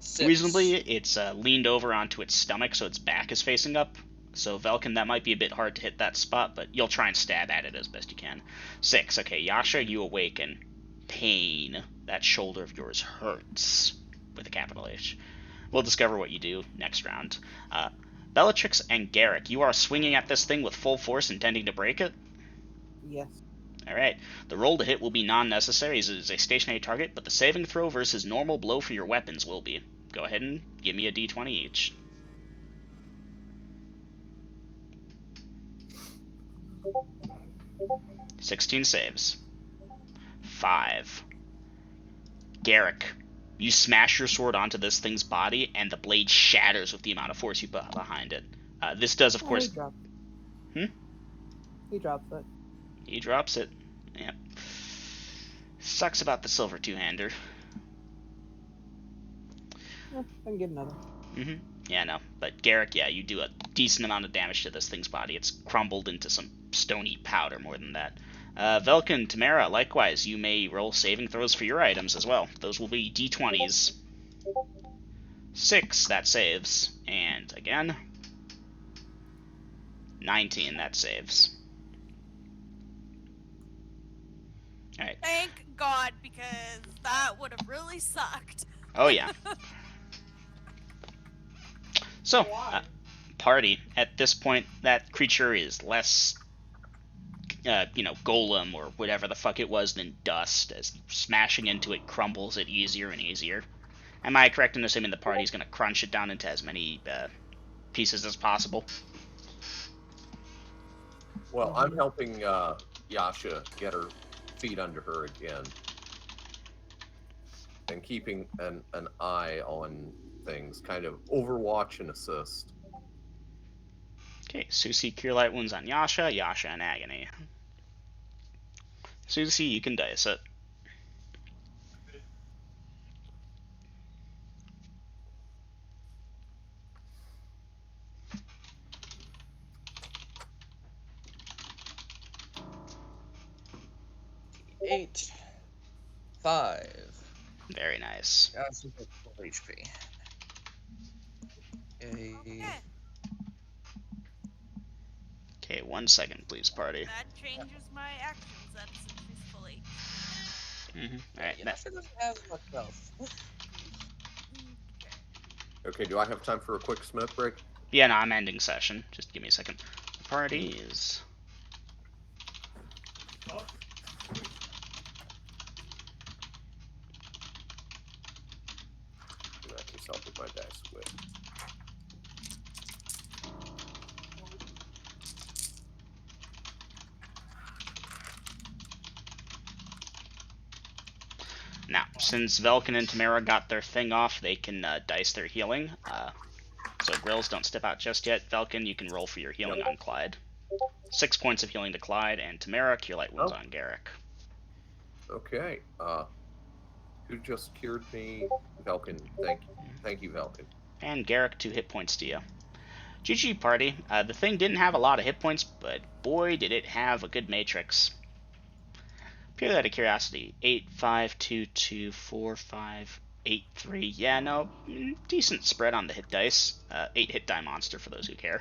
6. Reasonably, it's leaned over onto its stomach, so its back is facing up. So Velkin, that might be a bit hard to hit that spot, but you'll try and stab at it as best you can. 6. Okay, Yasha, you awaken. Pain. That shoulder of yours hurts. With a capital H. We'll discover what you do next round. Bellatrix and Garrick, you are swinging at this thing with full force, intending to break it? Yes. Alright, the roll to hit will be non-necessary as it is a stationary target, but the saving throw versus normal blow for your weapons will be. Go ahead and give me a d20 each. 16 saves. 5. Garrick, you smash your sword onto this thing's body, and the blade shatters with the amount of force you put behind it. This does, of course... He dropped. Hmm? He drops it. He drops it. Yep. Sucks about the silver two-hander. I can get another. Yeah, no. But Garrick, yeah, you do a decent amount of damage to this thing's body. It's crumbled into some stony powder more than that. Velkin, Tamara, likewise, you may roll saving throws for your items as well. Those will be d20s. 6, that saves. And again, 19, that saves. Alright. Thank God, because that would have really sucked. Oh, yeah. So, party, at this point, that creature is less, golem or whatever the fuck it was than dust, as smashing into it crumbles it easier and easier. Am I correct in assuming the party's going to crunch it down into as many pieces as possible? Well, I'm helping Yasha get her feet under her again. And keeping an eye on things, kind of overwatch and assist. Okay, Susie, Cure Light Wounds on Yasha, Yasha in Agony. Susie, you can dice it. Eight. 5. Very nice. That's a bit full HP. Okay, Okay, 1 second, please, party. that changes my actions then, since she's fully. Alright, Yasha doesn't have much health. Okay, do I have time for a quick smoke break? yeah, no, I'm ending session. Just give me a second. Party is... Knock yourself with my dice with. Now, since Velkin and Tamara got their thing off, they can dice their healing. So Grills, don't step out just yet. Velkin, you can roll for your healing on Clyde. 6 points of healing to Clyde, and Tamara, Cure Light Wounds on Garrick. Okay. Who just cured me? Velkin. Thank you, Velkin. And Garrick, 2 hit points to you. GG, party. The thing didn't have a lot of hit points, but boy, did it have a good matrix. Purely out of curiosity, 8, 5, 2, 2, 4, 5, 8, 3. Yeah, no, decent spread on the hit dice. 8 hit die monster for those who care.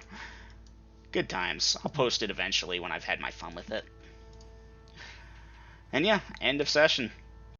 Good times. I'll post it eventually when I've had my fun with it. And yeah, end of session.